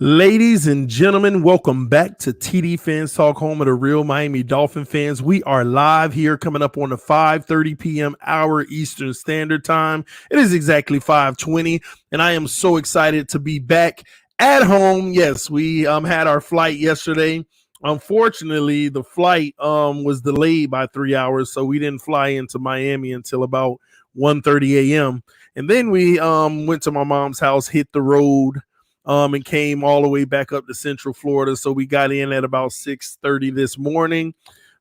Ladies and gentlemen, welcome back to TDPHINSTALK, home of the real Miami Dolphin fans. We are live here coming up on the 5:30 p.m. hour Eastern Standard Time. It is exactly 5:20, and I am so excited to be back at home. Yes, we had our flight yesterday. Unfortunately, the flight was delayed by 3 hours, so we didn't fly into Miami until about 1:30 a.m. And then we went to my mom's house, hit the road, and came all the way back up to Central Florida. So we got in at about 6:30 this morning,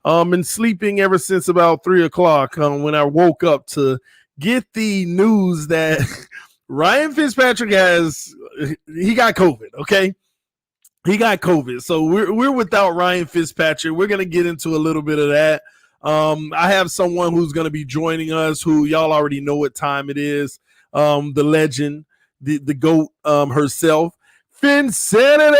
and sleeping ever since about 3 o'clock when I woke up to get the news that Ryan Fitzpatrick he got COVID. Okay. He got COVID. So we're without Ryan Fitzpatrick. We're going to get into a little bit of that. I have someone who's going to be joining us who y'all already know what time it is. The legend, the GOAT herself, Finsanity.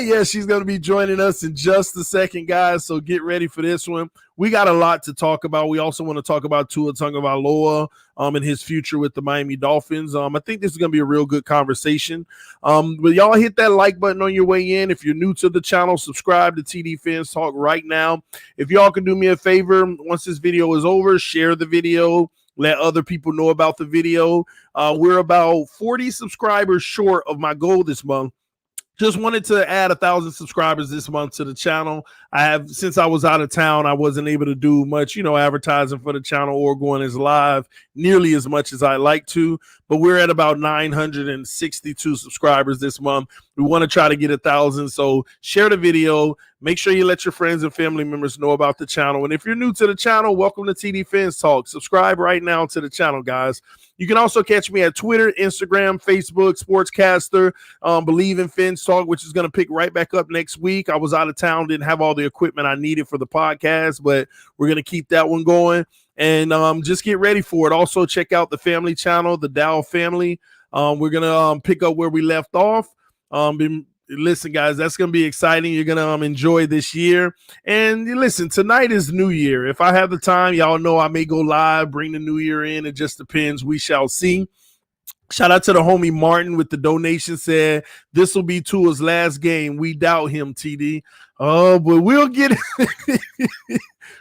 Yeah, she's going to be joining us in just a second, guys. So get ready for this one. We got a lot to talk about. We also want to talk about Tua Tagovailoa and his future with the Miami Dolphins. I think this is going to be a real good conversation. But y'all hit that like button on your way in. If you're new to the channel, subscribe to TDPHINSTALK right now. If y'all can do me a favor, once this video is over, share the video. Let other people know about the video. We're about 40 subscribers short of my goal this month. Just wanted to add 1,000 subscribers this month to the channel. Since I was out of town, I wasn't able to do much, advertising for the channel or going as live nearly as much as I like to. But we're at about 962 subscribers this month. We want to try to get 1,000. So share the video. Make sure you let your friends and family members know about the channel. And if you're new to the channel, welcome to TDPHINSTALK. Subscribe right now to the channel, guys. You can also catch me at Twitter, Instagram, Facebook, Sportscaster, Believe in Finstalk, which is going to pick right back up next week. I was out of town, didn't have all the equipment I needed for the podcast, but we're going to keep that one going. And just get ready for it. Also, check out the family channel, the Dow family. We're going to pick up where we left off. Listen, guys, that's going to be exciting. You're going to enjoy this year. And listen, tonight is New Year. If I have the time, y'all know I may go live, bring the New Year in. It just depends. We shall see. Shout out to the homie Martin with the donation, said this will be Tua's last game. We doubt him, TD. Oh, but we'll get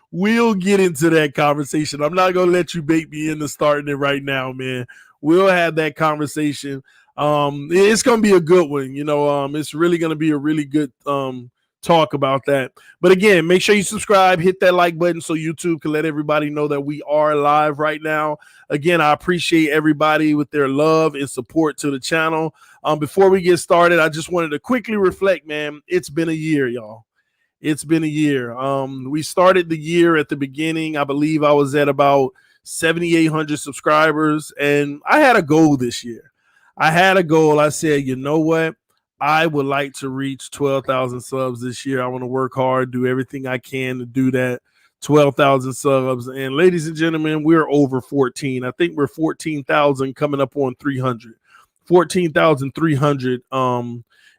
we'll get into that conversation. I'm not going to let you bait me into starting it right now, man. We'll have that conversation. It's going to be a good one. It's really going to be a really good talk about that. But again, make sure you subscribe, hit that like button so YouTube can let everybody know that we are live right now. Again, I appreciate everybody with their love and support to the channel. Before we get started, I just wanted to quickly reflect, man. It's been a year, y'all. It's been a year. We started the year at the beginning. I believe I was at about 7,800 subscribers, and I had a goal this year. I said, you know what? I would like to reach 12,000 subs this year. I want to work hard, do everything I can to do that. 12,000 subs. And ladies and gentlemen, we're over 14. I think we're 14,000 coming up on 300. 14,300.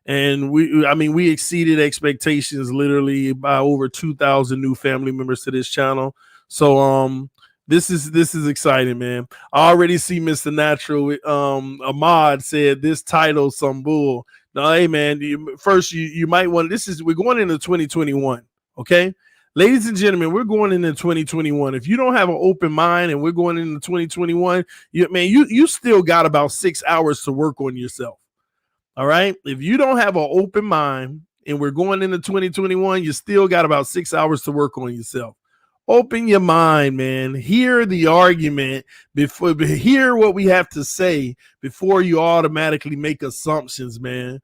And we exceeded expectations literally by over 2,000 new family members to this channel. So this is exciting, man. I already see Mr. Natural. Ahmad said this title some bull. No, hey man, you might want we're going into 2021. Okay, ladies and gentlemen, we're going into 2021. If you don't have an open mind and we're going into 2021, you still got about 6 hours to work on yourself. All right. If you don't have an open mind and we're going into 2021, you still got about 6 hours to work on yourself. Open your mind, man. Hear the argument hear what we have to say before you automatically make assumptions, man.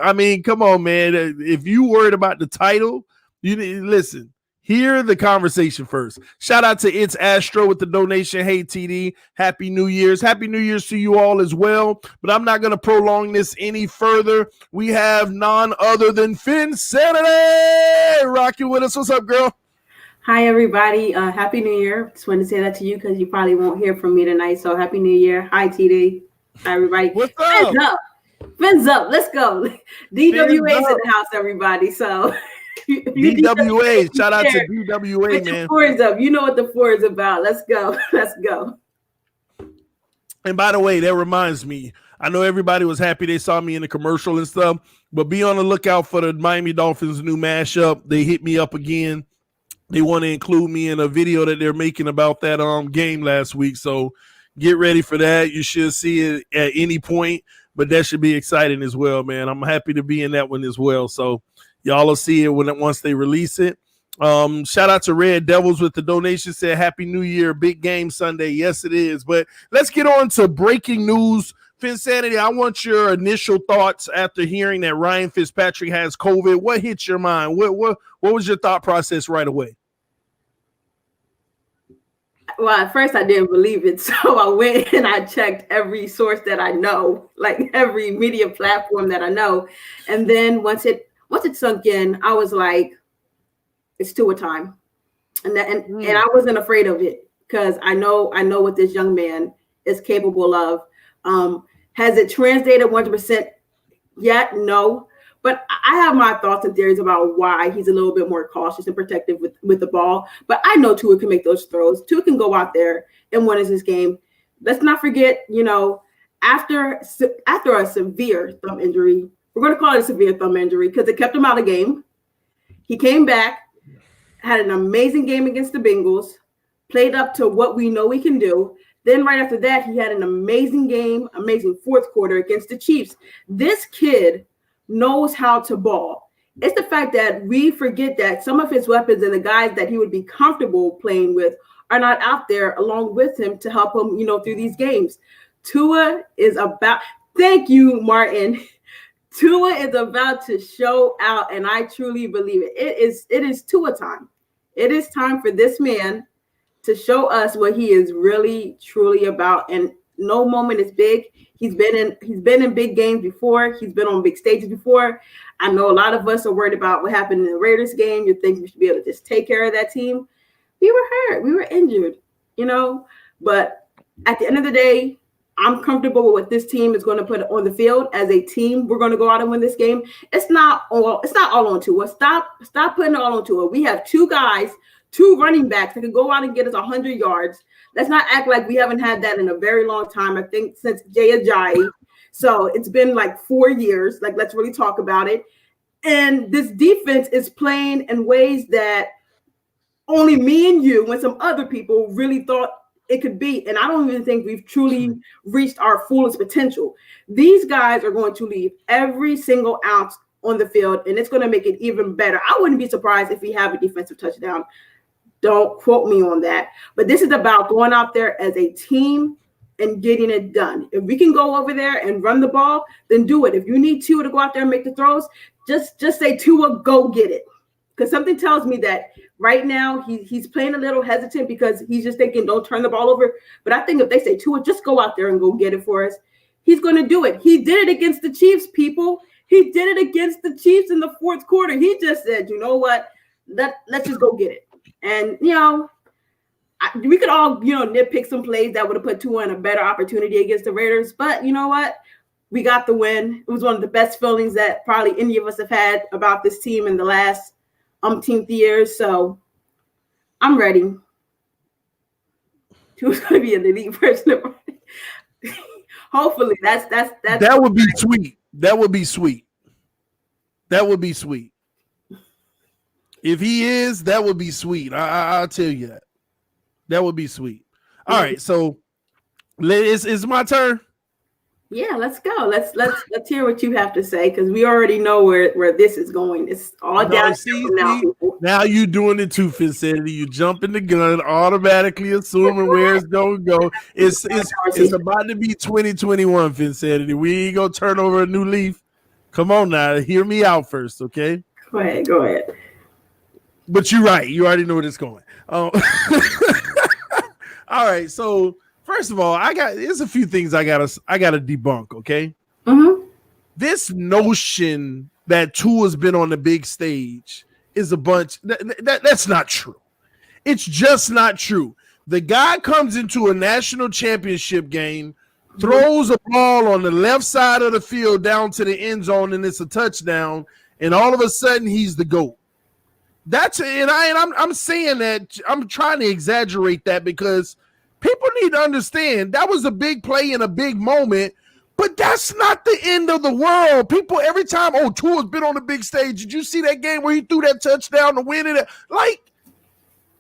I mean, come on, man. If you worried about the title, you need listen. Hear the conversation first. Shout out to It's Astro with the donation. Hey, TD, Happy New Year's. Happy New Year's to you all as well. But I'm not going to prolong this any further. We have none other than Finsanity rocking with us. What's up, girl? Hi, everybody. Happy New Year. Just wanted to say that to you because you probably won't hear from me tonight. So Happy New Year. Hi, TD. Hi, everybody. What's up? Fins up. Let's go. DWA's in the house, everybody. So DWA. Shout out to DWA, man. Fours up. You know what the four is about. Let's go. Let's go. And by the way, that reminds me, I know everybody was happy they saw me in the commercial and stuff, but be on the lookout for the Miami Dolphins new mashup. They hit me up again. They want to include me in a video that they're making about that game last week. So get ready for that. You should see it at any point, but that should be exciting as well, man. I'm happy to be in that one as well. So y'all will see it once they release it. Shout out to Red Devils with the donation, said Happy New Year, big game Sunday. Yes, it is. But let's get on to breaking news. Finsanity, I want your initial thoughts after hearing that Ryan Fitzpatrick has COVID. What hit your mind? What was your thought process right away? Well, at first I didn't believe it, so I went and I checked every source that I know, like every media platform that I know, and then once it sunk in, I was like, it's Tua time, and I wasn't afraid of it because I know what this young man is capable of. Has it translated 100% yet? No. But I have my thoughts and theories about why he's a little bit more cautious and protective with the ball. But I know Tua can make those throws. Tua can go out there and win this game. Let's not forget, after a severe thumb injury, we're going to call it a severe thumb injury because it kept him out of the game. He came back, had an amazing game against the Bengals, played up to what we know he can do. Then right after that, he had an amazing game, amazing fourth quarter against the Chiefs. This kid knows how to ball. It's the fact that we forget that some of his weapons and the guys that he would be comfortable playing with are not out there along with him to help him, through these games. Tua is about, thank you, Martin. Tua is about to show out, and I truly believe it. It is Tua time. It is time for this man to show us what he is really, truly about. And no moment is big. He's been in big games before. He's been on big stages before. I know a lot of us are worried about what happened in the Raiders game. You think we should be able to just take care of that team. We were hurt. We were injured, But at the end of the day, I'm comfortable with what this team is going to put on the field as a team. We're going to go out and win this game. It's not all on Tua. Stop putting it all on Tua. We have two running backs that can go out and get us 100 yards. Let's not act like we haven't had that in a very long time. I think since Jay Ajayi. So it's been like 4 years. Like, let's really talk about it. And this defense is playing in ways that only me and you and some other people really thought it could be. And I don't even think we've truly reached our fullest potential. These guys are going to leave every single ounce on the field, and it's going to make it even better. I wouldn't be surprised if we have a defensive touchdown. Don't quote me on that. But this is about going out there as a team and getting it done. If we can go over there and run the ball, then do it. If you need Tua to go out there and make the throws, just say, Tua, go get it. Because something tells me that right now he's playing a little hesitant because he's just thinking, don't turn the ball over. But I think if they say, Tua, just go out there and go get it for us, he's going to do it. He did it against the Chiefs, people. He did it against the Chiefs in the fourth quarter. He just said, you know what? Let's just go get it. And, we could all, nitpick some plays that would have put Tua in a better opportunity against the Raiders. But you know what? We got the win. It was one of the best feelings that probably any of us have had about this team in the last umpteenth years. So I'm ready. Tua's going to be an elite person. Hopefully that's that would be sweet. That would be sweet. That would be sweet. If he is, that would be sweet. I'll tell you that. That would be sweet. All right, so it's my turn. Yeah, let's go. Let's hear what you have to say because we already know where this is going. It's all down now. Now you doing it too, Fitzpatrick. You jumping the gun, automatically assuming where it's gonna go. It's about to be 2021, Fitzpatrick. We ain't gonna turn over a new leaf. Come on now, hear me out first, okay? Go ahead. But you're right. You already know where it's going. All right. So first of all, there's a few things I gotta debunk. Okay. Mm-hmm. This notion that Tua's been on the big stage is a bunch. That's not true. It's just not true. The guy comes into a national championship game, throws a ball on the left side of the field down to the end zone, and it's a touchdown. And all of a sudden, he's the GOAT. I'm saying that I'm trying to exaggerate that because people need to understand that was a big play in a big moment But that's not the end of the world. People every time, Tua's been on the big stage. Did you see that game where he threw that touchdown to win it? Like,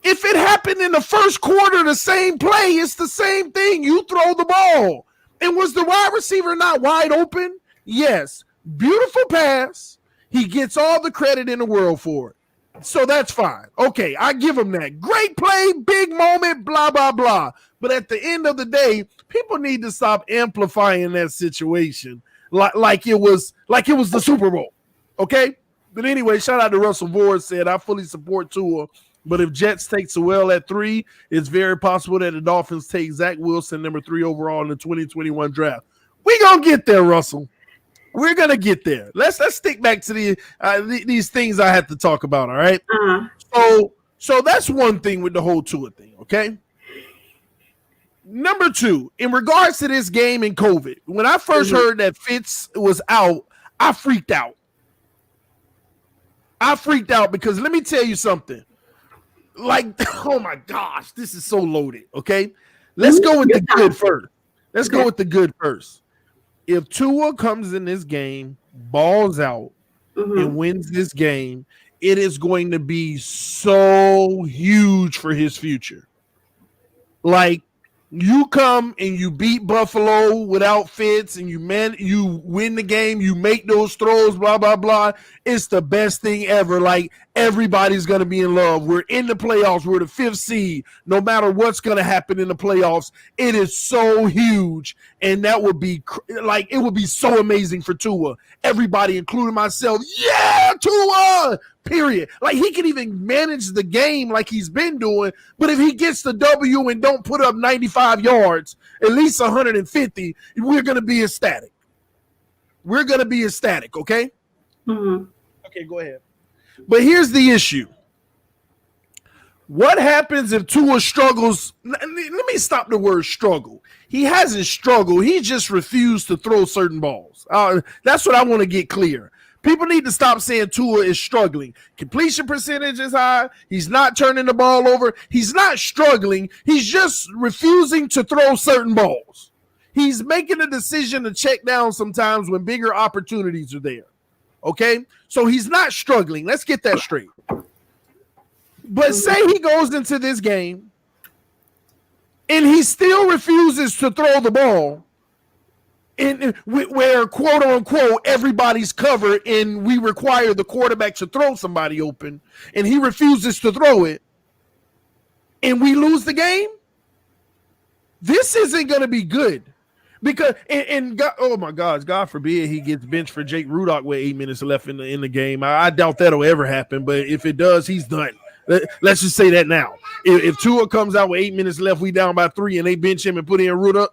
if it happened in the first quarter, the same play, it's the same thing. You throw the ball. And was the wide receiver not wide open? Yes. Beautiful pass. He gets all the credit in the world for it. So that's fine. Okay, I give him that. Great play, big moment, blah, blah, blah. But at the end of the day, people need to stop amplifying that situation like it was the Super Bowl. Okay? But anyway, shout out to Russell Vord said, I fully support Tua, but if Jets takes a well at 3, it's very possible that the Dolphins take Zach Wilson, number 3 overall in the 2021 draft. We gonna get there, Russell. We're gonna get there. Let's stick back to these things I have to talk about. All right. So that's one thing with the whole Tua thing. Okay. Number 2, in regards to this game and COVID, when I first heard that Fitz was out, I freaked out. Because let me tell you something. Like, oh my gosh, this is so loaded. Okay. Let's go with the good first. If Tua comes in this game, balls out, and wins this game, it is going to be so huge for his future. Like, you come and you beat Buffalo without Fitz, and you win the game, you make those throws, blah, blah, blah. It's the best thing ever. Like, everybody's going to be in love. We're in the playoffs. We're the 5th seed. No matter what's going to happen in the playoffs, it is so huge. And that would be it would be so amazing for Tua. Everybody, including myself, yeah, Tua, period. Like, he can even manage the game like he's been doing. But if he gets the W and don't put up 95 yards, at least 150, we're going to be ecstatic. Okay? Okay, go ahead. But here's the issue. What happens if Tua struggles? Let me stop the word struggle. He hasn't struggled. He just refused to throw certain balls. That's what I want to get clear. People need to stop saying Tua is struggling. Completion percentage is high. He's not turning the ball over. He's not struggling. He's just refusing to throw certain balls. He's making a decision to check down sometimes when bigger opportunities are there. Okay? So he's not struggling. Let's get that straight. But say he goes into this game and he still refuses to throw the ball, and where, quote unquote, everybody's covered and we require the quarterback to throw somebody open, and he refuses to throw it, and we lose the game, this isn't going to be good. Because God, oh my gosh, God forbid he gets benched for Jake Rudock with 8 minutes left in the game. I doubt that'll ever happen, but if it does, he's done. Let's just say that now. If Tua comes out with 8 minutes left, we down by 3, and they bench him and put in Rudock,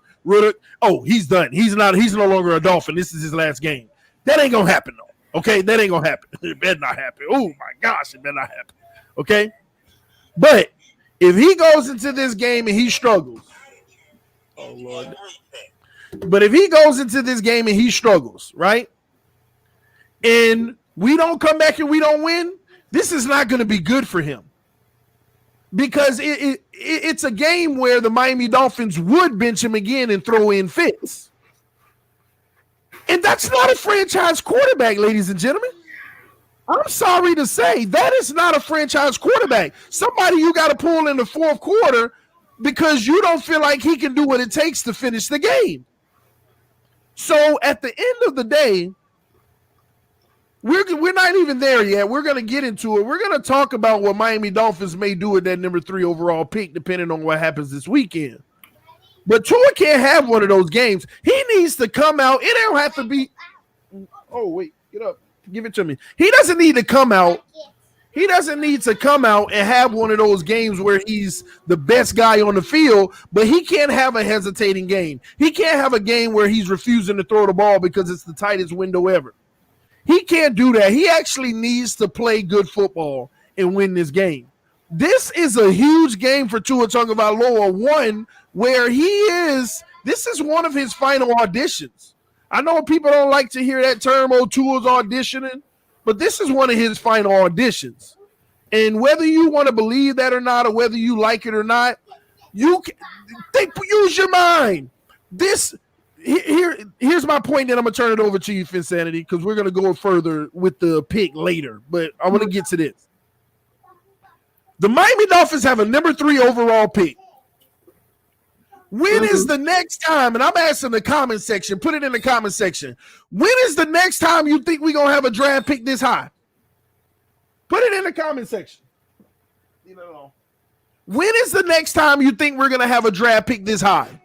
he's done. He's no longer a Dolphin. This is his last game. That ain't gonna happen though. Okay, that ain't gonna happen. It better not happen. Oh my gosh, it better not happen. Okay, but if he goes into this game and he struggles, oh Lord. But if he goes into this game and he struggles, right, and we don't come back and we don't win, this is not going to be good for him, because it's a game where the Miami Dolphins would bench him again and throw in Fitz. And that's not a franchise quarterback, ladies and gentlemen. I'm sorry to say, that is not a franchise quarterback. Somebody you got to pull in the fourth quarter because you don't feel like he can do what it takes to finish the game. So at the end of the day, we're not even there yet. We're going to get into it. We're going to talk about what Miami Dolphins may do with that number 3 overall pick, depending on what happens this weekend. But Tua can't have one of those games. He needs to come out. It don't have to be. Oh, wait, get up. Give it to me. He doesn't need to come out. He doesn't need to come out and have one of those games where he's the best guy on the field, but he can't have a hesitating game. He can't have a game where he's refusing to throw the ball because it's the tightest window ever. He can't do that. He actually needs to play good football and win this game. This is a huge game for Tua Tagovailoa, one where this is one of his final auditions. I know people don't like to hear that term, Tua's auditioning, but this is one of his final auditions. And whether you want to believe that or not, or whether you like it or not, use your mind. here's my point, then I'm gonna turn it over to you, Finsanity, because we're gonna go further with the pick later. But I want to get to this. The Miami Dolphins have a number 3 overall pick. When is the next time, and I'm asking the comment section, put it in the comment section. When is the next time you think we're going to have a draft pick this high? Put it in the comment section. When is the next time you think we're going to have a draft pick this high?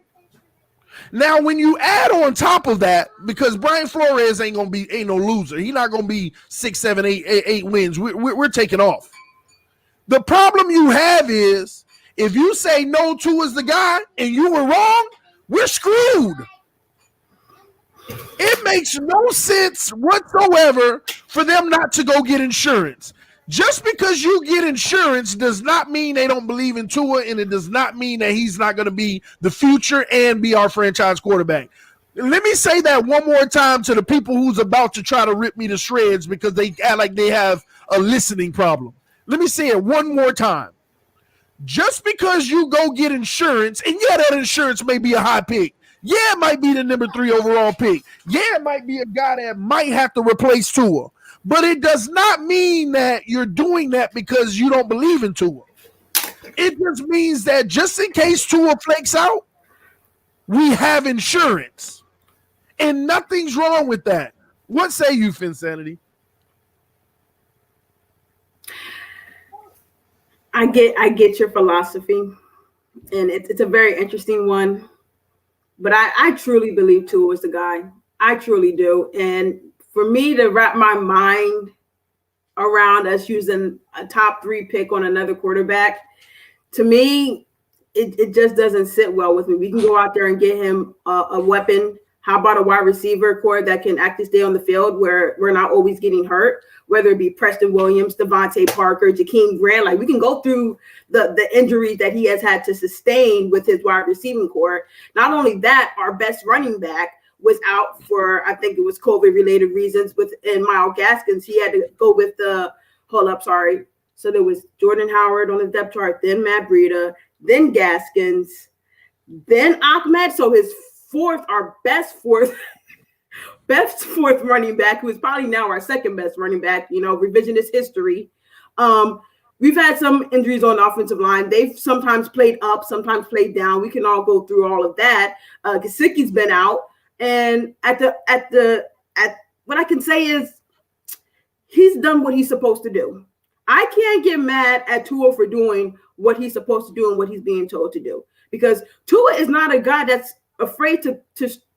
Now, when you add on top of that, because Brian Flores ain't no loser. He's not going to be 6, 7, 8 wins. We're taking off. The problem you have is, if you say no, Tua's the guy, and you were wrong, we're screwed. It makes no sense whatsoever for them not to go get insurance. Just because you get insurance does not mean they don't believe in Tua, and it does not mean that he's not going to be the future and be our franchise quarterback. Let me say that one more time to the people who's about to try to rip me to shreds because they act like they have a listening problem. Let me say it one more time. Just because you go get insurance, and yeah, that insurance may be a high pick. Yeah, it might be the number 3 overall pick. Yeah, it might be a guy that might have to replace Tua. But it does not mean that you're doing that because you don't believe in Tua. It just means that just in case Tua flakes out, we have insurance. And nothing's wrong with that. What say you, Finsanity? I get your philosophy, and it's a very interesting one. But I truly believe Tua was the guy. I truly do. And for me to wrap my mind around us using a top 3 pick on another quarterback, to me, it just doesn't sit well with me. We can go out there and get him a weapon. How about a wide receiver core that can actually stay on the field where we're not always getting hurt, whether it be Preston Williams, Devontae Parker, Jakeem Grant. Like, we can go through the injuries that he has had to sustain with his wide receiving core. Not only that, our best running back was out for, I think it was COVID-related reasons in Myles Gaskins. He had to go with So there was Jordan Howard on the depth chart, then Matt Breida, then Gaskins, then Ahmed. So his best fourth running back, who is probably now our second best running back, revisionist history. We've had some injuries on the offensive line. They've sometimes played up, sometimes played down. We can all go through all of that. Gesicki's been out. And what I can say is he's done what he's supposed to do. I can't get mad at Tua for doing what he's supposed to do and what he's being told to do, because Tua is not a guy that's afraid to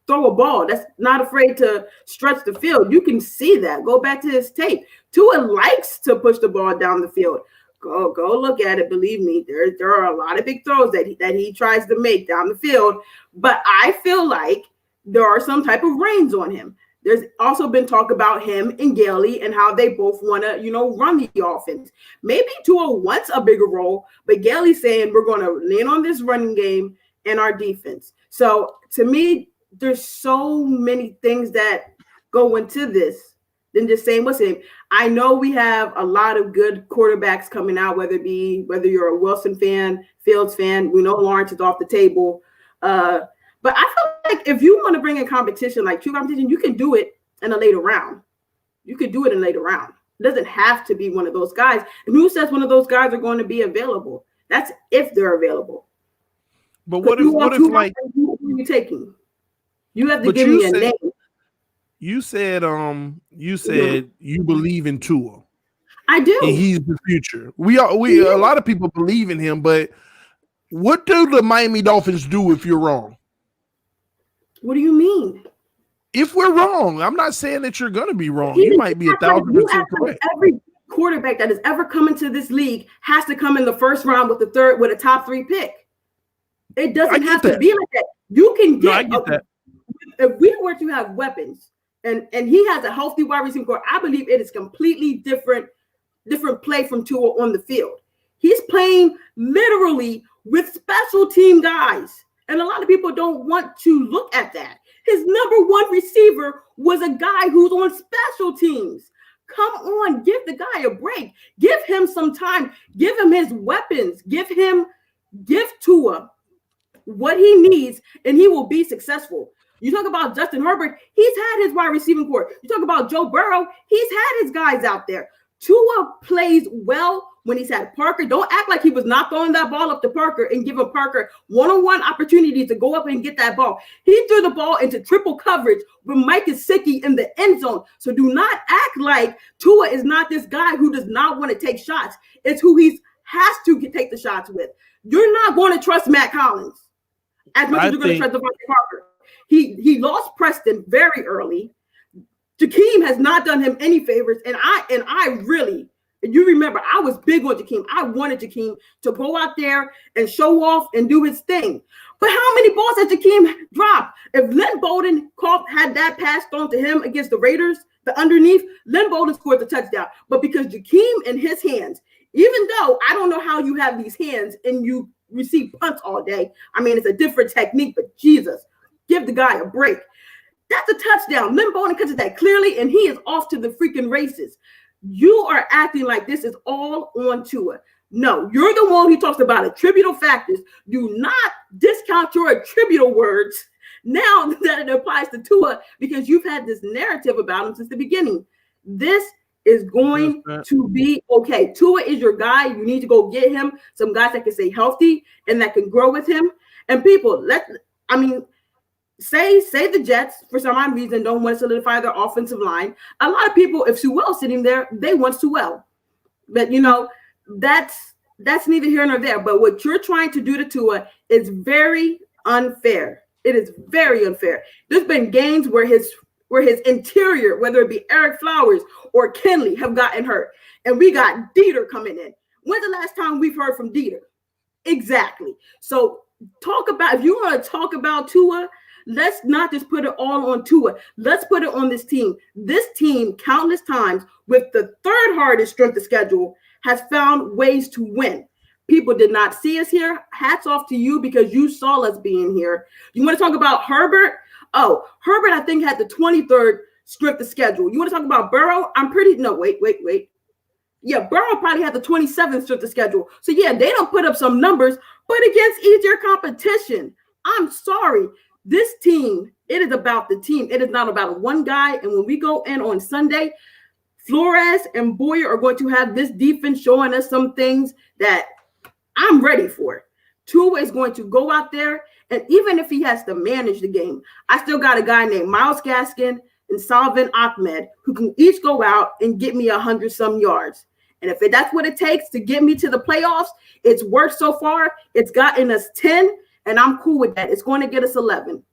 throw a ball. That's not afraid to stretch the field. You can see that. Go back to his tape. Tua likes to push the ball down the field. Go look at it. Believe me, there are a lot of big throws that he tries to make down the field. But I feel like there are some type of reins on him. There's also been talk about him and Gailey and how they both want to, run the offense. Maybe Tua wants a bigger role, but Gailey's saying we're going to lean on this running game and our defense. So to me, there's so many things that go into this than just saying what's it. I know we have a lot of good quarterbacks coming out, whether you're a Wilson fan, Fields fan. We know Lawrence is off the table. But I feel like if you want to bring in competition, like true competition, you can do it in a later round. It doesn't have to be one of those guys. And who says one of those guys are going to be available? That's if they're available. But what if like who are you taking? You have to give me a name. You said you believe in Tua. I do. And he's the future. A lot of people believe in him, but what do the Miami Dolphins do if you're wrong? What do you mean? If we're wrong, I'm not saying that you're going to be wrong. You might be 1,000% correct. Every quarterback that has ever come into this league has to come in the first round with a top 3 pick. It doesn't have to be like that. You can get that. If we were to have weapons and he has a healthy wide receiving core, I believe it is completely different play from Tua on the field. He's playing literally with special team guys. And a lot of people don't want to look at that. His number 1 receiver was a guy who's on special teams. Come on, give the guy a break. Give him some time. Give him his weapons. Give Tua what he needs, and he will be successful. You talk about Justin Herbert, he's had his wide receiving core. You talk about Joe Burrow, he's had his guys out there. Tua plays well when he's had Parker. Don't act like he was not throwing that ball up to Parker and giving Parker one-on-one opportunities to go up and get that ball. He threw the ball into triple coverage with Mike Gesicki in the end zone. So do not act like Tua is not this guy who does not want to take shots. It's who he has to take the shots with. You're not going to trust Matt Collins as much as you're going to trust Devontae Parker. He lost Preston very early. Jakeem has not done him any favors, and I really, and you remember, I was big on Jakeem. I wanted Jakeem to go out there and show off and do his thing. But how many balls has Jakeem dropped? If Lynn Bowden had that pass thrown to him against the Raiders, the underneath, Lynn Bowden scored the touchdown. But because Jakeem in his hands, even though I don't know how you have these hands and you receive punts all day, I mean, it's a different technique, but Jesus, give the guy a break. That's a touchdown. Lynn Bowden catches that clearly, and he is off to the freaking races. You are acting like this is all on Tua. No, you're the one who talks about attributable factors. Do not discount your attributable words now that it applies to Tua, because you've had this narrative about him since the beginning. This is going to be okay. Tua is your guy. You need to go get him some guys that can stay healthy and that can grow with him. And people, say the Jets, for some odd reason, don't want to solidify their offensive line. A lot of people, if Sewell's sitting there, they want Sewell. But, that's neither here nor there. But what you're trying to do to Tua is very unfair. It is very unfair. There's been games where his interior, whether it be Eric Flowers or Kenley, have gotten hurt. And we got Dieter coming in. When's the last time we've heard from Dieter? Exactly. So if you want to talk about Tua, let's not just put it all on Tua. Let's put it on this team. This team, countless times, with the third hardest strength of schedule, has found ways to win. People did not see us here. Hats off to you because you saw us being here. You want to talk about Herbert? Oh, Herbert, I think, had the 23rd strength of schedule. You want to talk about Burrow? Wait. Yeah, Burrow probably had the 27th strength of schedule. So, yeah, they don't put up some numbers, but against easier competition. I'm sorry. This team, it is about the team. It is not about one guy. And when we go in on Sunday, Flores and Boyer are going to have this defense showing us some things that I'm ready for. Tua is going to go out there, and even if he has to manage the game, I still got a guy named Myles Gaskin and Salvin Ahmed who can each go out and get me 100-some yards. And if that's what it takes to get me to the playoffs, it's worked so far. It's gotten us 10. And I'm cool with that. It's going to get us 11.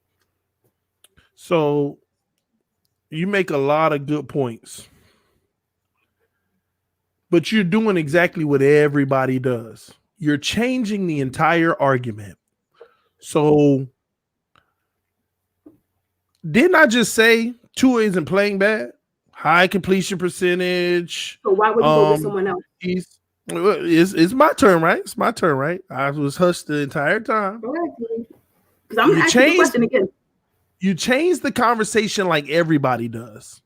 So you make a lot of good points. But you're doing exactly what everybody does. You're changing the entire argument. So didn't I just say Tua isn't playing bad? High completion percentage. So why would you go with someone else? It's my turn, right? It's my turn, right? I was hushed the entire time. Because I'm going to ask you the question again. You changed the conversation like everybody does.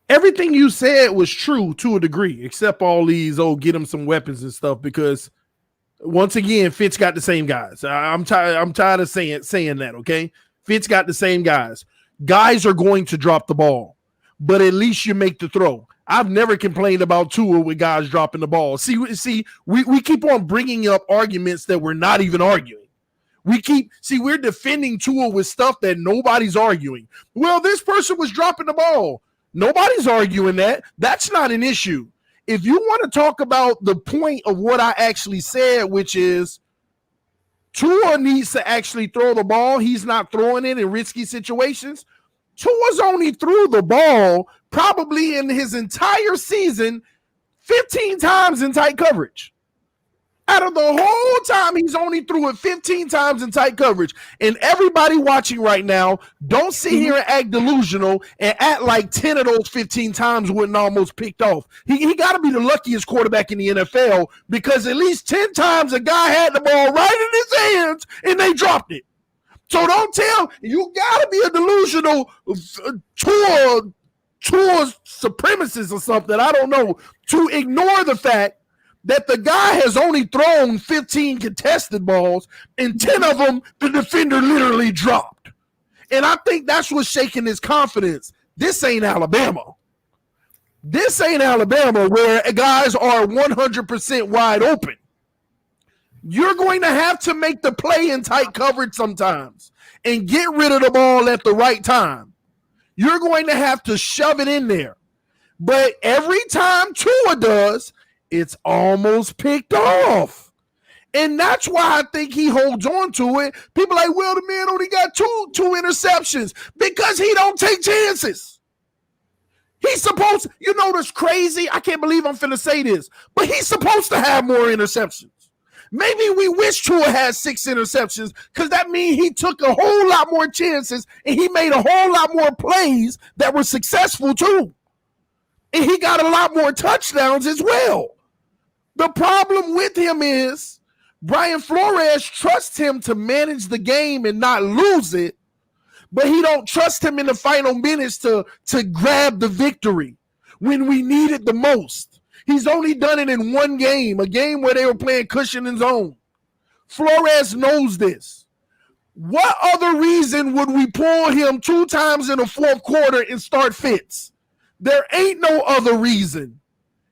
Everything you said was true to a degree, except all these, get him some weapons and stuff, because once again, Fitz got the same guys. I'm tired of saying that, okay? Fitz got the same guys. Guys are going to drop the ball, but at least you make the throw. I've never complained about Tua with guys dropping the ball. See, we keep on bringing up arguments that we're not even arguing. We're defending Tua with stuff that nobody's arguing. Well, this person was dropping the ball. Nobody's arguing that. That's not an issue. If you want to talk about the point of what I actually said, which is Tua needs to actually throw the ball. He's not throwing it in risky situations. Tua's only threw the ball probably in his entire season 15 times in tight coverage. Out of the whole time, he's only threw it 15 times in tight coverage. And everybody watching right now, don't sit here and act delusional and act like 10 of those 15 times wouldn't almost picked off. He got to be the luckiest quarterback in the NFL, because at least 10 times a guy had the ball right in his hands and they dropped it. So don't tell, you got to be a delusional Tua supremacist or something, I don't know, to ignore the fact that the guy has only thrown 15 contested balls and 10 of them the defender literally dropped. And I think that's what's shaking his confidence. This ain't Alabama. This ain't Alabama where guys are 100% wide open. You're going to have to make the play in tight coverage sometimes and get rid of the ball at the right time. You're going to have to shove it in there. But every time Tua does, it's almost picked off. And that's why I think he holds on to it. People are like, well, the man only got two interceptions because he don't take chances. He's supposed, you know, that's crazy. I can't believe I'm finna say this, but he's supposed to have more interceptions. Maybe we wish Tua had 6 interceptions because that means he took a whole lot more chances and he made a whole lot more plays that were successful too. And he got a lot more touchdowns as well. The problem with him is Brian Flores trusts him to manage the game and not lose it, but he don't trust him in the final minutes to grab the victory when we need it the most. He's only done it in one game, a game where they were playing cushion and zone. Flores knows this. What other reason would we pull him 2 times in the fourth quarter and start Fitz? There ain't no other reason.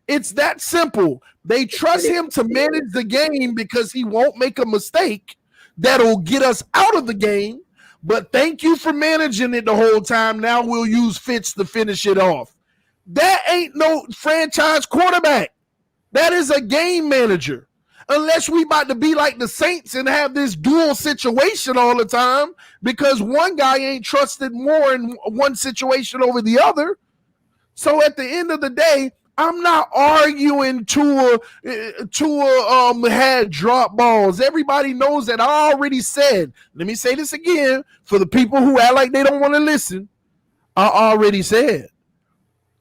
It's that simple. They trust him to manage the game because he won't make a mistake that'll get us out of the game. But thank you for managing it the whole time. Now we'll use Fitz to finish it off. That ain't no franchise quarterback. That is a game manager. Unless we about to be like the Saints and have this dual situation all the time because one guy ain't trusted more in one situation over the other. So at the end of the day, I'm not arguing Tua had drop balls. Everybody knows that. I already said, let me say this again for the people who act like they don't want to listen. I already said,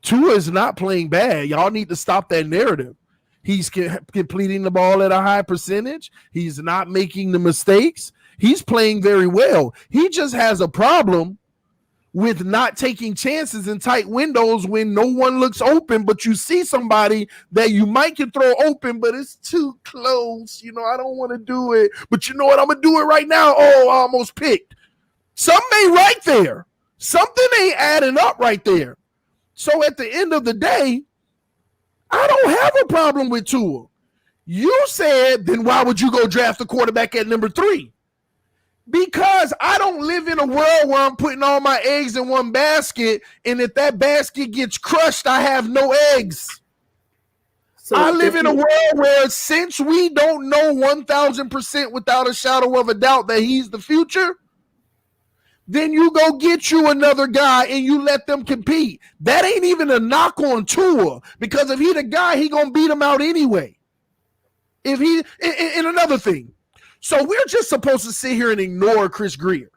Tua is not playing bad. Y'all need to stop that narrative. He's completing the ball at a high percentage. He's not making the mistakes. He's playing very well. He just has a problem with not taking chances in tight windows when no one looks open, but you see somebody that you might can throw open, but it's too close. You know, I don't want to do it, but you know what? I'm going to do it right now. Oh, I almost picked. Something ain't right there. Something ain't adding up right there. So at the end of the day, I don't have a problem with Tua. You said, then why would you go draft a quarterback at number 3? Because I don't live in a world where I'm putting all my eggs in one basket, and if that basket gets crushed, I have no eggs. So I live in a world where since we don't know 1,000% without a shadow of a doubt that he's the future, then you go get you another guy and you let them compete. That ain't even a knock on Tua, because if he the guy, he gonna beat him out anyway. If he, and another thing, so we're just supposed to sit here and ignore Chris Grier.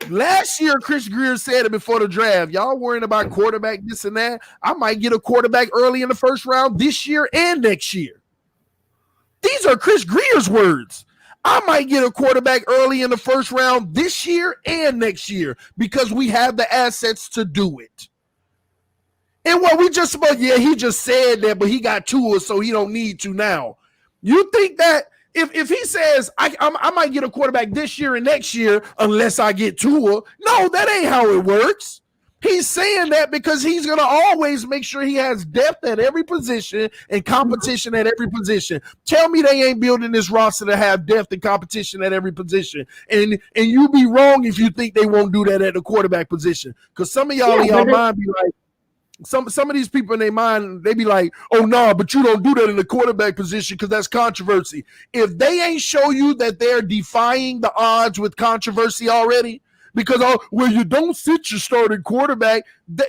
Last year, Chris Grier said it before the draft. Y'all worrying about quarterback, this and that. I might get a quarterback early in the first round this year and next year. These are Chris Grier's words. I might get a quarterback early in the first round this year and next year because we have the assets to do it. And what we just about, yeah, he just said that, but he got Tua, so he don't need to now. You think that if he says, I might get a quarterback this year and next year unless I get Tua, no, that ain't how it works. He's saying that because he's going to always make sure he has depth at every position and competition at every position. Tell me they ain't building this roster to have depth and competition at every position. And you be wrong if you think they won't do that at the quarterback position. Because some of y'all in y'all mind be like, some of these people in their mind, they be like, oh, no, but you don't do that in the quarterback position because that's controversy. If they ain't show you that they're defying the odds with controversy already, because, well, you don't sit your starting quarterback.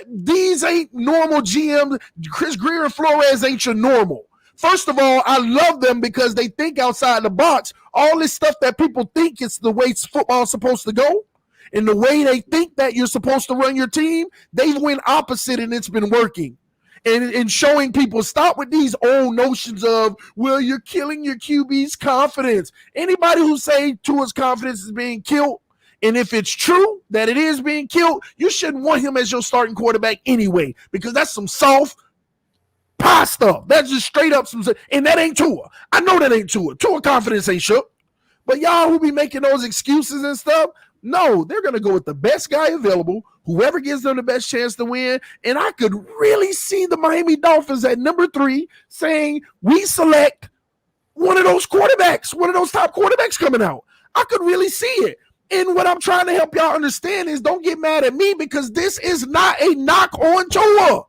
These ain't normal GMs. Chris Grier and Flores ain't your normal. First of all, I love them because they think outside the box. All this stuff that people think is the way football's supposed to go, and the way they think that you're supposed to run your team, they went opposite, and it's been working. And showing people, stop with these old notions of, well, you're killing your QB's confidence. Anybody who say Tua's confidence is being killed, and if it's true that it is being killed, you shouldn't want him as your starting quarterback anyway, because that's some soft pie stuff. That's just straight up some, and that ain't Tua. I know that ain't Tua. Tua confidence ain't shook. But y'all who be making those excuses and stuff, No, they're going to go with the best guy available, whoever gives them the best chance to win. And I could really see the Miami Dolphins at number 3 saying, we select one of those quarterbacks, one of those top quarterbacks coming out. I could really see it. And what I'm trying to help y'all understand is don't get mad at me because this is not a knock on Tua.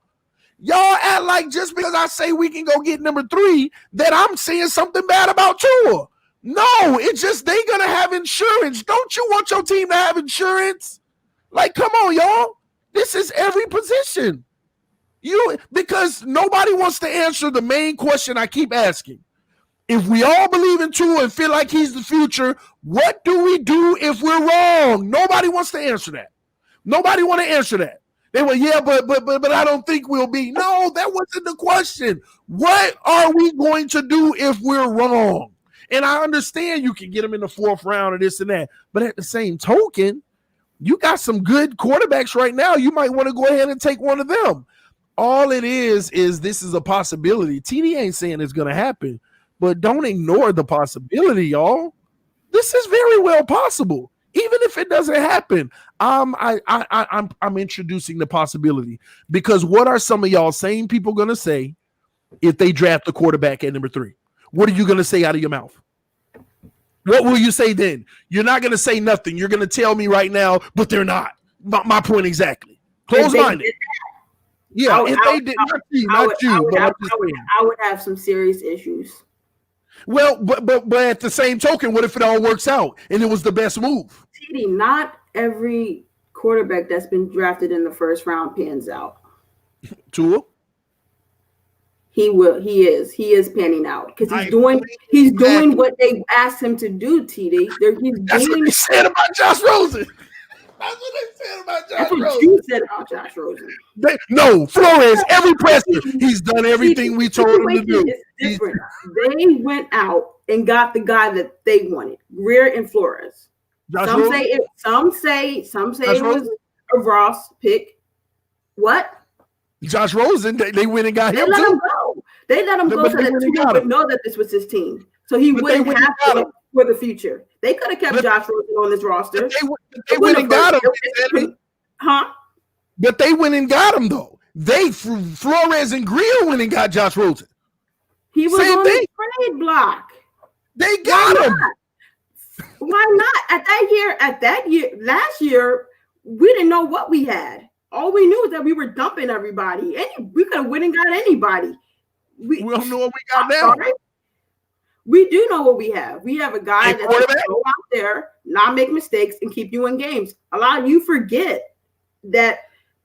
Y'all act like just because I say we can go get number 3 that I'm saying something bad about Tua. No, it's just they going to have insurance. Don't you want your team to have insurance? Like, come on, y'all. This is every position. Because nobody wants to answer the main question I keep asking. If we all believe in Tua and feel like he's the future, what do we do if we're wrong? Nobody wants to answer that. Nobody want to answer that. They were, yeah, but I don't think we'll be. No, that wasn't the question. What are we going to do if we're wrong? And I understand you can get them in the 4th round or this and that. But at the same token, you got some good quarterbacks right now. You might want to go ahead and take one of them. All it is this is a possibility. TD ain't saying it's going to happen, but don't ignore the possibility, y'all. This is very well possible. Even if it doesn't happen, I'm introducing the possibility because what are some of y'all same people going to say if they draft the quarterback at number 3? What are you going to say out of your mouth? What will you say then? You're not going to say nothing. You're going to tell me right now, but they're not. My point exactly. Close-minded. Yeah, if they did not you, I would have some serious issues. Well, but at the same token, what if it all works out and it was the best move? TD, not every quarterback that's been drafted in the 1st round pans out. Tua? He is panning out because he's doing what they asked him to do, TD. That's what they said about Josh Rosen. That's what they said about Josh Rosen. That's what you said about Josh Rosen. No, Flores, every presser, he's done everything we told him to do. Different. They went out and got the guy that they wanted, Greer and Flores. Some say it was a Ross pick. What? Josh Rosen, they went and got him. They let him go so that Tua would know that this was his team. So he wouldn't have to for the future. They could have kept Josh Rosen on this roster. They went and got him. Huh? But they went and got him, though. Flores and Greer went and got Josh Rosen. He was on the trade block. They got him. Why not? Last year, we didn't know what we had. All we knew is that we were dumping everybody. We could have went and got anybody. We don't know what we got now. Right? We do know what we have. We have a guy that's going to go out there, not make mistakes, and keep you in games. A lot of you forget that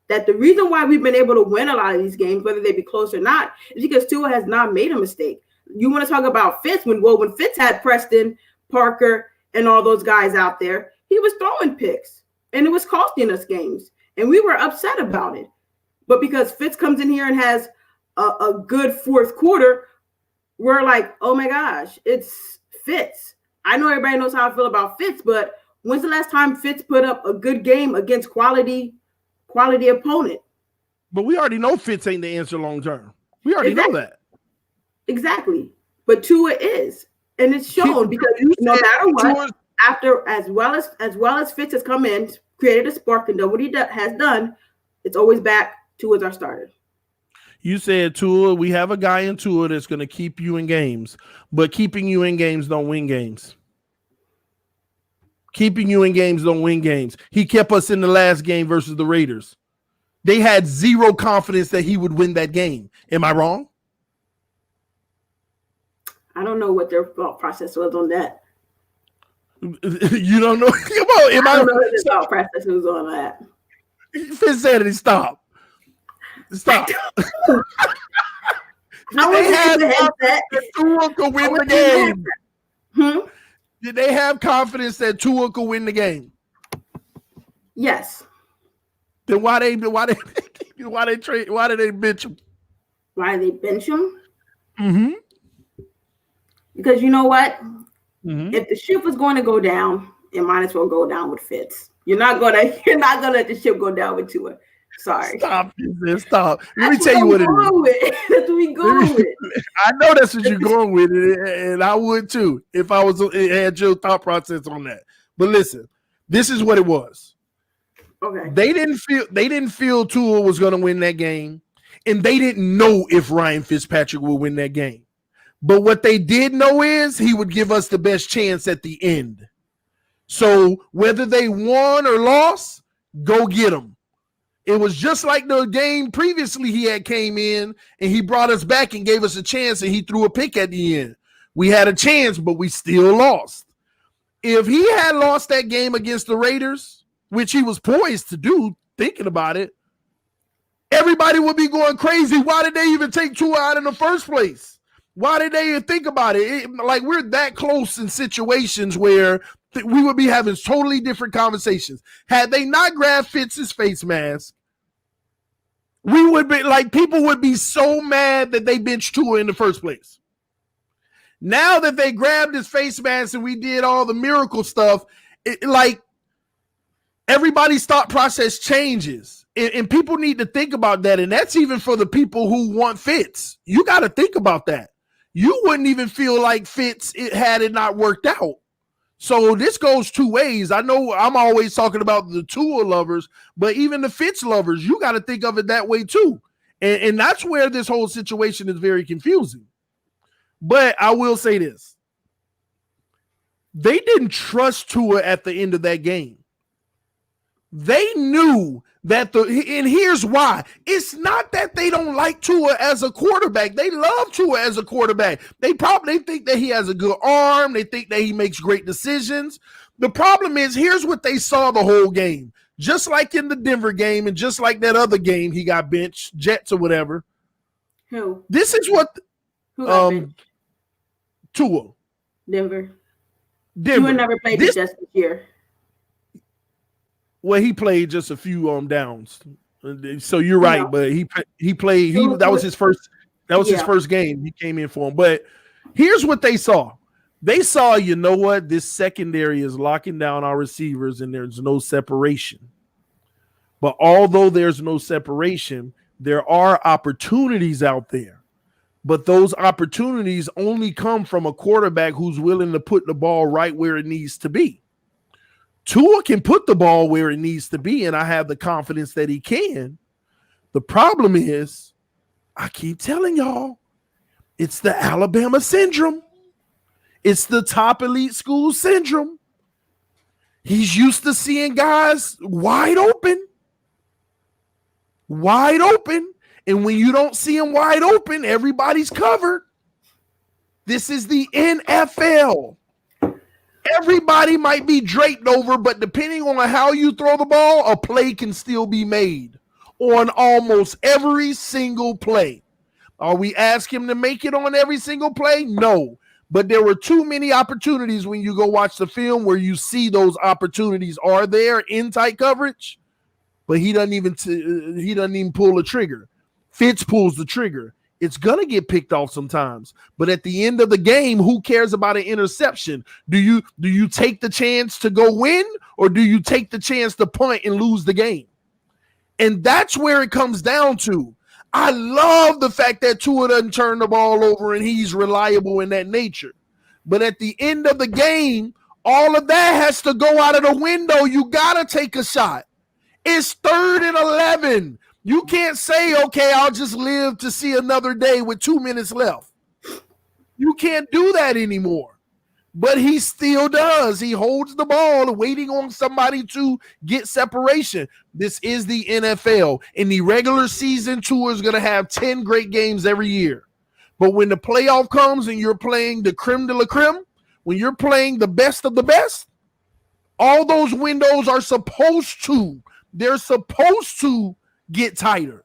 the reason why we've been able to win a lot of these games, whether they be close or not, is because Tua has not made a mistake. You want to talk about Fitz? When Fitz had Preston, Parker, and all those guys out there, he was throwing picks, and it was costing us games. And we were upset about it. But because Fitz comes in here and has a good 4th quarter, we're like, oh my gosh, it's Fitz. I know everybody knows how I feel about Fitz, but when's the last time Fitz put up a good game against quality opponent? But we already know Fitz ain't the answer long term. We already know that. Exactly. But Tua is. And it's shown because no matter what, after as well as Fitz has come in, created a spark and done what he has done, it's always back to as our starter. You said Tua, we have a guy in Tua that's going to keep you in games, but keeping you in games don't win games. Keeping you in games don't win games. He kept us in the last game versus the Raiders. They had zero confidence that he would win that game. Am I wrong? I don't know what their thought process was on that. You don't know? Come on. I don't know what their thought process was on that. Fitz said it. Stop. Did they have confidence that Tua could win the game? Did they have confidence that Tua could win the game? Yes. Then why did they bench him? Why did they bench him? Mm-hmm. Because you know what? Mm-hmm. If the ship was going to go down, it might as well go down with Fitz. You're not gonna let the ship go down with Tua. Sorry. Stop. Let me tell you what it is. That's what we going with. I know that's what you're going with, and I would too if I had your thought process on that. But listen, This is what it was. Okay. They didn't feel Tua was going to win that game, and they didn't know if Ryan Fitzpatrick would win that game. But what they did know is he would give us the best chance at the end. So whether they won or lost, go get him. It was just like the game previously he had came in and he brought us back and gave us a chance and he threw a pick at the end. We had a chance, but we still lost. If he had lost that game against the Raiders, which he was poised to do, thinking about it, everybody would be going crazy. Why did they even take Tua out in the first place? Why did they even think about it? Like, we're that close in situations where we would be having totally different conversations. Had they not grabbed Fitz's face mask, we would be like, people would be so mad that they benched Tua in the first place. Now that they grabbed his face mask and we did all the miracle stuff, like, everybody's thought process changes. And people need to think about that. And that's even for the people who want Fitz. You got to think about that. You wouldn't even feel like Fitz had it not worked out. So this goes two ways. I know I'm always talking about the Tua lovers, but even the Fitz lovers, you got to think of it that way too. And that's where this whole situation is very confusing. But I will say this. They didn't trust Tua at the end of that game. They knew that and here's why. It's not that they don't like Tua as a quarterback. They love Tua as a quarterback. They think that he has a good arm. They think that he makes great decisions. The problem is, here's what they saw the whole game. Just like in the Denver game and just like that other game he got benched, Jets or whatever. Who? This is what Tua. Denver. Tua never played the Jets this year. Well, he played just a few downs, so you're right. But he played. That was his first. That was his first game. He came in for him. But here's what they saw. They saw, you know what? This secondary is locking down our receivers, and there's no separation. But although there's no separation, there are opportunities out there. But those opportunities only come from a quarterback who's willing to put the ball right where it needs to be. Tua can put the ball where it needs to be, and I have the confidence that he can. The problem is, I keep telling y'all, it's the Alabama syndrome. It's the top elite school syndrome. He's used to seeing guys wide open. Wide open. And when you don't see him wide open, everybody's covered. This is the NFL. Everybody might be draped over, but depending on how you throw the ball, a play can still be made on almost every single play. Are we asking him to make it on every single play? No. But there were too many opportunities when you go watch the film where you see those opportunities are there in tight coverage, but he doesn't even pull the trigger. Fitz pulls the trigger. It's going to get picked off sometimes. But at the end of the game, who cares about an interception? Do you take the chance to go win, or do you take the chance to punt and lose the game? And that's where it comes down to. I love the fact that Tua doesn't turn the ball over and he's reliable in that nature. But at the end of the game, all of that has to go out of the window. You got to take a shot. It's 3rd and 11. You can't say, okay, I'll just live to see another day with 2 minutes left. You can't do that anymore. But he still does. He holds the ball waiting on somebody to get separation. This is the NFL. In the regular season, Tua is going to have 10 great games every year. But when the playoff comes and you're playing the creme de la creme, when you're playing the best of the best, all those windows are they're supposed to get tighter.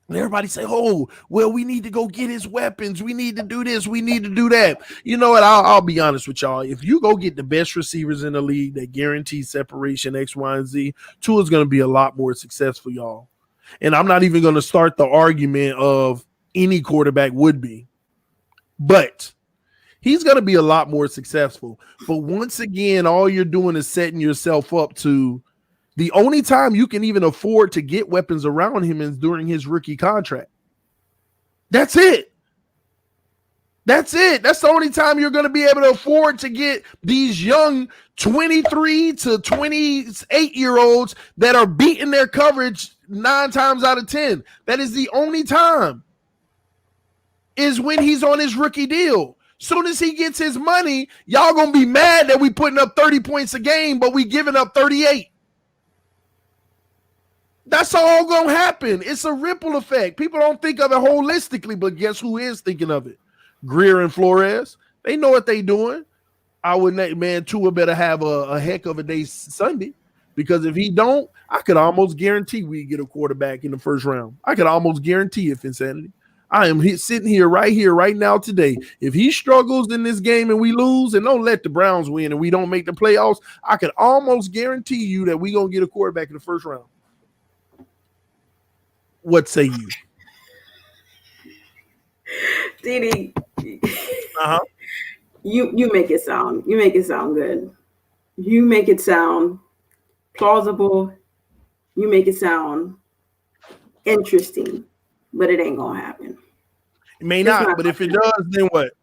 And everybody say, oh, well, we need to go get his weapons. We need to do this. We need to do that. You know what? I'll be honest with y'all. If you go get the best receivers in the league that guarantee separation X, Y, and Z, Tua's going to be a lot more successful, y'all. And I'm not even going to start the argument of any quarterback would be. But he's going to be a lot more successful. But once again, all you're doing is setting yourself up to the only time you can even afford to get weapons around him is during his rookie contract. That's it. That's it. That's the only time you're going to be able to afford to get these young 23 to 28-year-olds that are beating their coverage 9 times out of 10. That is the only time, is when he's on his rookie deal. Soon as he gets his money, y'all going to be mad that we putting up 30 points a game, but we giving up 38. That's all going to happen. It's a ripple effect. People don't think of it holistically, but guess who is thinking of it? Greer and Flores. They know what they doing. I would, man, Tua better have a heck of a day Sunday, because if he don't, I could almost guarantee we get a quarterback in the first round. I could almost guarantee it, Insanity. I am sitting here, right now today. If he struggles in this game and we lose, and don't let the Browns win and we don't make the playoffs, I could almost guarantee you that we're going to get a quarterback in the first round. What say you? Didi, you make it sound good. You make it sound plausible. You make it sound interesting, but it ain't gonna happen. It may not, but if it does, then what?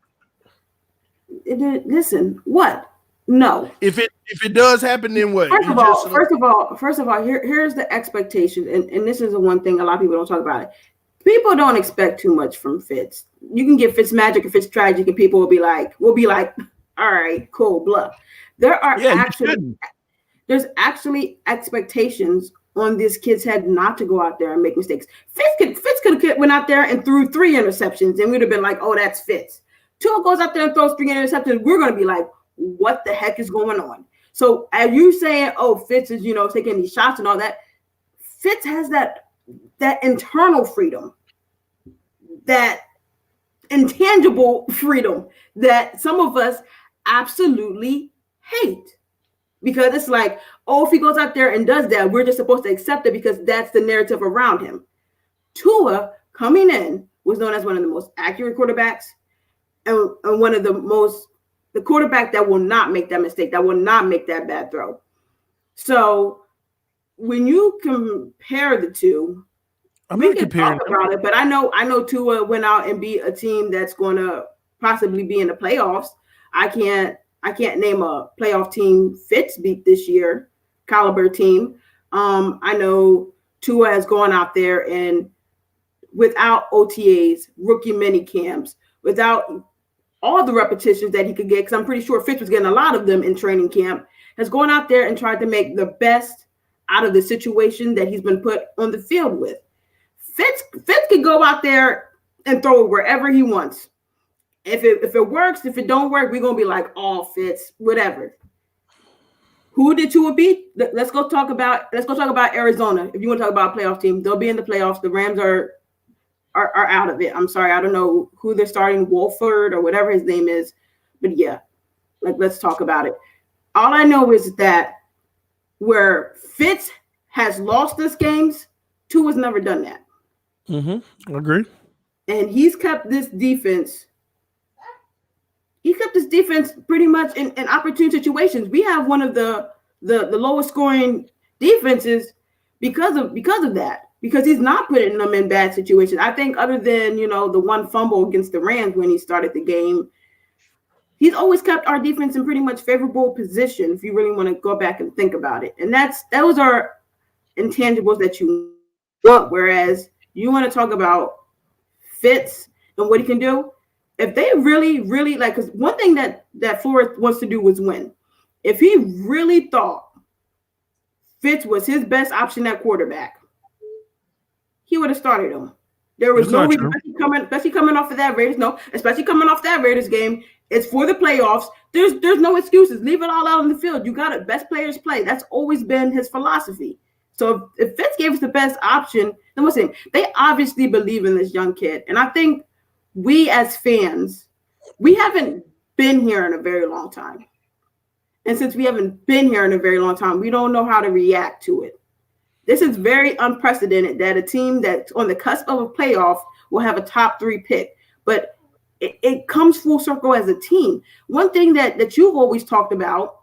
Listen, what? No. If it does happen, then what? First of all, here's the expectation, and this is the one thing a lot of people don't talk about it. People don't expect too much from Fitz. You can get Fitzmagic or Fitztragic, and people will be like, all right, cool, blah. There's actually expectations on this kid's head not to go out there and make mistakes. Fitz could have went out there and threw 3 interceptions, and we'd have been like, oh, that's Fitz. Tua goes out there and throws 3 interceptions. We're going to be like, what the heck is going on? So as you saying, oh, Fitz is, taking these shots and all that, Fitz has that internal freedom, that intangible freedom that some of us absolutely hate. Because it's like, oh, if he goes out there and does that, we're just supposed to accept it because that's the narrative around him. Tua, coming in, was known as one of the most accurate quarterbacks and one of the quarterback that will not make that mistake, that will not make that bad throw. So when you compare the two, we can talk about it, but I know Tua went out and beat a team that's going to possibly be in the playoffs. I can't name a playoff team Fitz beat this year, caliber team. I know Tua has gone out there and without OTAs, rookie mini camps, without all the repetitions that he could get, because I'm pretty sure Fitz was getting a lot of them in training camp, has gone out there and tried to make the best out of the situation that he's been put on the field with. Fitz could go out there and throw it wherever he wants. If it works, if it don't work, we're gonna be like, oh, Fitz, whatever. Who did Tua beat? Let's go talk about Arizona. If you want to talk about a playoff team, they'll be in the playoffs. The Rams are out of it. I'm sorry, I don't know who they're starting, Wolford or whatever his name is, but yeah, let's talk about it. All I know is that where Fitz has lost us games, Tua's never done that. I agree. And he's kept this defense. He kept this defense pretty much in opportune situations. We have one of the lowest scoring defenses because of that. Because he's not putting them in bad situations. I think other than, the one fumble against the Rams when he started the game, he's always kept our defense in pretty much favorable position if you really want to go back and think about it. And those are intangibles that you want. Whereas you want to talk about Fitz and what he can do. If they really, really because one thing that Flores wants to do was win. If he really thought Fitz was his best option at quarterback, he would have started him. There was no reason, especially coming off of that Raiders. No, especially coming off that Raiders game. It's for the playoffs. There's no excuses. Leave it all out on the field. You got it. Best players play. That's always been his philosophy. So if Fitz gave us the best option, then listen, they obviously believe in this young kid. And I think we as fans, we haven't been here in a very long time. And since we haven't been here in a very long time, we don't know how to react to it. This is very unprecedented that a team that's on the cusp of a playoff will have a top 3 pick. But it comes full circle as a team. One thing that you've always talked about,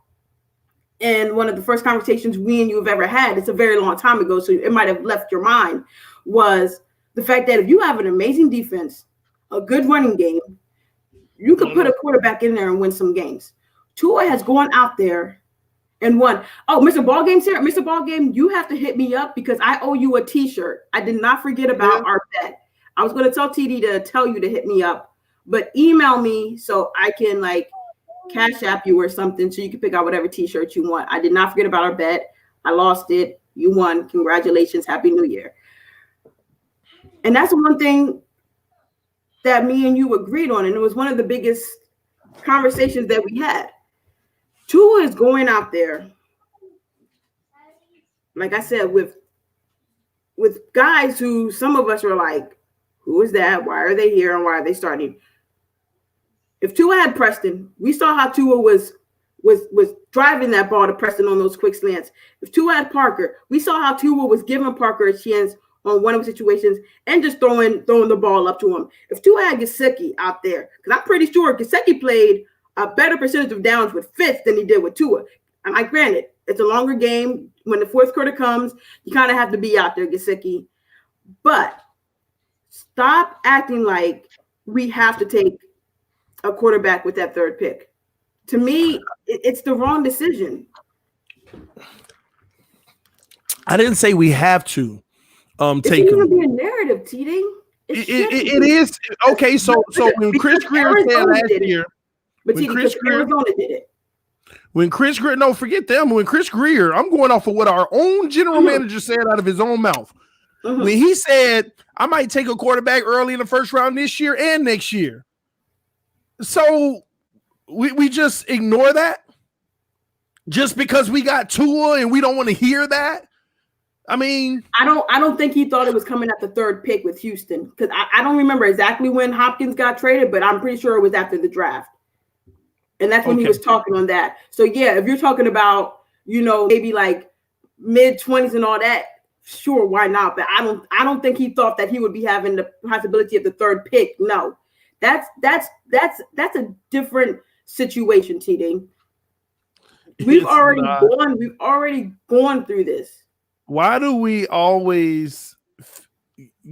and one of the first conversations we and you have ever had, it's a very long time ago, so it might have left your mind, was the fact that if you have an amazing defense, a good running game, You could put a quarterback in there and win some games. Tua has gone out there and won. Oh, Mr. Ballgame's here. Mr. Ballgame, you have to hit me up because I owe you a t-shirt. I did not forget about our bet. I was going to tell TD to tell you to hit me up, but email me so I can like cash app you or something so you can pick out whatever t-shirt you want. I did not forget about our bet. I lost it. You won. Congratulations. Happy New Year. And that's the one thing that me and you agreed on, and it was one of the biggest conversations that we had. Tua is going out there, like I said, with guys who some of us are like, who is that? Why are they here? And why are they starting? If Tua had Preston, we saw how Tua was driving that ball to Preston on those quick slants. If Tua had Parker, we saw how Tua was giving Parker a chance on one of the situations and just throwing the ball up to him. If Tua had Gesicki out there, because I'm pretty sure Gesicki played a better percentage of downs with Fitz than he did with Tua. And like, granted, it's a longer game. When the fourth quarter comes, you kind of have to be out there, Gesicki. But stop acting like we have to take a quarterback with that third pick. To me, it's the wrong decision. I didn't say we have to. It's going to be a narrative, TD. It is okay. So when Chris Greer said last year, but TD, because Arizona did it. When Chris Greer, no, forget them. When Chris Greer, I'm going off of what our own general manager said out of his own mouth. When he said, I might take a quarterback early in the first round this year and next year. So we just ignore that just because we got Tua and we don't want to hear that. I mean, I don't think he thought it was coming at the third pick with Houston, because I don't remember exactly when Hopkins got traded, but I'm pretty sure it was after the draft. And that's when he was talking on that. So yeah, if you're talking about, maybe like mid-20s and all that, sure, why not? But I don't think he thought that he would be having the possibility of the third pick. No. That's a different situation, TD. We've already gone through this. Why do we always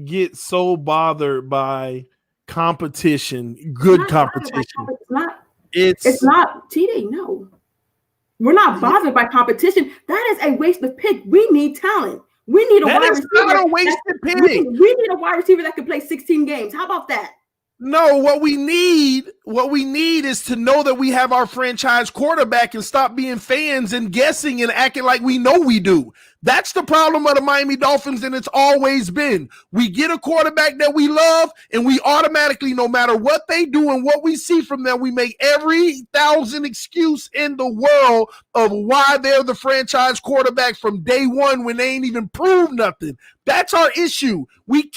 get so bothered by competition? Good competition. It's not TD. No, we're not bothered by competition. That is a waste of pick. We need talent. We need a wide receiver. Not a wasted pick. We need a wide receiver that can play 16 games. How about that? No, what we need is to know that we have our franchise quarterback and stop being fans and guessing and acting like we know we do. That's the problem of the Miami Dolphins, and it's always been. We get a quarterback that we love, and we automatically, no matter what they do and what we see from them, we make every thousand excuse in the world of why they're the franchise quarterback from day one when they ain't even proved nothing. That's our issue. We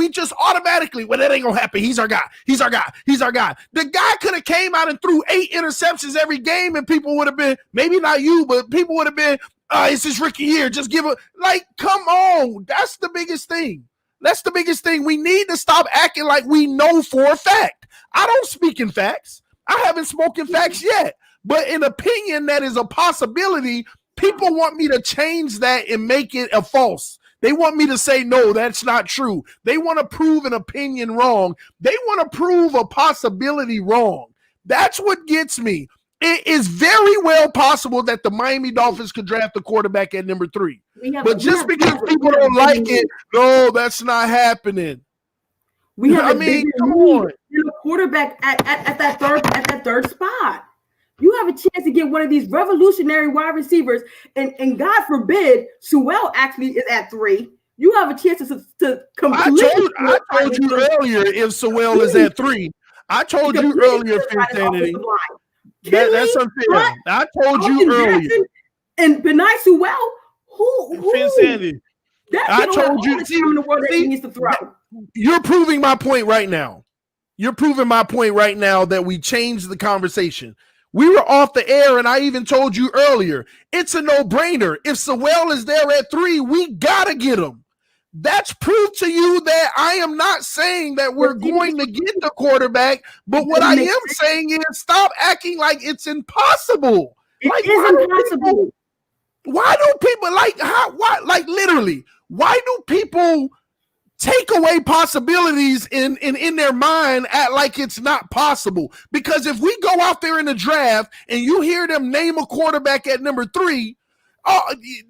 just automatically, well, that ain't gonna happen. He's our guy. He's our guy. He's our guy. The guy could have came out and threw 8 interceptions every game, and people would have been, maybe not you, but people would have been, it's his rookie year. Just give it. Like, come on. That's the biggest thing. That's the biggest thing. We need to stop acting like we know for a fact. I don't speak in facts. I haven't spoken facts yet. But an opinion that is a possibility, people want me to change that and make it a false. They want me to say, no, that's not true. They want to prove an opinion wrong. They want to prove a possibility wrong. That's what gets me. It is very well possible that the Miami Dolphins could draft a quarterback at number 3. But just because people don't like it, no, that's not happening. We have come on. A quarterback at that third spot. You have a chance to get one of these revolutionary wide receivers, and God forbid, Sewell actually is at 3. You have a chance to completely. I told you earlier if Sewell is at 3. I told you earlier, Fitzpatrick. That's unfair. I told you earlier. And Benai Sewell, who? Fitzpatrick. I told you. He needs to throw. You're proving my point right now. You're proving my point right now that we changed the conversation. We were off the air, and I even told you earlier, it's a no-brainer. If Sewell is there at 3, we got to get him. That's proof to you that I am not saying that we're going to get the quarterback, but what I am saying is stop acting like it's impossible. It is impossible. Why do people literally, why do people take away possibilities in their mind, act like it's not possible. Because if we go out there in the draft and you hear them name a quarterback at number 3,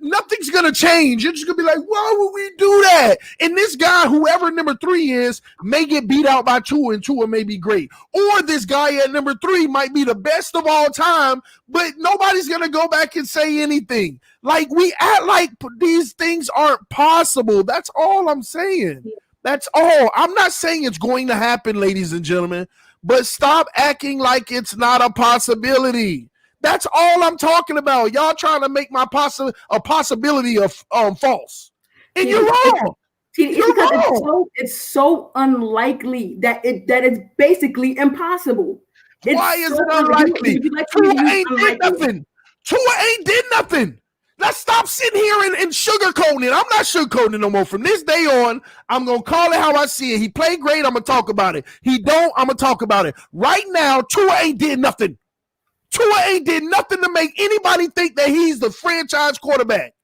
nothing's going to change. You're just going to be like, why would we do that? And this guy, whoever number 3 is, may get beat out by Tua, and Tua may be great. Or this guy at number 3 might be the best of all time, but nobody's going to go back and say anything. Like, we act like these things aren't possible. That's all I'm saying. That's all. I'm not saying it's going to happen, ladies and gentlemen, but stop acting like it's not a possibility. That's all I'm talking about. Y'all trying to make my possibility of false. And you're wrong. It's so unlikely that it's basically impossible. Why is it unlikely? Tua ain't did nothing. Tua ain't did nothing. Let's stop sitting here and sugarcoating it. I'm not sugarcoating it no more. From this day on, I'm going to call it how I see it. He played great. I'm going to talk about it. He don't. I'm going to talk about it. Right now, Tua ain't did nothing. Tua ain't did nothing to make anybody think that he's the franchise quarterback.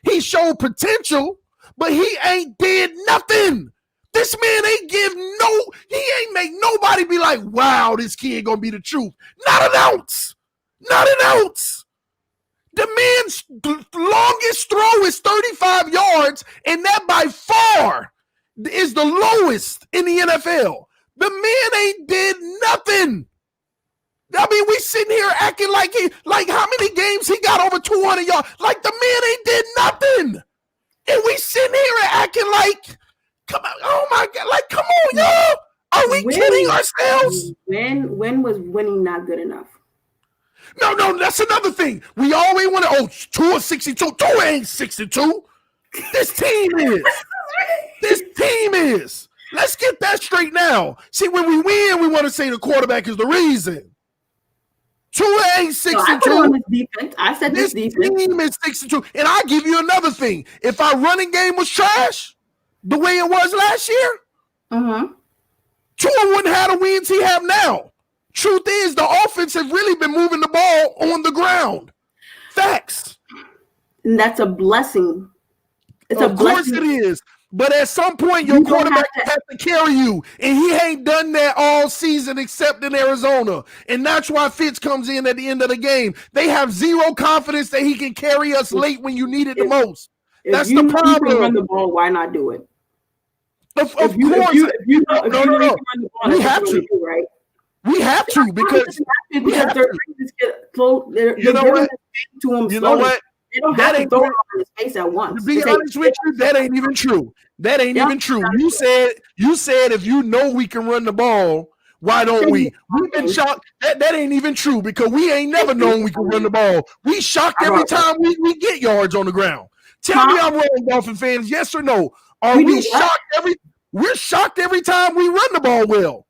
He showed potential, but he ain't did nothing. This man ain't he ain't make nobody be like, wow, this kid gonna be the truth. Not an ounce. Not an ounce. The man's longest throw is 35 yards, and that by far is the lowest in the NFL. The man ain't did nothing. I mean, we sitting here acting like how many games he got over 200 yards? Like the man ain't did nothing. And we sitting here and acting like, come on, oh my God, like, come on, y'all. Are we kidding ourselves? When was winning not good enough? No, that's another thing. We always want to, Tua 62. Tua ain't 62. This team is. This team is. Let's get that straight now. See, when we win, we want to say the quarterback is the reason. Tua ain't 62. I said this defense. Team is 62. And I'll give you another thing. If our running game was trash, the way it was last year, Tua wouldn't have the wins he have now. Truth is, the offense have really been moving the ball on the ground. Facts. And that's a blessing. Of course it is. But at some point, your quarterback has to carry you. And he ain't done that all season except in Arizona. And that's why Fitz comes in at the end of the game. They have zero confidence that he can carry us late when you need it the most. That's the problem. If you run the ball, why not do it? Of course. No. We have to. Right? We have to because they're you know what? You know what? They don't have to throw it on his face at once. To be honest with you, that ain't even true. That ain't even true. You said if you know we can run the ball, why don't we? We've been shocked. That ain't even true because we ain't never known we can run the ball. We shocked every time we get yards on the ground. Tell me I'm wrong, Dolphin fans. Yes or no? We're shocked every time we run the ball well.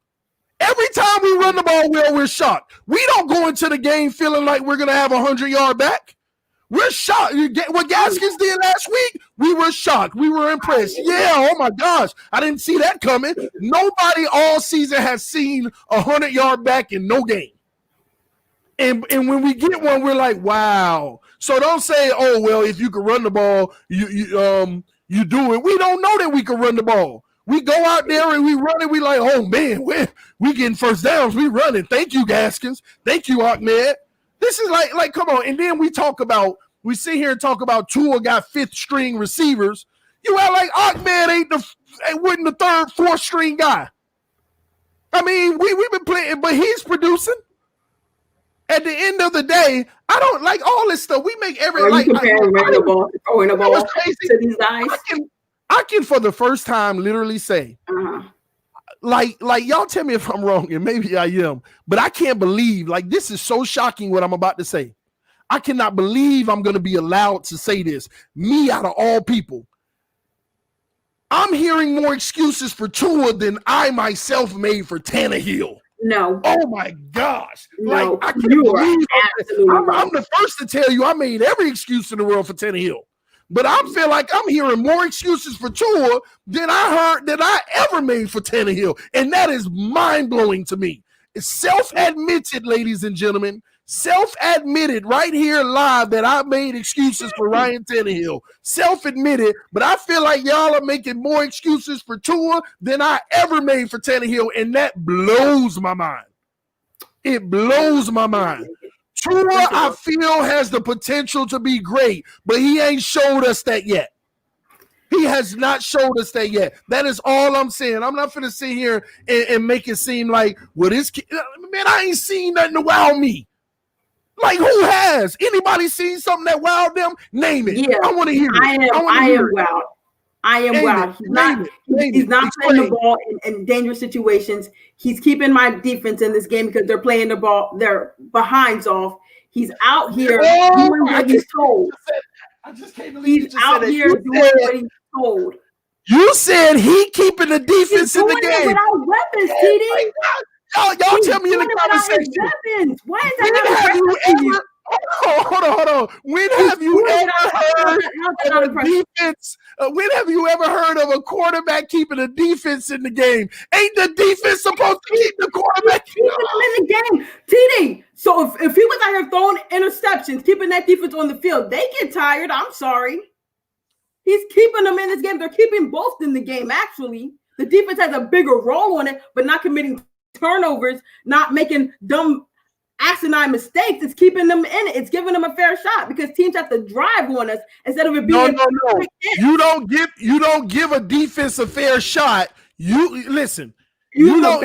Every time we run the ball well, we're shocked. We don't go into the game feeling like we're going to have a 100-yard back. We're shocked. What Gaskins did last week, we were shocked. We were impressed. Yeah, oh my gosh. I didn't see that coming. Nobody all season has seen a 100-yard back in no game. And when we get one, we're like, wow. So don't say, oh, well, if you can run the ball, you do it. We don't know that we can run the ball. We go out there and we run it. We like, oh, man, we getting first downs. We running. Thank you, Gaskins. Thank you, Ahmed. This is like, come on. And then we sit here and talk about Tua got fifth-string receivers. You act like Ahmed wasn't the third, fourth-string guy. I mean, we've been playing, but he's producing. At the end of the day, I don't like all this stuff. We make every running the ball, throwing the ball to these guys. I can for the first time literally say, like y'all tell me if I'm wrong, and maybe I am, but I can't believe, like, this is so shocking what I'm about to say. I cannot believe I'm going to be allowed to say this. Me out of all people. I'm hearing more excuses for Tua than I myself made for Tannehill. No. Oh my gosh. No. Like, I can't believe I'm the first to tell you I made every excuse in the world for Tannehill. But I feel like I'm hearing more excuses for Tua than I ever made for Tannehill. And that is mind-blowing to me. It's self-admitted, ladies and gentlemen. self-admitted right here live that I made excuses for Ryan Tannehill. Self-admitted, but I feel like y'all are making more excuses for Tua than I ever made for Tannehill, and that blows my mind. It blows my mind. Tua, I feel, has the potential to be great, but he ain't showed us that yet. He has not showed us that yet. That is all I'm saying. I'm not going to sit here and make it seem like, well, this kid, man, I ain't seen nothing to wow me. Like, who has? Anybody seen something that wowed them? Name it. Yeah, I want to hear it. I am wowed. I am wowed. He's not playing the ball in dangerous situations. He's keeping my defense in this game because they're playing the ball, their behinds off. He's out here doing what he's told. I just can't believe he's out here doing what he's told. You said he keeping the defense in the game without weapons, TD. Y'all tell me in the conversation. Why is that not you? Hold on. When have you ever heard of a defense? When have you ever heard of a quarterback keeping a defense in the game? Ain't the defense supposed to keep the quarterback in the game? TD. So if he was out here throwing interceptions, keeping that defense on the field, they get tired. I'm sorry. He's keeping them in this game. They're keeping both in the game, actually. The defense has a bigger role on it, but not committing turnovers, not making dumb asinine mistakes. It's keeping them in it. It's giving them a fair shot because teams have to drive on us instead of it being no. You don't give a defense a fair shot. You listen. You don't.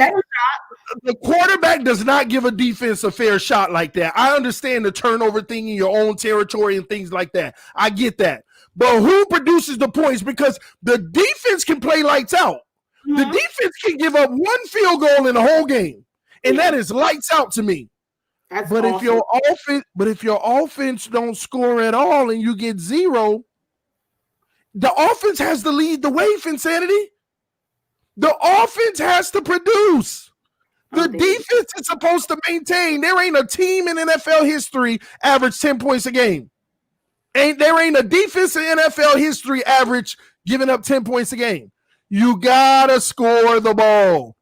The quarterback does not give a defense a fair shot like that. I understand the turnover thing in your own territory and things like that. I get that. But who produces the points? Because the defense can play lights out. Mm-hmm. The defense can give up one field goal in the whole game, and that is lights out to me. But awesome. if your offense don't score at all and you get zero, the offense has to lead the way, Finsanity. The offense has to produce. The defense is supposed to maintain. There ain't a team in NFL history average 10 points a game. There ain't a defense in NFL history average giving up 10 points a game. You gotta score the ball.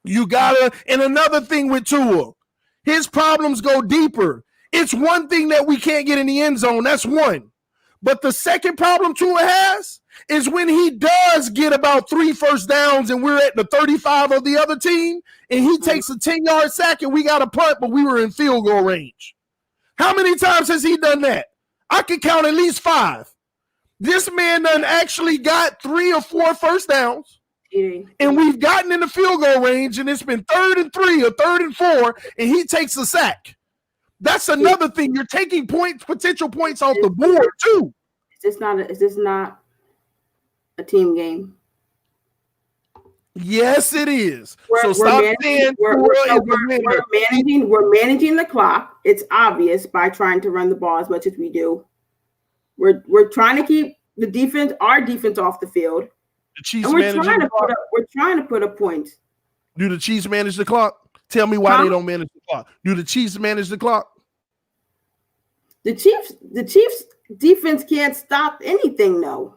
And another thing with Tua, his problems go deeper. It's one thing that we can't get in the end zone. That's one. But the second problem Tua has is when he does get about 3 first downs and we're at the 35 of the other team and he takes a 10-yard sack and we got a punt, but we were in field goal range. How many times has he done that? I could count at least 5. This man done actually got 3 or 4 first downs. And we've gotten in the field goal range, and it's been 3rd and 3 or 3rd and 4, and he takes a sack. That's another thing. You're taking potential points off the board too. Is this not a team game? Yes, it is. We're managing the clock. It's obvious by trying to run the ball as much as we do. We're trying to keep our defense off the field. The Chiefs we're trying to put a point. Do the Chiefs manage the clock? Tell me why they don't manage the clock. Do the Chiefs manage the clock? The Chiefs defense can't stop anything, though.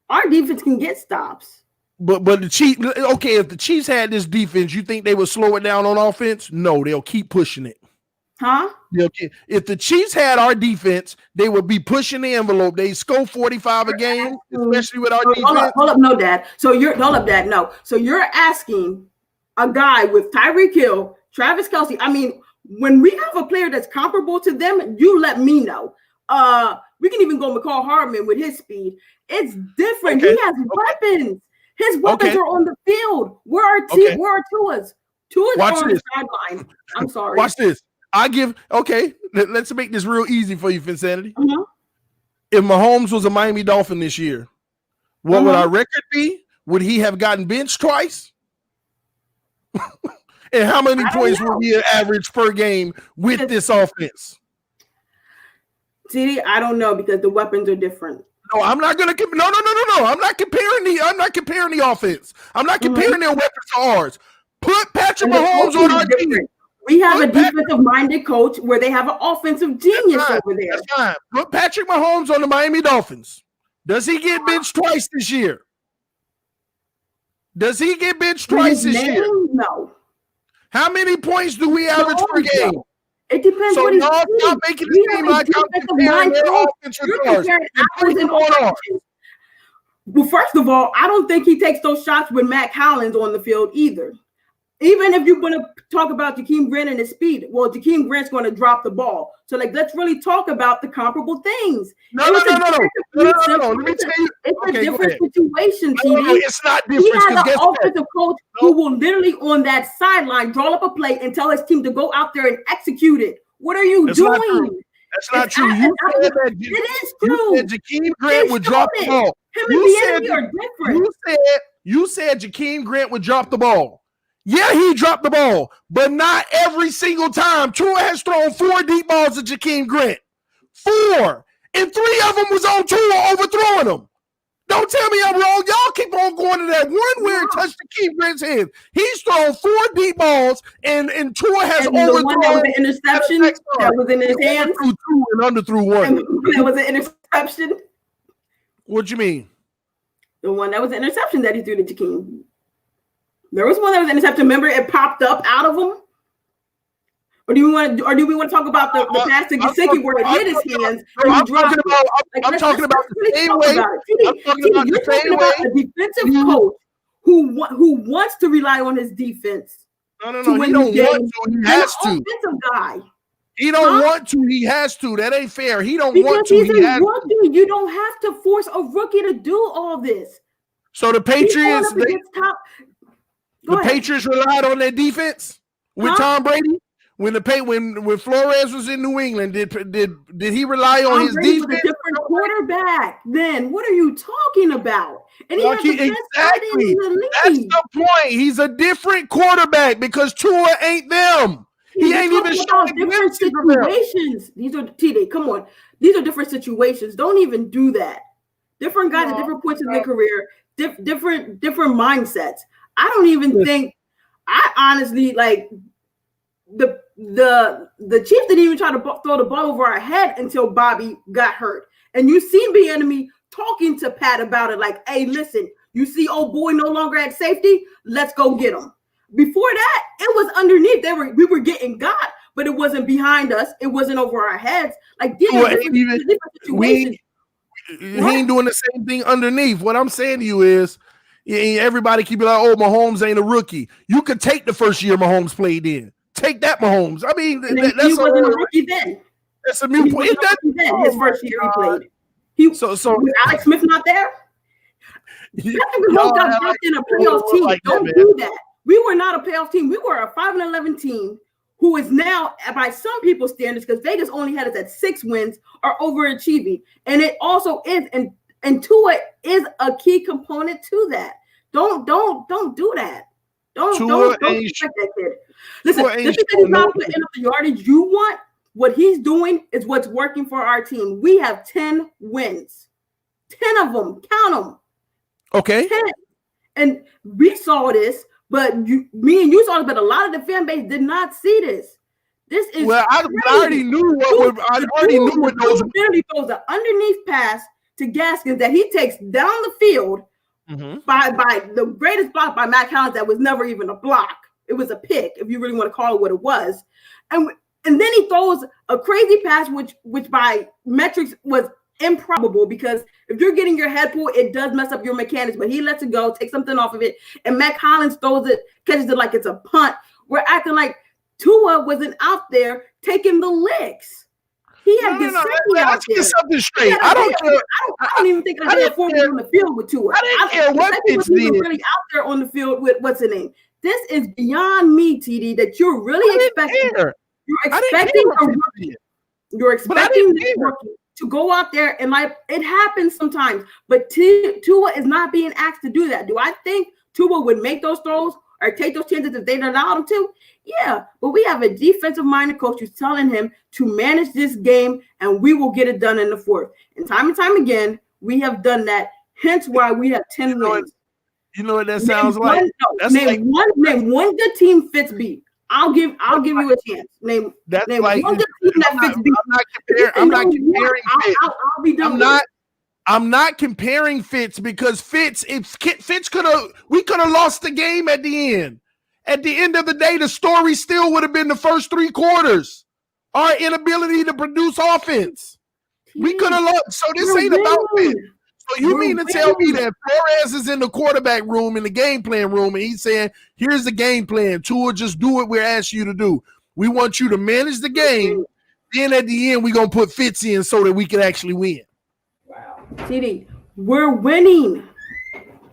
Our defense can get stops. But the Chiefs, okay, if the Chiefs had this defense, you think they would slow it down on offense? No, they'll keep pushing it. Huh? If the Chiefs had our defense, they would be pushing the envelope. They score 45 a game, especially with our defense. Hold up, no, Dad. So you're asking a guy with Tyreek Hill, Travis Kelce. I mean, when we have a player that's comparable to them, you let me know. We can even go McCall Hardman with his speed. It's different. Okay. He has weapons. His weapons are on the field. Where are Tua's? Tua's on the sideline. I'm sorry. Watch this. Let's make this real easy for you, Finsanity. Mm-hmm. If Mahomes was a Miami Dolphin this year, what would our record be? Would he have gotten benched twice? And how many points would he average per game with this offense? See, I don't know because the weapons are different. No, I'm not going to. No. I'm not comparing the offense. I'm not comparing their weapons to ours. Put Patrick Mahomes on our team. We have a defensive-minded coach where they have an offensive genius over there. That's fine. Put Patrick Mahomes on the Miami Dolphins. Does he get benched twice this year? Year? No. How many points do we average per game? It depends So what he's y'all doing. stop making We it have seem a like I'm defensive comparing mind their coach. offense You're with ours. comparing And apples putting and them on ours. oranges. Well, first of all, I don't think he takes those shots with Matt Collins on the field either. Even if you want to talk about Jakeem Grant and his speed, well, Jakeem Grant's going to drop the ball. So, like, let's really talk about the comparable things. No. Let me tell you. It's Okay, a different situation, TD. No, it's not He different. has Because an guess what? offensive coach who will literally on that sideline draw up a play and tell his team to go out there and execute it. What are you doing? That's not true. You said that. It is true. You said Jakeem Grant would drop the ball. Him and the enemy are different. You said Jakeem Grant would drop the ball. Yeah, he dropped the ball, but not every single time. Tua has thrown 4 deep balls at Jakeem Grant. 4. And 3 of them was on Tua overthrowing them. Don't tell me I'm wrong. Y'all keep on going to that one where it touched Jakeem Grant's head. He's thrown 4 deep balls, and Tua has overthrown. The one that was an interception that was in his hands. Overthrew 2 and underthrew 1. And that was an interception. What you mean? The one that was an interception that he threw to Jakeem. There was one that was an interception. Remember, it popped up out of him. Or do we want to talk about the pass to Gesicki where it hit his hands? I'm talking about the same way. You're talking about a defensive coach who wants to rely on his defense. No. He don't want to. He has to. Offensive guy. He don't want to. He has to. That ain't fair. He don't because want to. He's a rookie. You don't have to force a rookie to do all this. So the Patriots, Patriots relied on their defense with Tom Brady. When Flores was in New England, did he rely on his defense? Was a different quarterback. Then what are you talking about? And he has the best tight end in the league. That's the point. He's a different quarterback because Tua ain't them. He ain't even showing different situations. These are TD. Come on, these are different situations. Don't even do that. Different guys at different points in their career, different mindsets. I don't even think. I honestly like the Chiefs didn't even try to throw the ball over our head until Bobby got hurt. And you seen Bieniemy talking to Pat about it, like, "Hey, listen, you see, old boy no longer at safety. Let's go get him." Before that, it was underneath. We were getting got, but it wasn't behind us. It wasn't over our heads. Like these are different situations. He ain't doing the same thing underneath. What I'm saying to you is, everybody keep it like, "Oh, Mahomes ain't a rookie." You could take the first year Mahomes played in. Take that, Mahomes. I mean, he wasn't a rookie then. That's a new point. His first year he played. So was Alex Smith not there? Patrick Mahomes got dropped in a playoff team. Don't do that. We were not a playoff team. We were a 5-11 team who is now, by some people's standards, because Vegas only had us at 6 wins, are overachieving. And it also is, and Tua is a key component to that. Don't do that. Don't respect that kid. Listen, just because he's not putting up the yardage you want, what he's doing is what's working for our team. We have 10 wins. 10 of them. Count them. Okay. 10. And we saw this, but me and you saw it, but a lot of the fan base did not see this. This is I already knew what those literally throws an underneath pass to Gaskins that he takes down the field by the greatest block by Matt Collins that was never even a block. It was a pick, if you really want to call it what it was. And then he throws a crazy pass, which by metrics was improbable, because if you're getting your head pulled, it does mess up your mechanics, but he lets it go, takes something off of it, and Matt Collins throws it, catches it like it's a punt. We're acting like Tua wasn't out there taking the licks. He had Gesicki out there. Something straight. I don't even think I did a forward on the field with Tua. I didn't care what Fitz did. Really out there on the field with what's the name? This is beyond me, TD, that you're really expecting. You're expecting a rookie. You're expecting this rookie to go out there and it happens sometimes, but Tua is not being asked to do that. Do I think Tua would make those throws or take those chances if they allowed him to? Yeah, but we have a defensive-minded coach who's telling him to manage this game, and we will get it done in the fourth. And time again, we have done that. Hence why we have 10 wins. You know what that sounds like? Name one good team Fitz beat. I'll give you a chance. Name one good team that Fitz beat. I'm not comparing Fitz. I'll be done. I'm not comparing Fitz because Fitz could have lost the game at the end. At the end of the day, the story still would have been the first 3 quarters. our inability to produce offense. We could have lost. So this ain't about Fitz. So you mean to tell me that Flores is in the quarterback room, in the game plan room, and he's saying, here's the game plan. Tua, just do what we're asking you to do. We want you to manage the game. Then at the end, we're going to put Fitz in so that we can actually win. Wow. TD, we're winning.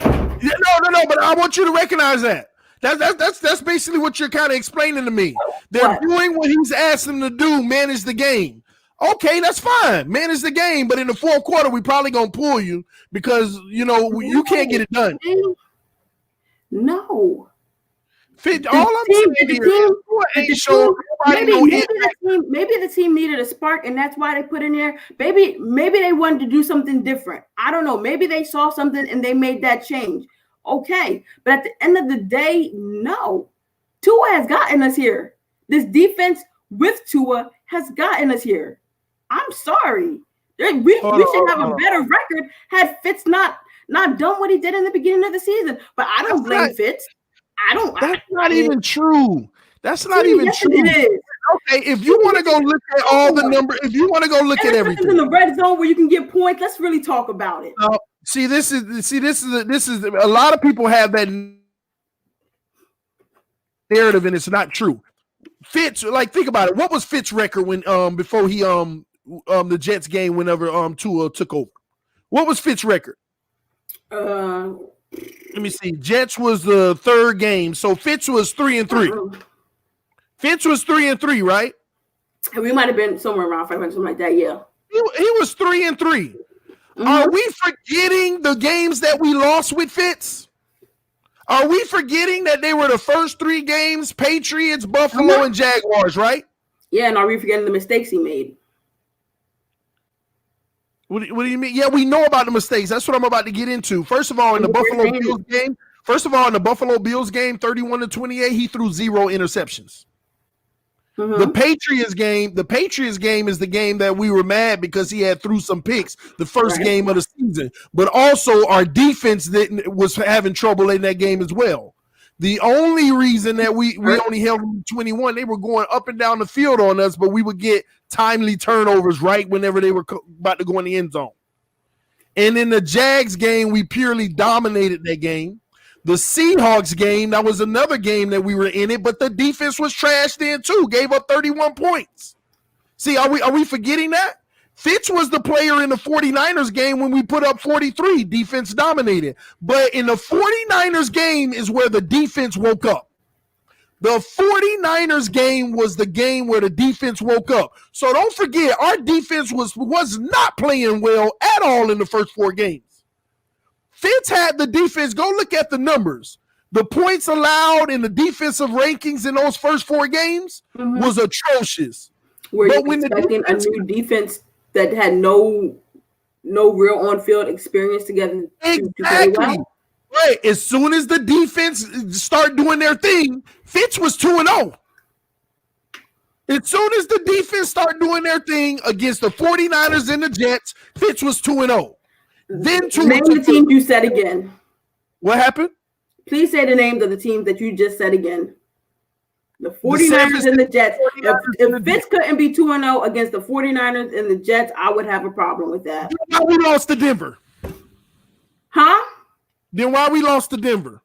Yeah, no, but I want you to recognize that. That's basically what you're kind of explaining to me. They're doing what he's asked them to do, manage the game. Okay, that's fine. Manage the game, but in the fourth quarter, we probably gonna pull you because you can't get it done. No. Fit. All I'm saying is, maybe the team needed a spark, and that's why they put in there. Maybe they wanted to do something different. I don't know. Maybe they saw something and they made that change. Okay, but at the end of the day, no. Tua has gotten us here. This defense with Tua has gotten us here. I'm sorry. We should have a better record had Fitz not done what he did in the beginning of the season. But I don't blame Fitz. That's not even true. That's not even true. It is. Okay, if you want to go look at all the numbers, if you want to go look at everything in the red zone where you can get points, let's really talk about it. This is a lot of people have that narrative and it's not true. Fitz, like, think about it. What was Fitz's record when before he the Jets game whenever Tua took over? What was Fitz's record? Let me see. Jets was the third game, so Fitz was 3-3. Fitz was 3-3, right? We might have been somewhere around 500, something like that. Yeah, he was 3-3. Are we forgetting the games that we lost with Fitz? Are we forgetting that they were the first three games, Patriots, Buffalo, and Jaguars, right? Yeah, and are we forgetting the mistakes he made? What do you mean? Yeah, we know about the mistakes. That's what I'm about to get into. First of all, in the Buffalo Bills game, 31-28, he threw 0 interceptions. The Patriots game is the game that we were mad because he had threw some picks the first game of the season. But also our defense was having trouble in that game as well. The only reason that we only held them to 21, they were going up and down the field on us, but we would get timely turnovers right whenever they were about to go in the end zone. And in the Jags game, we purely dominated that game. The Seahawks game, that was another game that we were in it, but the defense was trashed in too, gave up 31 points. See, are we forgetting that? Fitz was the player in the 49ers game when we put up 43, defense dominated. But in the 49ers game is where the defense woke up. The 49ers game was the game where the defense woke up. So don't forget, our defense was not playing well at all in the first 4 games. Fitz had the defense. Go look at the numbers. The points allowed in the defensive rankings in those first 4 games was atrocious. Were you expecting a new defense that had no real on-field experience together? Exactly. Well? Right. As soon as the defense start doing their thing, Fitz was 2-0. As soon as the defense start doing their thing against the 49ers and the Jets, Fitz was 2-0. Then name the team you said again. What happened? Please say the names of the teams that you just said again. The 49ers and the Jets. If Fitz couldn't be 2-0 against the 49ers and the Jets, I would have a problem with that. Why we lost to Denver? Huh? Then why we lost to Denver?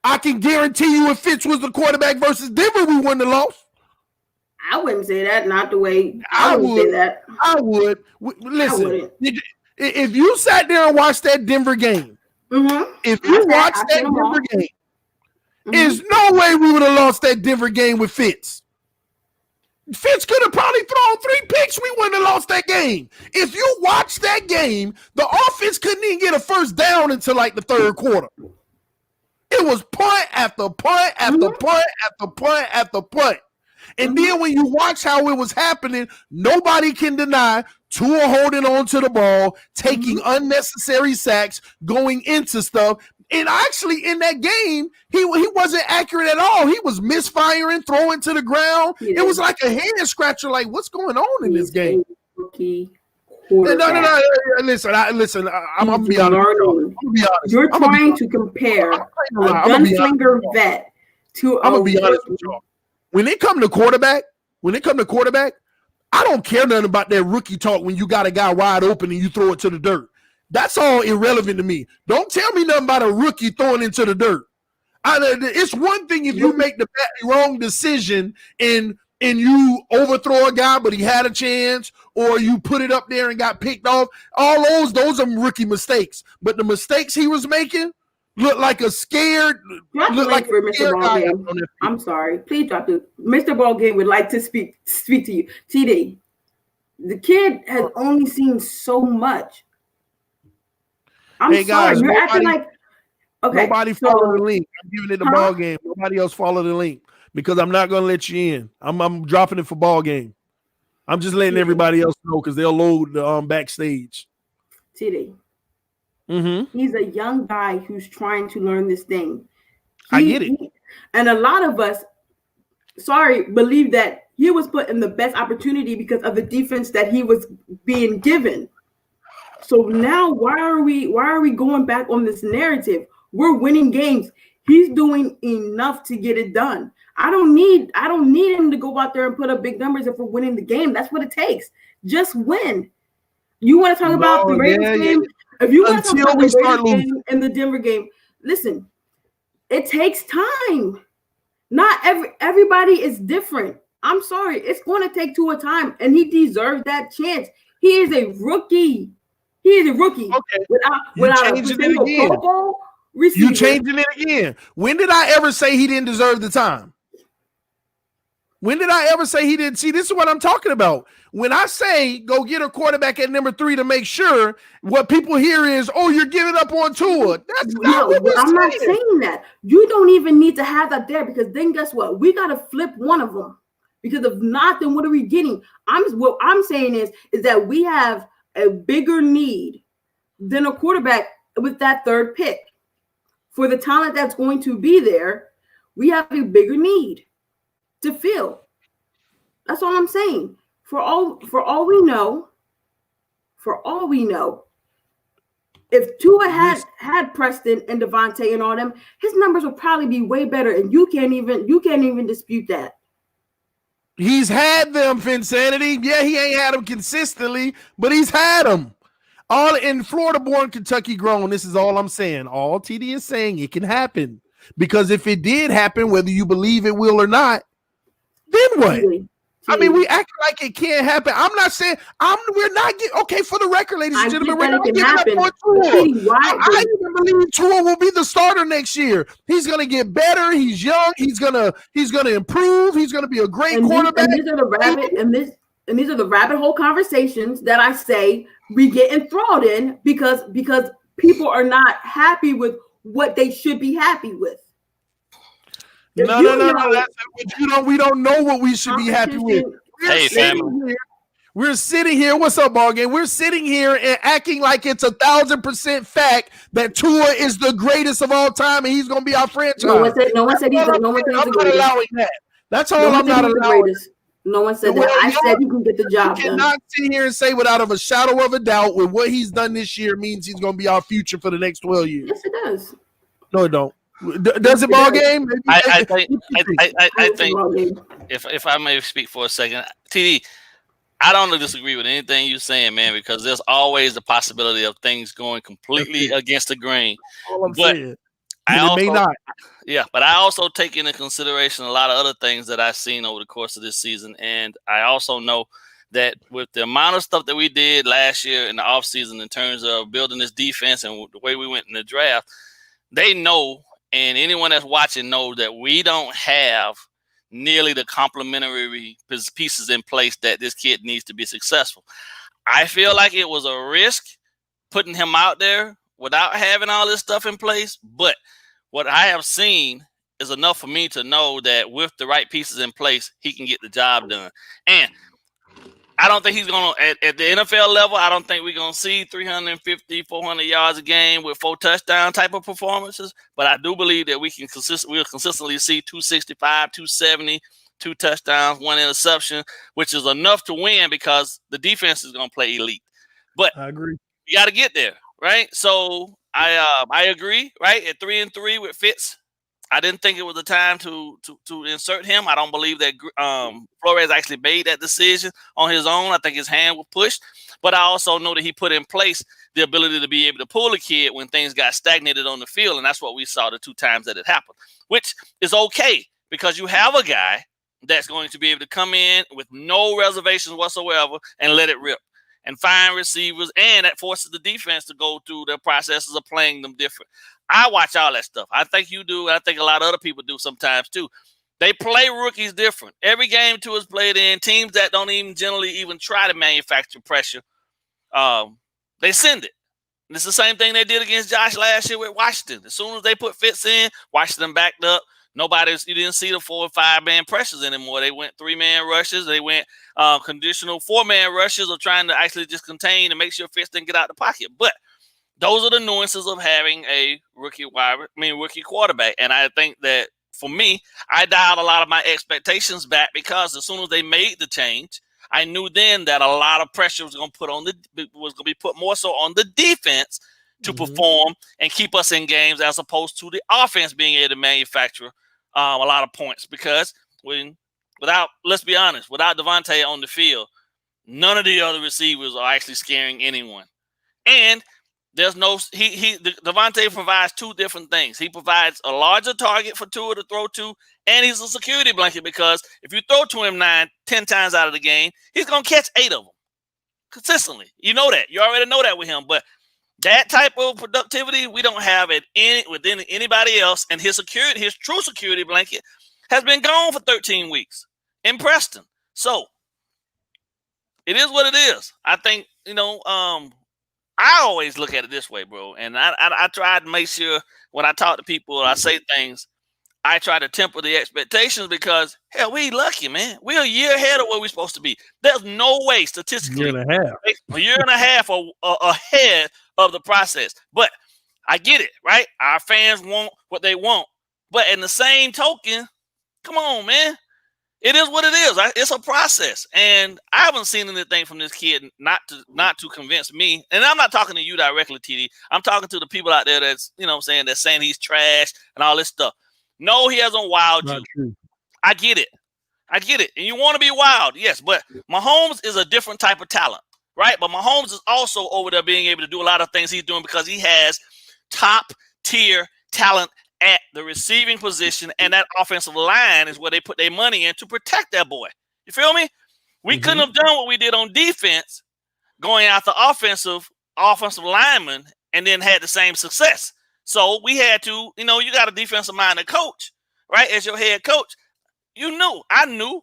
I can guarantee you if Fitz was the quarterback versus Denver, we wouldn't have lost. I wouldn't say that. Not the way I would say that. I would. Listen, if you sat there and watched that Denver game, if you watched that Denver game, there's no way we would have lost that Denver game with Fitz. Fitz could have probably thrown 3 picks. We wouldn't have lost that game. If you watch that game, the offense couldn't even get a first down until like the third quarter. It was punt after punt after punt after punt after punt. And then when you watch how it was happening, nobody can deny Tua holding on to the ball, taking unnecessary sacks, going into stuff. And actually, in that game, he wasn't accurate at all. He was misfiring, throwing to the ground. Yeah. It was like a hand scratcher. Like, what's going on in this game? No. Listen. I'm gonna be honest. You're trying to compare a gunslinger vet to. I'm gonna be honest with y'all. When it comes to quarterback, when it comes to quarterback, I don't care nothing about that rookie talk when you got a guy wide open and you throw it to the dirt. That's all irrelevant to me. Don't tell me nothing about a rookie throwing into the dirt. It's one thing if you make the wrong decision and you overthrow a guy, but he had a chance, or you put it up there and got picked off. All those are rookie mistakes. But the mistakes he was making look like a scared. Look like for Mr. Ballgame. I'm sorry. Please drop it. Mr. Ballgame would like to speak to you. TD, the kid has only seen so much. I'm sorry. Guys, you're acting like nobody follow the link. I'm giving it the ball game. Nobody else follow the link because I'm not going to let you in. I'm dropping it for ball game. I'm just letting everybody else know because they'll load the backstage. TD. He's a young guy who's trying to learn this thing. I get it. And a lot of us, believe that he was put in the best opportunity because of the defense that he was being given. So now why are we going back on this narrative? We're winning games. He's doing enough to get it done. I don't need him to go out there and put up big numbers if we're winning the game. That's what it takes. Just win. You want to talk about the Ravens game? If you want to talk about the Ravens game and the Denver game, listen, it takes time. Not everybody is different. I'm sorry. It's going to take Tua time, and he deserves that chance. He is a rookie. He is a rookie. Okay. Without a single Pro Bowl receiver. You changing it again. When did I ever say he didn't deserve the time? When did I ever say he didn't? See, this is what I'm talking about. When I say go get a quarterback at number 3 to make sure, what people hear is, oh, you're giving up on Tua. That's not what we're saying. Not saying that. You don't even need to have that there because then guess what? We got to flip one of them. Because if not, then what are we getting? What I'm saying is that we have a bigger need than a quarterback with that 3rd pick. For the talent that's going to be there, we have a bigger need to fill. That's all I'm saying. For all we know, if Tua had Preston and Devontae and all them, his numbers would probably be way better, and you can't even dispute that. He's had them, Finsanity. Yeah, he ain't had them consistently, but he's had them. All in Florida born, Kentucky grown. This is all I'm saying. All TD is saying it can happen. Because if it did happen, whether you believe it will or not, then what? I mean, we act like it can't happen. I'm not saying we're not getting okay for the record, ladies and gentlemen. We're not giving up on Tua. I even believe Tua will be the starter next year. He's gonna get better. He's young. He's gonna improve. He's gonna be a great quarterback. These are the rabbit hole conversations that I say we get enthralled in because people are not happy with what they should be happy with. No. We don't know what we should be happy with. We're sitting here. What's up, ball game? We're sitting here and acting like it's 1,000% fact that Tua is the greatest of all time and he's going to be our franchise. No one said he's the greatest. Allowing that. That's all I'm not allowing. No one said that. I said he can get the job done. You cannot sit here and say without a shadow of a doubt with what he's done this year means he's going to be our future for the next 12 years. Yes, it does. No, it don't. Does it, ball game? I think if I may speak for a second, TD, I don't disagree with anything you're saying, man, because there's always the possibility of things going completely against the grain. All I'm saying. It may not. Yeah, but I also take into consideration a lot of other things that I've seen over the course of this season, and I also know that with the amount of stuff that we did last year in the offseason in terms of building this defense and the way we went in the draft, they know. And anyone that's watching knows that we don't have nearly the complementary pieces in place that this kid needs to be successful. I feel like it was a risk putting him out there without having all this stuff in place. But what I have seen is enough for me to know that with the right pieces in place, he can get the job done. And I don't think he's going to, at the NFL level, I don't think we're going to see 350, 400 yards a game with 4 touchdown type of performances. But I do believe that we'll consistently see 265, 270, 2 touchdowns, 1 interception, which is enough to win because the defense is going to play elite. But I agree. You got to get there, right? So I agree, right? At 3-3 with Fitz, I didn't think it was the time to insert him. I don't believe that Flores actually made that decision on his own. I think his hand was pushed. But I also know that he put in place the ability to be able to pull a kid when things got stagnated on the field, and that's what we saw the 2 times that it happened, which is okay because you have a guy that's going to be able to come in with no reservations whatsoever and let it rip and find receivers, and that forces the defense to go through the processes of playing them different. I watch all that stuff. I think you do. I think a lot of other people do sometimes too. They play rookies different. Every game Tua is played in, teams that don't even generally even try to manufacture pressure, they send it. And it's the same thing they did against Josh last year with Washington. As soon as they put Fitz in, Washington backed up. You didn't see the 4 or 5 man pressures anymore. They went 3-man rushes. They went conditional 4-man rushes of trying to actually just contain and make sure Fitz didn't get out the pocket. But those are the nuances of having a rookie quarterback. And I think that for me, I dialed a lot of my expectations back because as soon as they made the change, I knew then that a lot of pressure was going to be put more so on the defense to perform and keep us in games as opposed to the offense being able to manufacture a lot of points. Because let's be honest, without Devontae on the field, none of the other receivers are actually scaring anyone. And there's Devontae provides 2 different things. He provides a larger target for Tua to throw to, and he's a security blanket because if you throw to him 9-10 times out of the game, he's going to catch 8 of them consistently. You know that. You already know that with him. But that type of productivity we don't have within anybody else, and his true security blanket has been gone for 13 weeks in Preston. So it is what it is. I think, I always look at it this way, bro. And I try to make sure when I talk to people or I say things, I try to temper the expectations because, hell, we lucky, man. We're a year ahead of where we're supposed to be. There's no way statistically. A year and a half ahead of the process. But I get it, right? Our fans want what they want. But in the same token, come on, man. It is what it is. It's a process. And I haven't seen anything from this kid not to convince me. And I'm not talking to you directly, TD. I'm talking to the people out there that's saying he's trash and all this stuff. No, he hasn't wowed you. True. I get it. And you want to be wild, yes. But Mahomes is a different type of talent, right? But Mahomes is also over there being able to do a lot of things he's doing because he has top-tier talent at the receiving position, and that offensive line is where they put their money in to protect that boy. You feel me? We couldn't have done what we did on defense going after offensive linemen and then had the same success. So we had to, you got a defensive-minded coach, right, as your head coach. I knew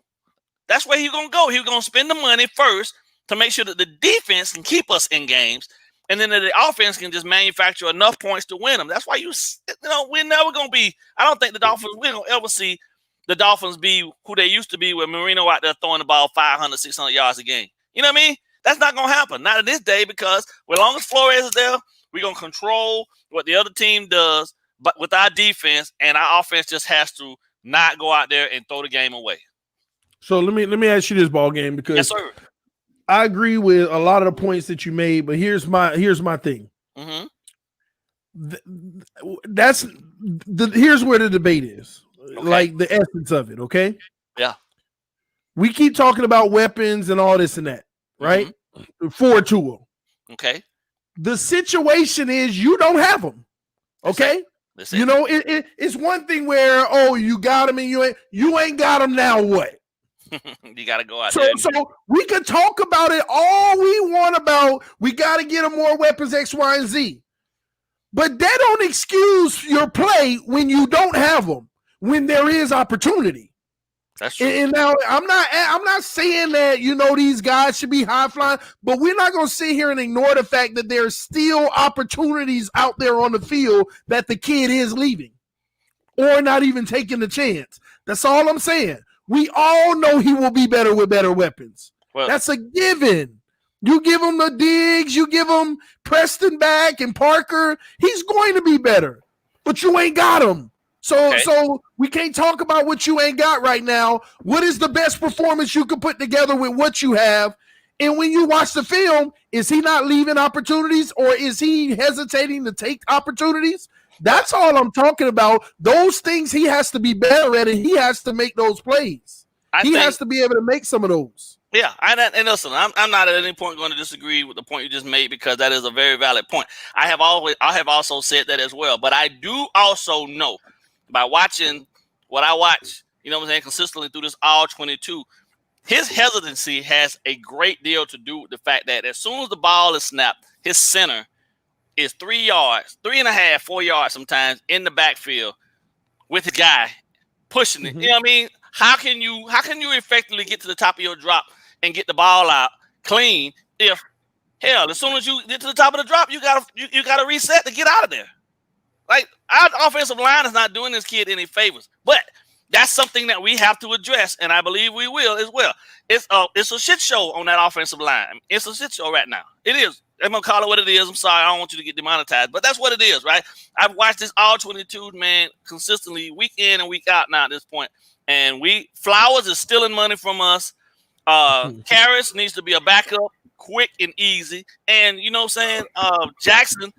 that's where he's going to go. He was going to spend the money first to make sure that the defense can keep us in games, and then that the offense can just manufacture enough points to win them. That's why we're never going to be – I don't think we're going to ever see the Dolphins be who they used to be with Marino out there throwing the ball 500, 600 yards a game. You know what I mean? That's not going to happen. Not in this day because as long as Flores is there, we're going to control what the other team does, but with our defense, and our offense just has to not go out there and throw the game away. So let me ask you this, ball game, because yes, sir. I agree with a lot of the points that you made, but here's my thing. Here's where the debate is, like the essence of it. Okay. Yeah. We keep talking about weapons and all this and that, right? For Tua. Okay. The situation is you don't have them. Okay. It's one thing where, you got them and you ain't got them. Now what? You got to go out there. So we could talk about it all we want about. We got to get them more weapons, X, Y, and Z. But that don't excuse your play when you don't have them. When there is opportunity. That's true. And now I'm not saying that these guys should be high flying, but we're not going to sit here and ignore the fact that there's still opportunities out there on the field that the kid is leaving or not even taking the chance. That's all I'm saying. We all know he will be better with better weapons. Well, that's a given. You give him the Diggs, you give him Preston back and Parker, he's going to be better. But you ain't got him. So we can't talk about what you ain't got right now. What is the best performance you can put together with what you have? And when you watch the film, is he not leaving opportunities or is he hesitating to take opportunities? That's all I'm talking about. Those things he has to be better at, and he has to make those plays. He has to be able to make some of those. Yeah, and listen, I'm not at any point going to disagree with the point you just made, because that is a very valid point. I have also said that as well. But I do also know, by watching what I watch, you know what I'm saying, consistently through this all 22, his hesitancy has a great deal to do with the fact that as soon as the ball is snapped, his center is 3 yards, 3.5, 4 yards sometimes in the backfield with the guy pushing it. You know what I mean? How can you effectively get to the top of your drop and get the ball out clean if, hell, as soon as you get to the top of the drop, you gotta reset to get out of there? Like, our offensive line is not doing this kid any favors. But that's something that we have to address, and I believe we will as well. It's a shit show on that offensive line. It's a shit show right now. It is. I'm gonna call it what it is. I'm sorry, I don't want you to get demonetized, but that's what it is, right? I've watched this all 22, man, consistently week in and week out now at this point. And Flowers is stealing money from us. Karras needs to be a backup, quick and easy. And you know what I'm saying? Jackson,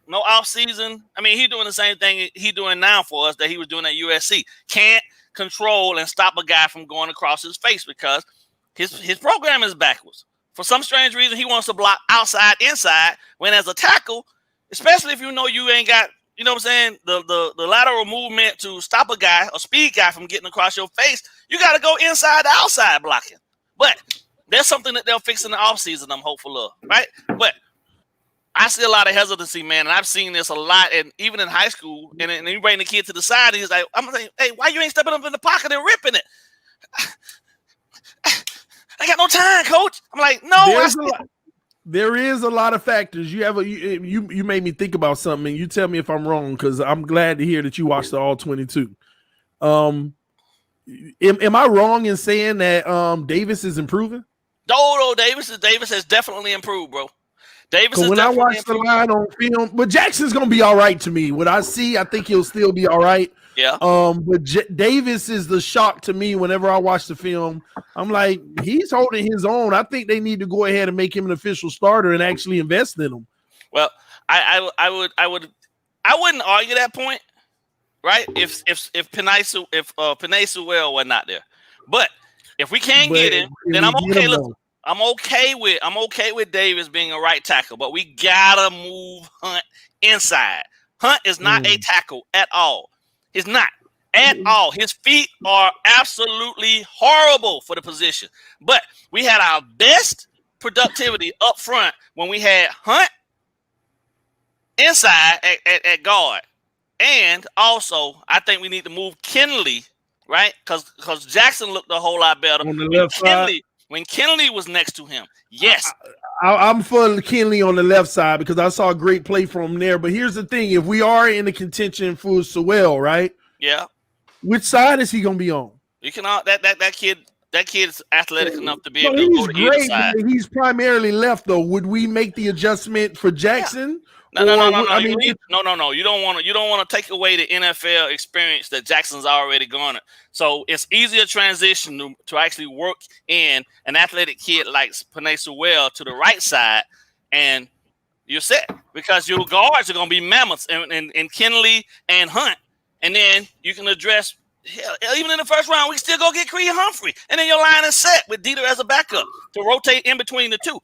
no off season. I mean, he's doing the same thing he's doing now for us that he was doing at USC. Can't control and stop a guy from going across his face because his program is backwards. For some strange reason, he wants to block outside, inside, when as a tackle, especially if you know you ain't got, you know what I'm saying, the lateral movement to stop a guy, a speed guy, from getting across your face, you got to go inside to outside blocking. But there's something that they'll fix in the offseason I'm hopeful of, right? But I see a lot of hesitancy, man, and I've seen this a lot, and even in high school, and you bring the kid to the side, and he's like, I'm like, hey, why you ain't stepping up in the pocket and ripping it? I got no time, coach. I'm like, no. There is a lot of factors. You made me think about something, and you tell me if I'm wrong, because I'm glad to hear that you watched the all 22. Am I wrong in saying that Davis is improving? No, Davis has definitely improved, bro. Davis is when I watch improved. the line on film, but Jackson's gonna be all right to me. What I see, I think he'll still be all right. Yeah. But Davis is the shock to me whenever I watch the film. I'm like, he's holding his own. I think they need to go ahead and make him an official starter and actually invest in him. Well, I wouldn't argue that point, right? If Penei Sewell were not there, but if we can't get him, then I'm okay. Listen, I'm okay with Davis being a right tackle, but we gotta move Hunt inside. Hunt is not a tackle at all. He's not at all. His feet are absolutely horrible for the position. But we had our best productivity up front when we had Hunt inside at guard. And also, I think we need to move Kenley, right? Because Jackson looked a whole lot better on the left side. When Kenley was next to him. Yes. I'm for Kenley on the left side because I saw a great play from him there. But here's the thing. If we are in the contention for Sewell, right? Yeah. Which side is he going to be on? You can that kid's athletic enough to be able to go to either side. He's primarily left, though. Would we make the adjustment for Jackson? Yeah. No. You don't want to take away the NFL experience that Jackson's already garnered. So it's easier transition to actually work in an athletic kid like Penei Sewell to the right side, and you're set because your guards are going to be mammoths and Kenley and Hunt, and then you can address. Hell, even in the first round, we still go get Creed Humphrey, and then your line is set with Dieter as a backup to rotate in between the two.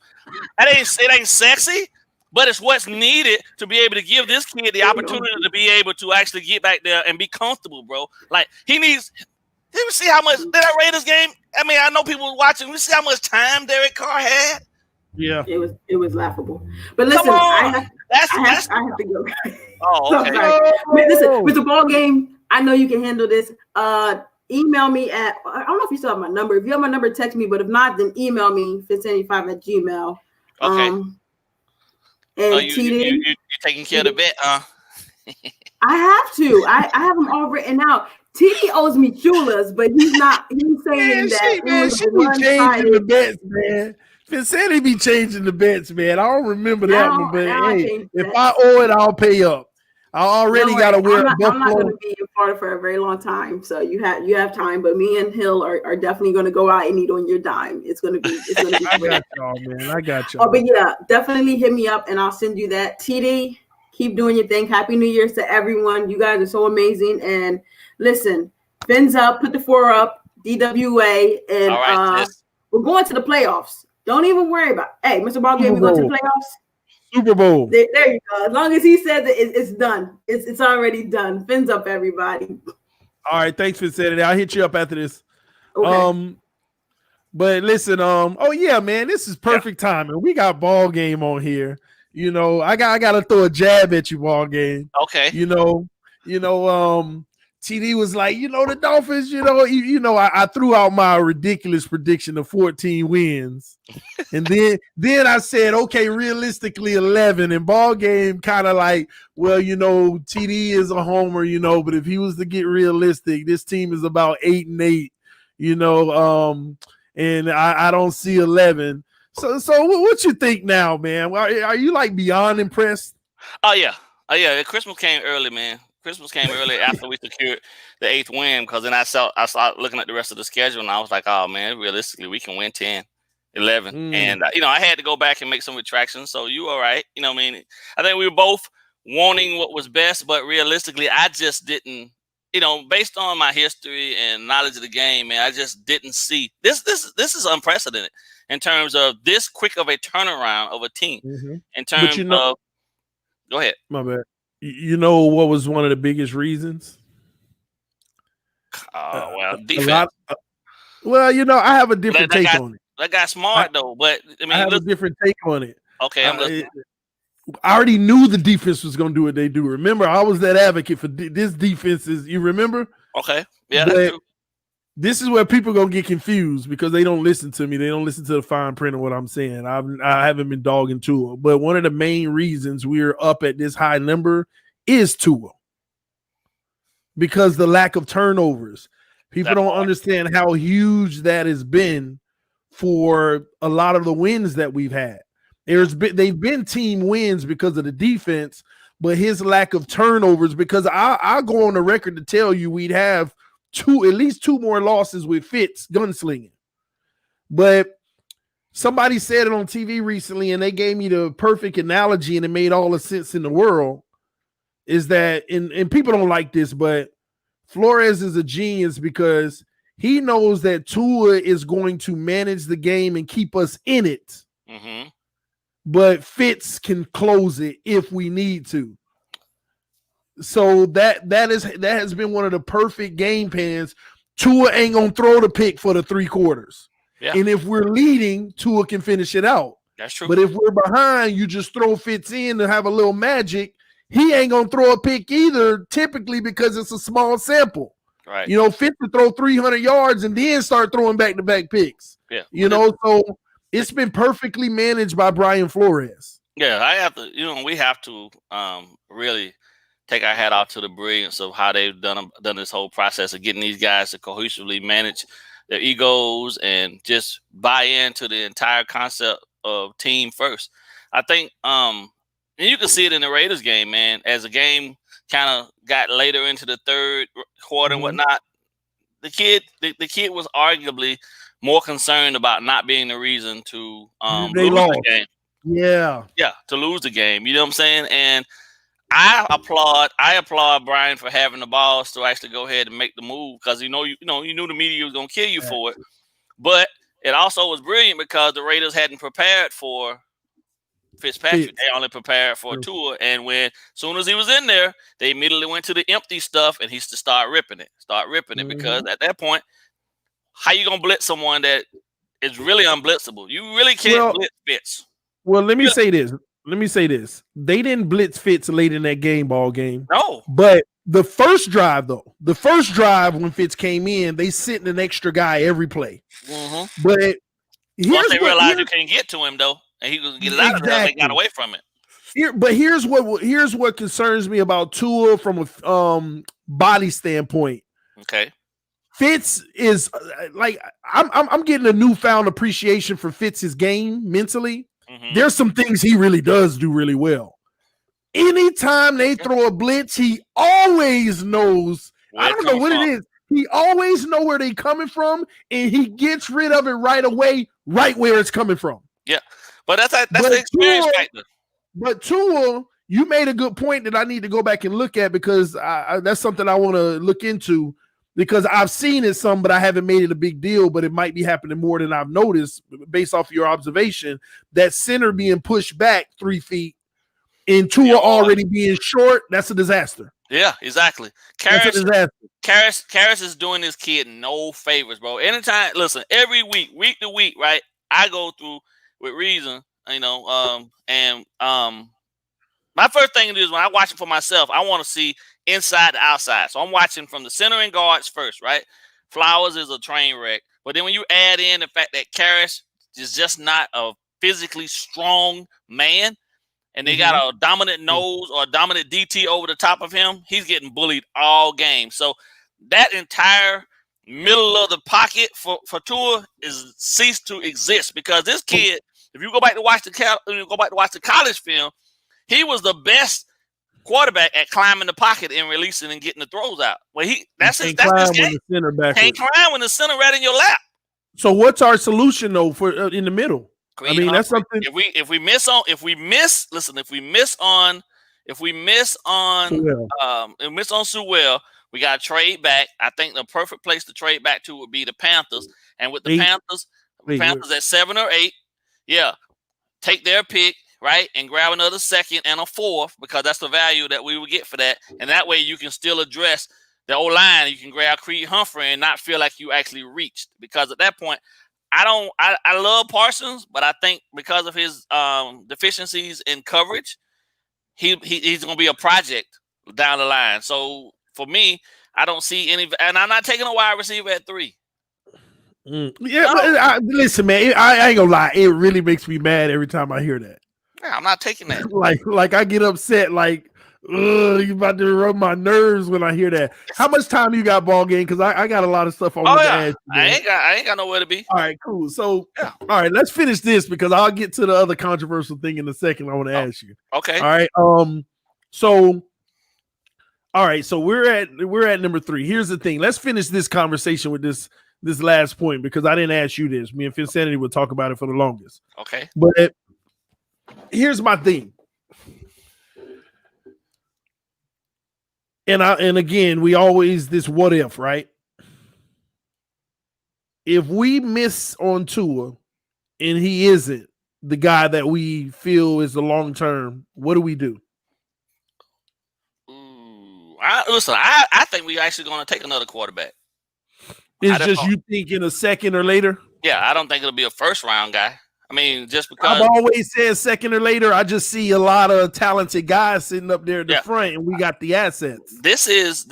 It ain't sexy. But it's what's needed to be able to give this kid the opportunity to be able to actually get back there and be comfortable, bro. Like, he needs – did we see how much – that Raiders game? I mean, I know people were watching. We see how much time Derek Carr had? Yeah. It was laughable. But listen, I have to go. Oh, okay. Listen, with the ball game, I know you can handle this. Email me at – I don't know if you still have my number. If you have my number, text me. But if not, then email me, fitz75@gmail. Okay. And you're taking care of the bet, huh? I have to. I have them all written out. TD owes me chulas, but he's not. He's saying she be changing the bets, man. Fitzpatrick be changing the bets, man. I don't remember that one, but hey, if I owe it, I'll pay up. I already got to wear a Buffalo. I'm not going to be in Florida for a very long time, so you have time. But me and Hill are definitely going to go out and eat on your dime. It's going to be. I got y'all, man. I got y'all. Oh, but yeah, definitely hit me up and I'll send you that. TD, Keep doing your thing. Happy New Year's to everyone. You guys are so amazing. And listen, fins up, put the 4 up, DWA, and All right, we're going to the playoffs. Don't even worry about it. Hey, Mr. Ballgame, we're going to the playoffs. Super Bowl. There you go. As long as he said that it's done. It's already done. Fins up, everybody. All right, thanks for saying it. I'll hit you up after this. Okay. But listen, oh yeah, man, this is perfect timing. We got ball game on here. You know, I gotta throw a jab at you, ball game. Okay. You know, TD was like, the Dolphins, I threw out my ridiculous prediction of 14 wins. And then I said, okay, realistically 11. And ball game kind of like, well, TD is a homer, but if he was to get realistic, this team is about 8-8, and I don't see 11. So what you think now, man? Are you like beyond impressed? Oh yeah. Christmas came early, man. Christmas came early after we secured the 8th win, because then I started looking at the rest of the schedule and I was like, oh man, realistically we can win 10, 11. And I had to go back and make some retractions. So you all right? I think we were both wanting what was best, but realistically, I just didn't. Based on my history and knowledge of the game, man, I just didn't see this. This is unprecedented in terms of this quick of a turnaround of a team. In terms of, go ahead. My bad. You know what was one of the biggest reasons? Defense. I have a different take on it. That guy's smart though, but I have a different take on it. Okay, I'm listening. I already knew the defense was going to do what they do. Remember, I was that advocate for this defense. You remember? Okay, yeah, that's true. This is where people are going to get confused because they don't listen to me. They don't listen to the fine print of what I'm saying. I haven't been dogging Tua. But one of the main reasons we're up at this high number is Tua. Because the lack of turnovers. People don't understand how huge that has been for a lot of the wins that we've had. They've been team wins because of the defense, but his lack of turnovers, because I'll go on the record to tell you we'd have at least two more losses with Fitz gunslinging. But somebody said it on TV recently, and they gave me the perfect analogy, and it made all the sense in the world, is that, and people don't like this, but Flores is a genius because he knows that Tua is going to manage the game and keep us in it. Mm-hmm. But Fitz can close it if we need to. So that has been one of the perfect game plans. Tua ain't gonna throw the pick for the 3 quarters. Yeah. And if we're leading, Tua can finish it out. That's true. But if we're behind, you just throw Fitz in to have a little magic. He ain't gonna throw a pick either, typically because it's a small sample. Right. Fitz to throw 300 yards and then start throwing back-to-back picks. Yeah. So it's been perfectly managed by Brian Flores. Yeah, I have to. We have to really take our hat off to the brilliance of how they've done this whole process of getting these guys to cohesively manage their egos and just buy into the entire concept of team first. I think, and you can see it in the Raiders game, man. As the game kind of got later into the third quarter and whatnot, the kid was arguably more concerned about not being the reason to lose the game. Yeah, to lose the game. You know what I'm saying? And I applaud Brian for having the balls to actually go ahead and make the move, because you knew the media was gonna kill you for it. But it also was brilliant because the Raiders hadn't prepared for Fitzpatrick. They only prepared for Tua, and as soon as he was in there, they immediately went to the empty stuff and he started ripping it. Because at that point, how you gonna blitz someone that is really unblitzable? You really can't blitz Fitz. Well, let me say this. They didn't blitz Fitz late in that ball game. No. But the first drive when Fitz came in, they sent an extra guy every play. Mm-hmm. But once they realized you can't get to him though, and he was get it out of there, they got away from it. Here's what concerns me about Tua from a body standpoint. Okay. Fitz is like I'm getting a newfound appreciation for Fitz's game mentally. Mm-hmm. There's some things he really does do really well. Anytime they throw a blitz, he always knows. I don't know what it is. He always know where they're coming from, and he gets rid of it right away, right where it's coming from. Yeah, but that's the experience factor. But Tua, you made a good point that I need to go back and look at because that's something I want to look into because I've seen it some, but I haven't made it a big deal, but it might be happening more than I've noticed based off your observation. That center being pushed back 3 feet and Tua already being short, that's a disaster. Yeah, exactly. Karras is doing this kid no favors, bro. Anytime, listen, every week to week, right? I go through with reason, my first thing to do is when I watch it for myself, I want to see inside to outside. So I'm watching from the center and guards first, right? Flowers is a train wreck. But then when you add in the fact that Karras is just not a physically strong man, and they got a dominant nose or a dominant DT over the top of him, he's getting bullied all game. So that entire middle of the pocket for Tua is ceased to exist because this kid, if you go back to watch the college film, he was the best quarterback at climbing the pocket and releasing and getting the throws out. Well, that's his game. Can't climb when the center right in your lap. So what's our solution though for in the middle? I mean, that's something. If we miss on Sewell, we got to trade back. I think the perfect place to trade back to would be the Panthers. And with the Panthers at 7 or 8, yeah, take their pick, right, and grab another second and a fourth because that's the value that we would get for that. And that way you can still address the O-line. You can grab Creed Humphrey and not feel like you actually reached because at that point, I love Parsons, but I think because of his deficiencies in coverage, he's going to be a project down the line. So for me, I don't see any, and I'm not taking a wide receiver at 3. Yeah, no. Listen, man, I ain't gonna lie. It really makes me mad every time I hear that. Yeah, I'm not taking that. like I get upset. Like, you about to rub my nerves when I hear that. How much time you got, ball game? Because I got a lot of stuff I want to ask you. I ain't got nowhere to be. All right, cool. So, all right, let's finish this because I'll get to the other controversial thing in a second. I want to ask you. Okay. All right. So, all right. So we're at number 3. Here's the thing. Let's finish this conversation with this last point because I didn't ask you this. Me and Finsanity would talk about it for the longest. Okay. But here's my thing. And again, we always this what if, right? If we miss on Tua and he isn't the guy that we feel is the long term, what do we do? I think we're actually going to take another quarterback. It's just you think in a second or later? Yeah, I don't think it'll be a first round guy. I mean, just because I've always said second or later, I just see a lot of talented guys sitting up there at the front, and we got the assets. This is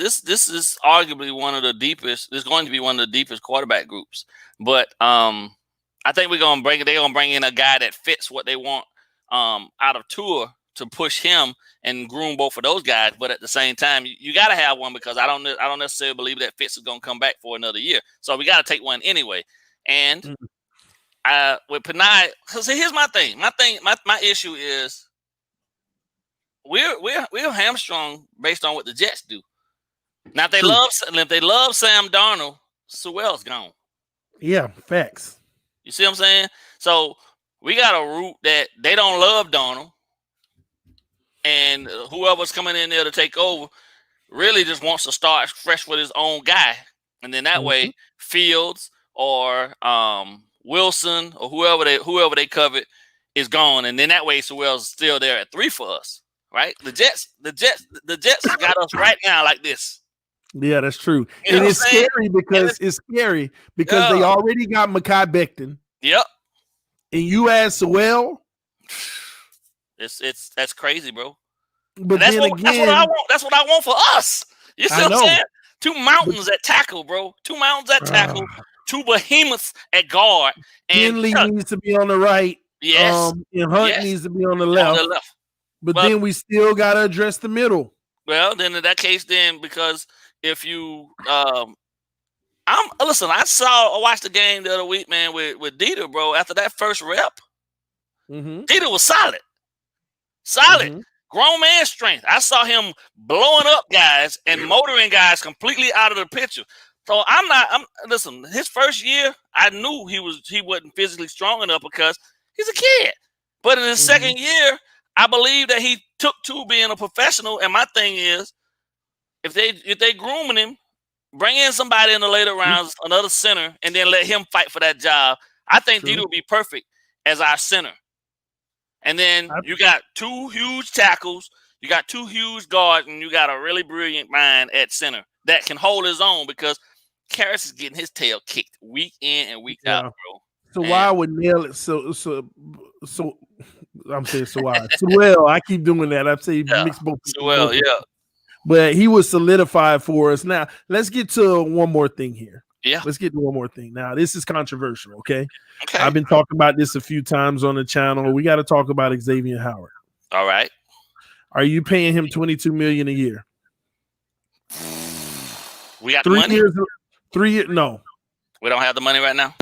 arguably one of the deepest. It's going to be one of the deepest quarterback groups. But I think they're gonna bring in a guy that fits what they want out of Tua to push him and groom both of those guys. But at the same time, you got to have one because I don't necessarily believe that Fitz is going to come back for another year. So we got to take one anyway. And with Panay, because here's my thing. My issue is we're hamstrung based on what the Jets do. Now, if they love Sam Darnold, Sewell's gone. Yeah, facts. You see what I'm saying? So we got a route that they don't love Darnold, and whoever's coming in there to take over really just wants to start fresh with his own guy, and then that way Fields or Wilson or whoever they covet is gone, and then that way Sewell's still there at 3 for us, right? The Jets got us right now like this. Yeah, that's true. And it's scary because they already got Mekhi Becton. Yep. And you add Sewell. That's crazy, bro. But that's what I want. That's what I want for us. You see what I'm saying? 2 mountains at tackle, bro. 2 mountains at tackle. 2 behemoths at guard. And Finley needs to be on the right. Yes. And Hunt needs to be on the left. But then we still got to address the middle. Well, then in that case, because if you I watched the game the other week, man, with Dieter, bro. After that first rep, Dieter was solid. Grown man strength. I saw him blowing up guys and motoring guys completely out of the picture. So listen, his first year, I knew he wasn't physically strong enough because he's a kid. But in his second year, I believe that he took to being a professional. And my thing is, if they grooming him, bring in somebody in the later rounds, another center, and then let him fight for that job. I think Didi would be perfect as our center. And then you got 2 huge tackles, you got 2 huge guards, and you got a really brilliant mind at center that can hold his own, because Karras is getting his tail kicked week in and week out, bro. So why I would nail it? So I'm saying so why? So well, I keep doing that. I say mix both. So well, yeah. But he was solidified for us. Now let's get to one more thing here. Yeah. Let's get to one more thing. Now, this is controversial, okay? I've been talking about this a few times on the channel. We got to talk about Xavier Howard. All right. Are you paying him $22 million a year? We got 3 money? years. 3 years. No. We don't have the money right now?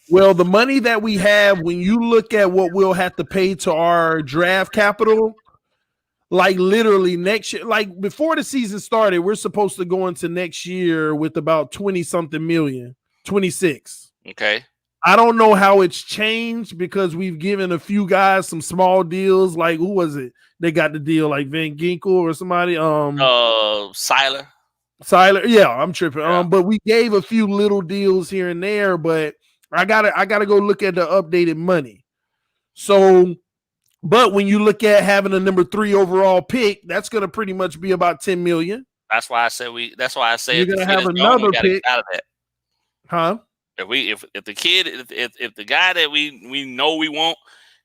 Well, the money that we have, when you look at what we'll have to pay to our draft capital, like literally next year, like before the season started, we're supposed to go into next year with about 20-something million, 26. Okay. I don't know how it's changed because we've given a few guys some small deals. Like, who was it? They got the deal, like Van Ginkel or somebody. Siler. Yeah, I'm tripping. Yeah. But we gave a few little deals here and there, but I gotta go look at the updated money. So, but when you look at having a number 3 overall pick, that's gonna pretty much be about 10 million. That's why I said you're gonna have another pick out of that. Huh? If the guy that we know we want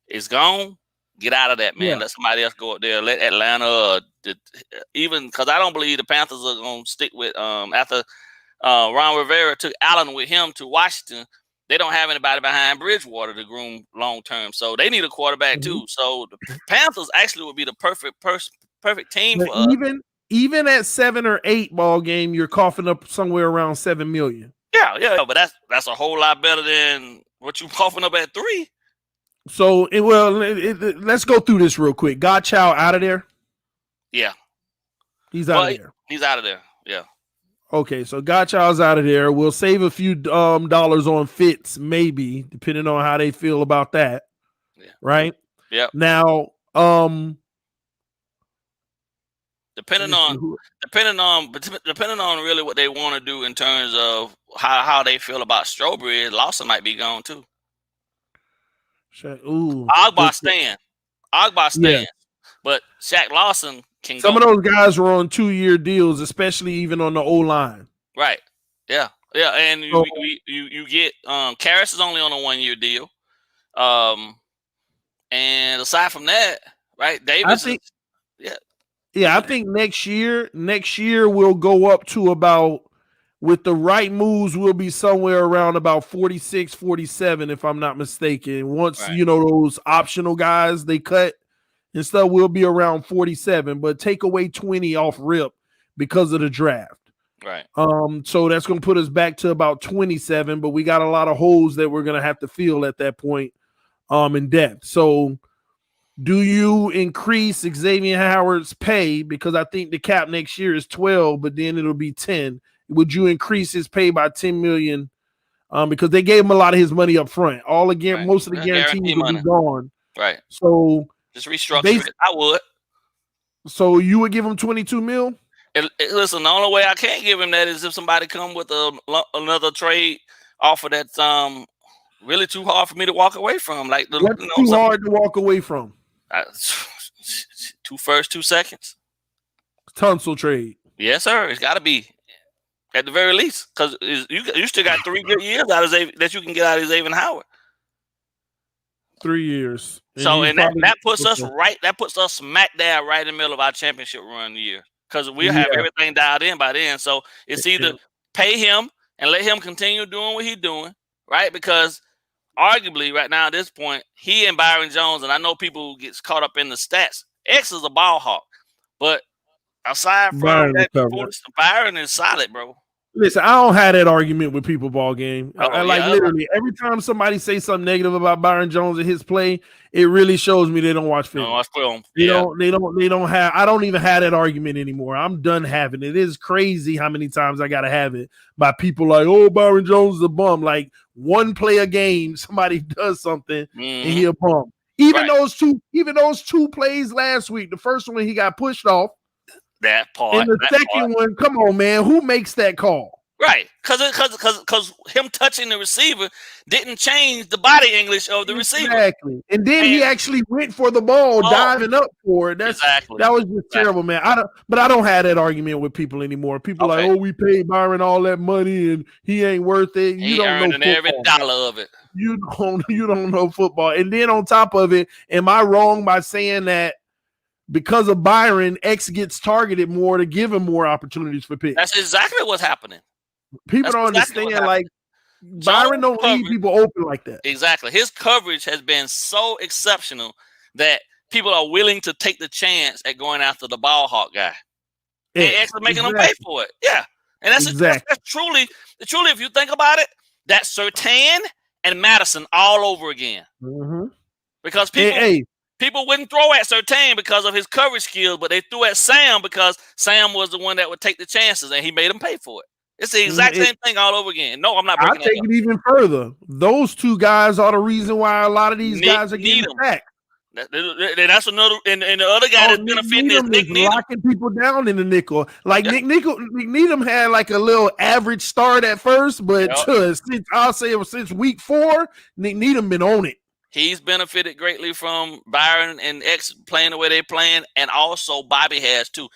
is gone, get out of that, man. Yeah. Let somebody else go up there. Let Atlanta, even because I don't believe the Panthers are gonna stick with after Ron Rivera took Allen with him to Washington. They don't have anybody behind Bridgewater to groom long term, so they need a quarterback too. So the Panthers actually would be the perfect team for us. Even at 7 or 8 ball game, you're coughing up somewhere around 7 million. Yeah, but that's a whole lot better than what you coughing up at 3. So let's go through this real quick. Godchow out of there. Yeah, he's out of there. He's out of there. Yeah. Okay, so Godchild's out of there. We'll save a few dollars on Fitz, maybe, depending on how they feel about that. Yeah. Right? Yeah. Now, depending on really what they want to do in terms of how they feel about Strawberry, Lawson might be gone too. Ooh, Ogba staying. Yeah. But Shaq Lawson can Some of those guys were on 2-year deals, especially even on the O-line. Right. Yeah. Yeah. And you get Karras is only on a 1-year deal. And aside from that, right, Davis I think next year we'll go up to about, with the right moves, we'll be somewhere around about 46, 47, if I'm not mistaken. Once, those optional guys they cut and stuff, we'll be around 47, but take away 20 off rip because of the draft. Right. So that's going to put us back to about 27, but we got a lot of holes that we're going to have to fill at that point in depth. So do you increase Xavier Howard's pay? Because I think the cap next year is 12, but then it'll be 10. Would you increase his pay by 10 million? Because they gave him a lot of his money up front. Most of the guarantees will be gone. Right. So just restructure it. I would. So you would give him 22 mil? Listen, the only way I can't give him that is if somebody come with another trade offer that's really too hard for me to walk away from. Like too hard to walk away from? 2 first, 2 seconds. Tunsil trade. Yes, sir. It's got to be at the very least, because you still got 3 good years out of that you can get out of Xavier Howard. 3 years. So and that puts us right. That puts us smack dab right in the middle of our championship run year, because we'll have everything dialed in by then. So it's either pay him and let him continue doing what he's doing, right? Because arguably right now at this point, he and Byron Jones, and I know people get caught up in the stats. X is a ball hawk, but aside from that, Byron is solid, bro. Listen, I don't have that argument with people ball game. Literally every time somebody say something negative about Byron Jones and his play, it really shows me they don't watch film. They don't have. I don't even have that argument anymore. I'm done having it. It is crazy how many times I gotta have it by people like, oh, Byron Jones is a bum. Like, one play a game, somebody does something and he a bum. Even those two plays last week. The first one he got pushed off. That part. And the second one, come on, man, who makes that call? Right, because him touching the receiver didn't change the body English of the receiver. Exactly, and then he actually went for the ball, diving up for it. That was just terrible, man. I don't have that argument with people anymore. People like, oh, we paid Byron all that money and he ain't worth it. You don't know every dollar of it. You don't know football. And then on top of it, am I wrong by saying that because of Byron, X gets targeted more to give him more opportunities for picks? That's exactly what's happening. People don't understand, like, Byron don't leave people open like that. Exactly. His coverage has been so exceptional that people are willing to take the chance at going after the ball hawk guy. And actually making them pay for it. Yeah. And that's truly, if you think about it, that's Surtain and Madison all over again. Mm-hmm. Because people wouldn't throw at Surtain because of his coverage skills, but they threw at Sam because Sam was the one that would take the chances and he made them pay for it. It's the exact same thing all over again. No, I'm not breaking I'll take it even further. Those two guys are the reason why a lot of these guys are getting sacked. That's another, and the other guy that's benefiting is Nick Needham. Locking people down in the nickel. Like Nick Needham had like a little average start at first, but since week 4, Nick Needham been on it. He's benefited greatly from Byron and X playing the way they're playing, and also Bobby has too.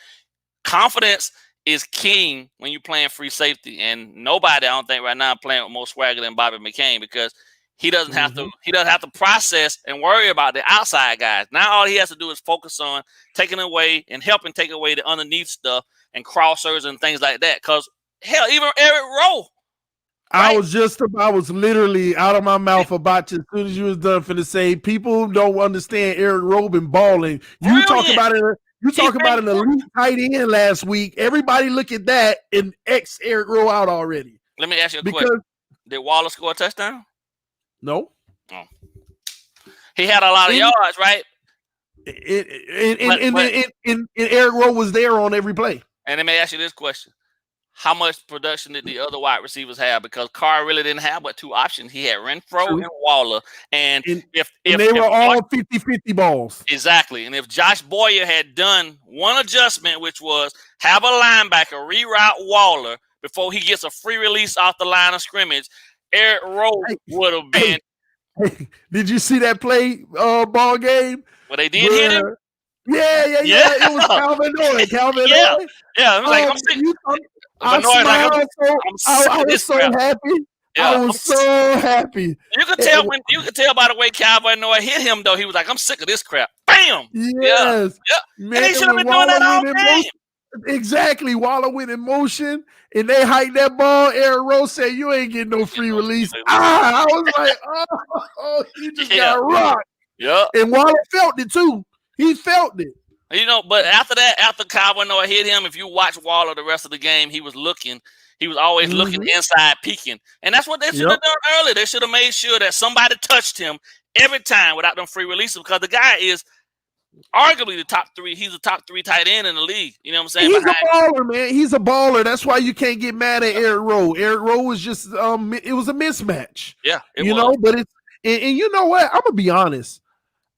Confidence is king when you're playing free safety, and nobody, I don't think right now, playing with more swagger than Bobby McCain because he doesn't have to. He doesn't have to process and worry about the outside guys. Now all he has to do is focus on taking away and helping take away the underneath stuff and crossers and things like that. Because hell, even Eric Rowe. Right? I was literally out of my mouth about to, as soon as you was done for the say, people don't understand Eric Rowe been balling. You talk about it. You talk about an elite tight end last week. Everybody look at that and X Eric Rowe out already. Let me ask you a question. Did Waller score a touchdown? No. Oh. He had a lot of yards, right? And Eric Rowe was there on every play. And let me ask you this question. How much production did the other wide receivers have? Because Carr really didn't have but 2 options. He had Renfro and Waller. And if they were all 50-50 balls. Exactly. And if Josh Boyer had done one adjustment, which was have a linebacker reroute Waller before he gets a free release off the line of scrimmage, Eric Rowe would have been. Did you see that play ball game? Well, they did hit him? Yeah. It was Calvin Noy. Yeah. I'm like, I'm sick. I was so happy. Yeah, I was so happy. You could tell by the way Calvin Noy hit him though. He was like, "I'm sick of this crap." Bam. Yes. Yeah. Man, and he should have been doing that all game. Exactly. Waller went in motion and they hiked that ball. Eric Rowe said, "You ain't getting no free release." I was like, "Oh, he just got rocked." Yeah. And Waller felt it too. He felt it. You know, but after that, after Calvin Noy hit him, if you watch Waller the rest of the game, he was looking. He was always looking inside, peeking. And that's what they should have done earlier. They should have made sure that somebody touched him every time without them free releases because the guy is arguably the top 3. He's a top 3 tight end in the league. You know what I'm saying? He's a baller, man. He's a baller. That's why you can't get mad at Eric Rowe. Eric Rowe was just it was a mismatch. Yeah, you know, but it's and you know what? I'm gonna be honest.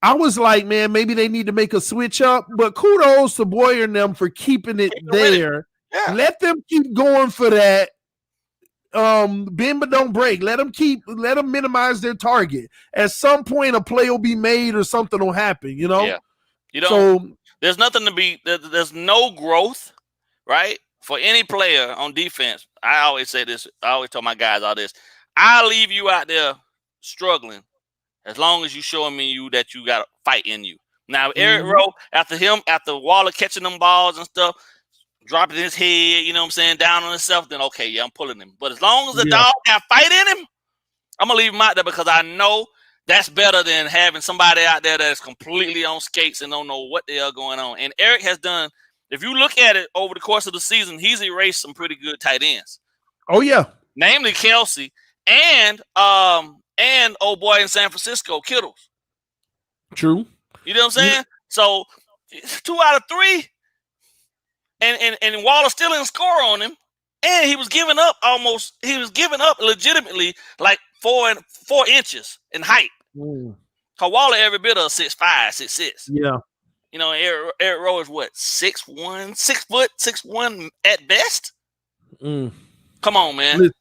I was like, man, maybe they need to make a switch up, but kudos to Boyer and them for keeping it there. Yeah. Let them keep going for that. Bend but don't break. Let them minimize their target. At some point, a play will be made or something will happen, you know? Yeah. You know, there's nothing to be, there's no growth, right? For any player on defense. I always say this, I always tell my guys all this. I'll leave you out there struggling as long as you showing me that you got a fight in you. Now, Eric Rowe, after Waller catching them balls and stuff, dropping his head, you know what I'm saying, down on himself, then okay, yeah, I'm pulling him. But as long as the dog got fight in him, I'm going to leave him out there because I know that's better than having somebody out there that's completely on skates and don't know what the hell going on. And Eric has done, if you look at it over the course of the season, he's erased some pretty good tight ends. Oh, yeah. Namely Kelsey and old boy in San Francisco, Kittles. True. You know what I'm saying? Yeah. So 2 out of 3, and Waller still didn't score on him, and he was giving up legitimately like 4 inches in height. Waller every bit of 6'5", 6'6". Yeah. You know, Eric Rowe is what, 6'1", 6'1" at best. Come on, man. Listen,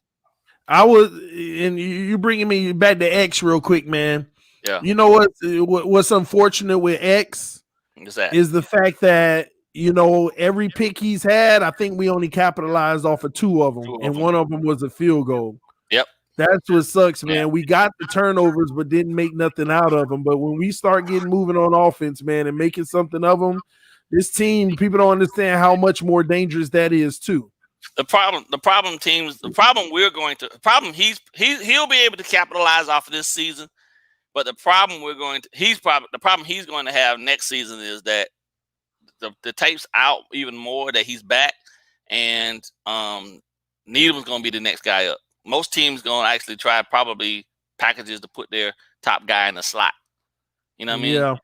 I was, and you bringing me back to X real quick, man. Yeah. You know what's unfortunate with X is the fact that, you know, every pick he's had, I think we only capitalized off of 2 of them, and one of them was a field goal. Yep. That's what sucks, man. We got the turnovers, but didn't make nothing out of them. But when we start getting moving on offense, man, and making something of them, this team, people don't understand how much more dangerous that is too. The problem he'll be able to capitalize off of this season, but the problem he's going to have next season is that the tape's out even more, that he's back, and Needham's going to be the next guy up. Most teams going to actually try probably packages to put their top guy in the slot. You know what I mean? Yeah.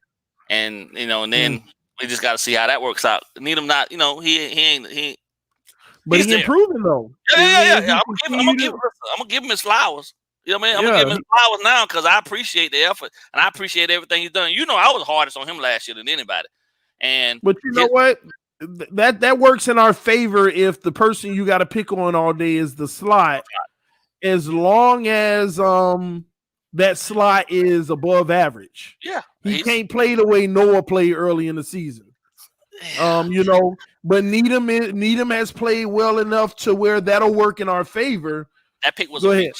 And you know, and then we just got to see how that works out. Needham not, you know, he ain't. But he's improving though. Yeah. I'm gonna give him his flowers. You know what I mean? I'm gonna give him his flowers now because I appreciate the effort and I appreciate everything he's done. You know, I was hardest on him last year than anybody. But you know what? That works in our favor if the person you got to pick on all day is the slot, as long as that slot is above average. Yeah, he can't play the way Noah played early in the season. You know, but Needham has played well enough to where that'll work in our favor. That pick was go ahead.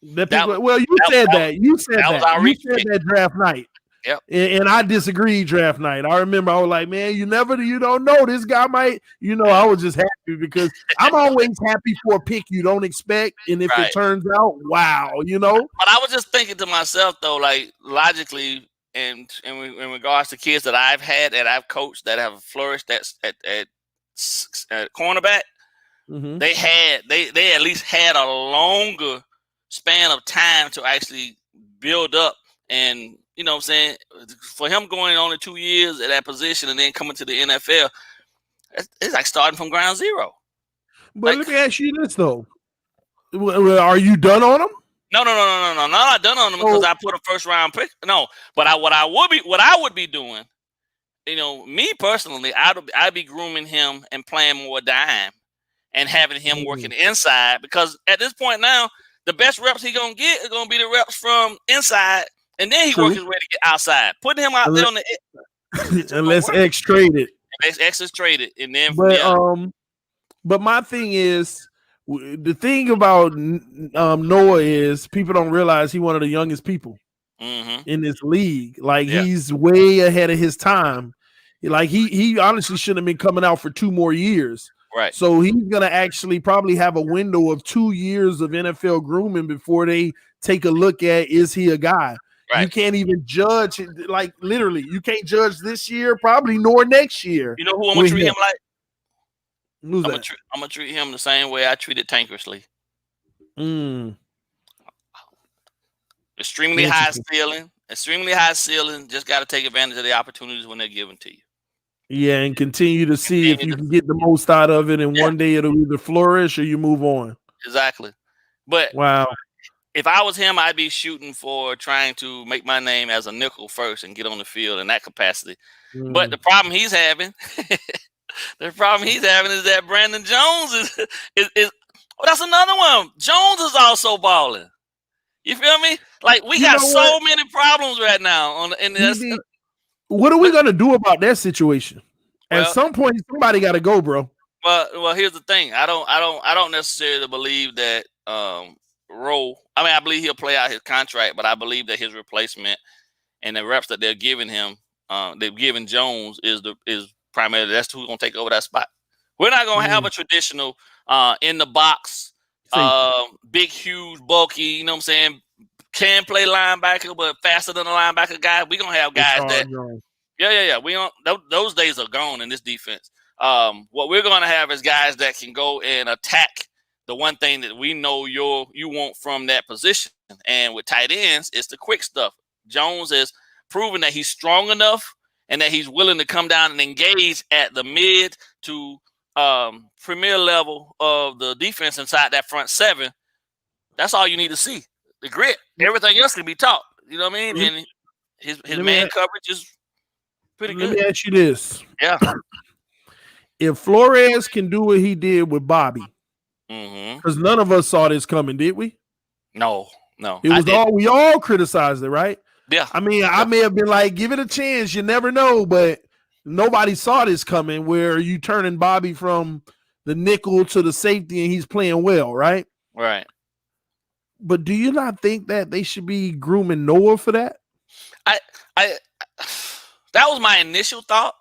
You said that draft night. Yep. And I disagreed draft night. I remember I was like, man, you don't know. This guy might, you know, I was just happy because I'm always happy for a pick you don't expect. And if it turns out, wow, you know. But I was just thinking to myself, though, like logically, and in regards to kids that I've had, that I've coached, that have flourished at cornerback, they at least had a longer span of time to actually build up. And you know what I'm saying, for him going only 2 years at that position and then coming to the NFL, it's like starting from ground zero. But let me ask you this though: are you done on him? No, I'm not done on him because I put a first round pick. No, but what I would be doing, you know, me personally, I'd be grooming him and playing more dime and having him working inside, because at this point now, the best reps he's gonna get are gonna be the reps from inside. And then he works his way to get outside. Putting him out there on the unless X traded. X is traded, and then but my thing is, the thing about Noah is people don't realize he's one of the youngest people in this league. Like he's way ahead of his time. Like he honestly shouldn't have been coming out for 2 more years. Right. So he's gonna actually probably have a window of 2 years of NFL grooming before they take a look at, is he a guy? Right. You can't even judge, like literally, you can't judge this year, probably nor next year. You know who I'm gonna treat him like? I'm gonna treat him the same way I treated Tankersley. Extremely high ceiling. Just got to take advantage of the opportunities when they're given to you. Yeah, and continue to see if you can get the most out of it, and one day it'll either flourish or you move on. Exactly. But wow. If I was him, I'd be shooting for trying to make my name as a nickel first and get on the field in that capacity. But the problem he's having, is that Brandon Jones is that's another one. Jones is also balling. You feel me? Like we got so many problems right now what are we gonna do about that situation? At some point, somebody got to go, bro. Well, here's the thing. I don't necessarily believe that Rowe. I mean, I believe he'll play out his contract, but I believe that his replacement and the reps that they're giving him, they've given Jones is primarily that's who's gonna take over that spot. We're not gonna have a traditional in the box, big, huge, bulky. You know what I'm saying? Can play linebacker, but faster than a linebacker guy. We're gonna have guys that, we don't. Those days are gone in this defense. What we're gonna have is guys that can go and attack the one thing that we know you want from that position. And with tight ends, it's the quick stuff. Jones has proven that he's strong enough and that he's willing to come down and engage at the mid to premier level of the defense inside that front seven. That's all you need to see. The grit. Everything else can be taught. You know what I mean? And his man coverage is pretty good. Let me ask you this. Yeah. If Flores can do what he did with Bobby, because none of us saw this coming, did we? No. It was we all criticized it, right? Yeah. I mean, I may have been like, give it a chance. You never know, but nobody saw this coming where you turning Bobby from the nickel to the safety and he's playing well, right? Right. But do you not think that they should be grooming Noah for that? That was my initial thought,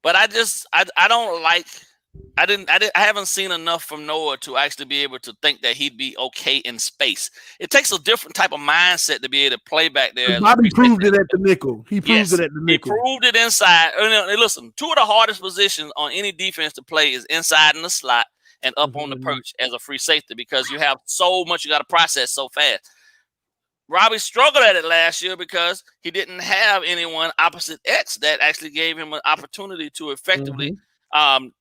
but I don't like. I haven't seen enough from Noah to actually be able to think that he'd be okay in space. It takes a different type of mindset to be able to play back there. Bobby proved it at the nickel. He proved it at the nickel. He proved it inside. Listen, two of the hardest positions on any defense to play is inside in the slot and up on the perch as a free safety, because you have so much you got to process so fast. Robbie struggled at it last year because he didn't have anyone opposite X that actually gave him an opportunity to effectively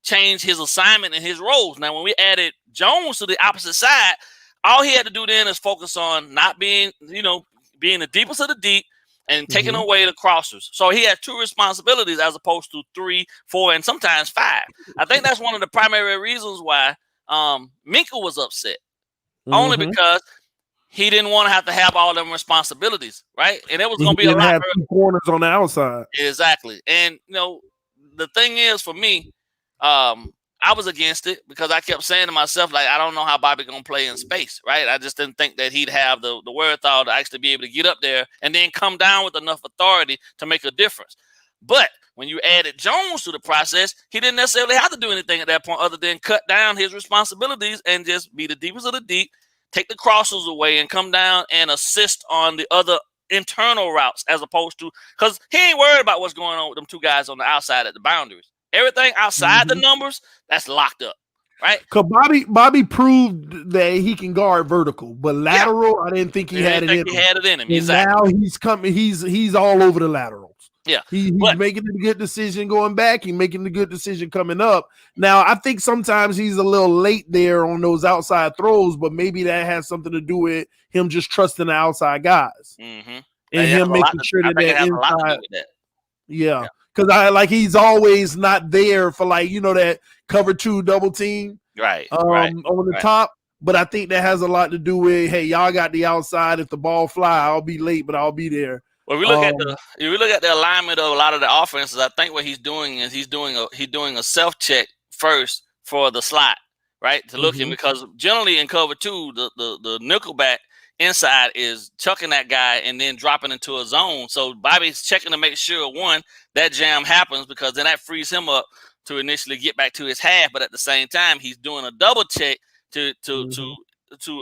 change his assignment and his roles. Now, when we added Jones to the opposite side, all he had to do then is focus on not being, being the deepest of the deep and taking away the crossers. So he had two responsibilities as opposed to 3, 4, and sometimes 5. I think that's one of the primary reasons why Minka was upset. Only because he didn't want to have all them responsibilities, right? And it was going to be a lot. Have 2 corners on the outside. Exactly. And, the thing is, for me, I was against it because I kept saying to myself, like, I don't know how Bobby going to play in space, right? I just didn't think that he'd have the wherewithal to actually be able to get up there and then come down with enough authority to make a difference. But when you added Jones to the process, he didn't necessarily have to do anything at that point other than cut down his responsibilities and just be the deepest of the deep, take the crossers away, and come down and assist on the other internal routes, as opposed to, because he ain't worried about what's going on with them 2 guys on the outside at the boundaries. Everything outside the numbers, that's locked up, right? Because Bobby proved that he can guard vertical, but lateral, I didn't think he had it in him. He had it in him. And exactly. Now he's coming. He's all over the laterals. Yeah, he's making the good decision going back. He's making the good decision coming up. Now, I think sometimes he's a little late there on those outside throws, but maybe that has something to do with him just trusting the outside guys and him making sure that inside. Yeah, because he's always not there for that cover 2 double team, right? On the top. But I think that has a lot to do with, hey, y'all got the outside. If the ball fly, I'll be late, but I'll be there. Well, if we look at the alignment of a lot of the offenses, I think what he's doing is he's doing a self check first for the slot, right? To look in, because generally in cover 2, the nickelback inside is chucking that guy and then dropping into a zone. So Bobby's checking to make sure, one, that jam happens, because then that frees him up to initially get back to his half. But at the same time, he's doing a double check to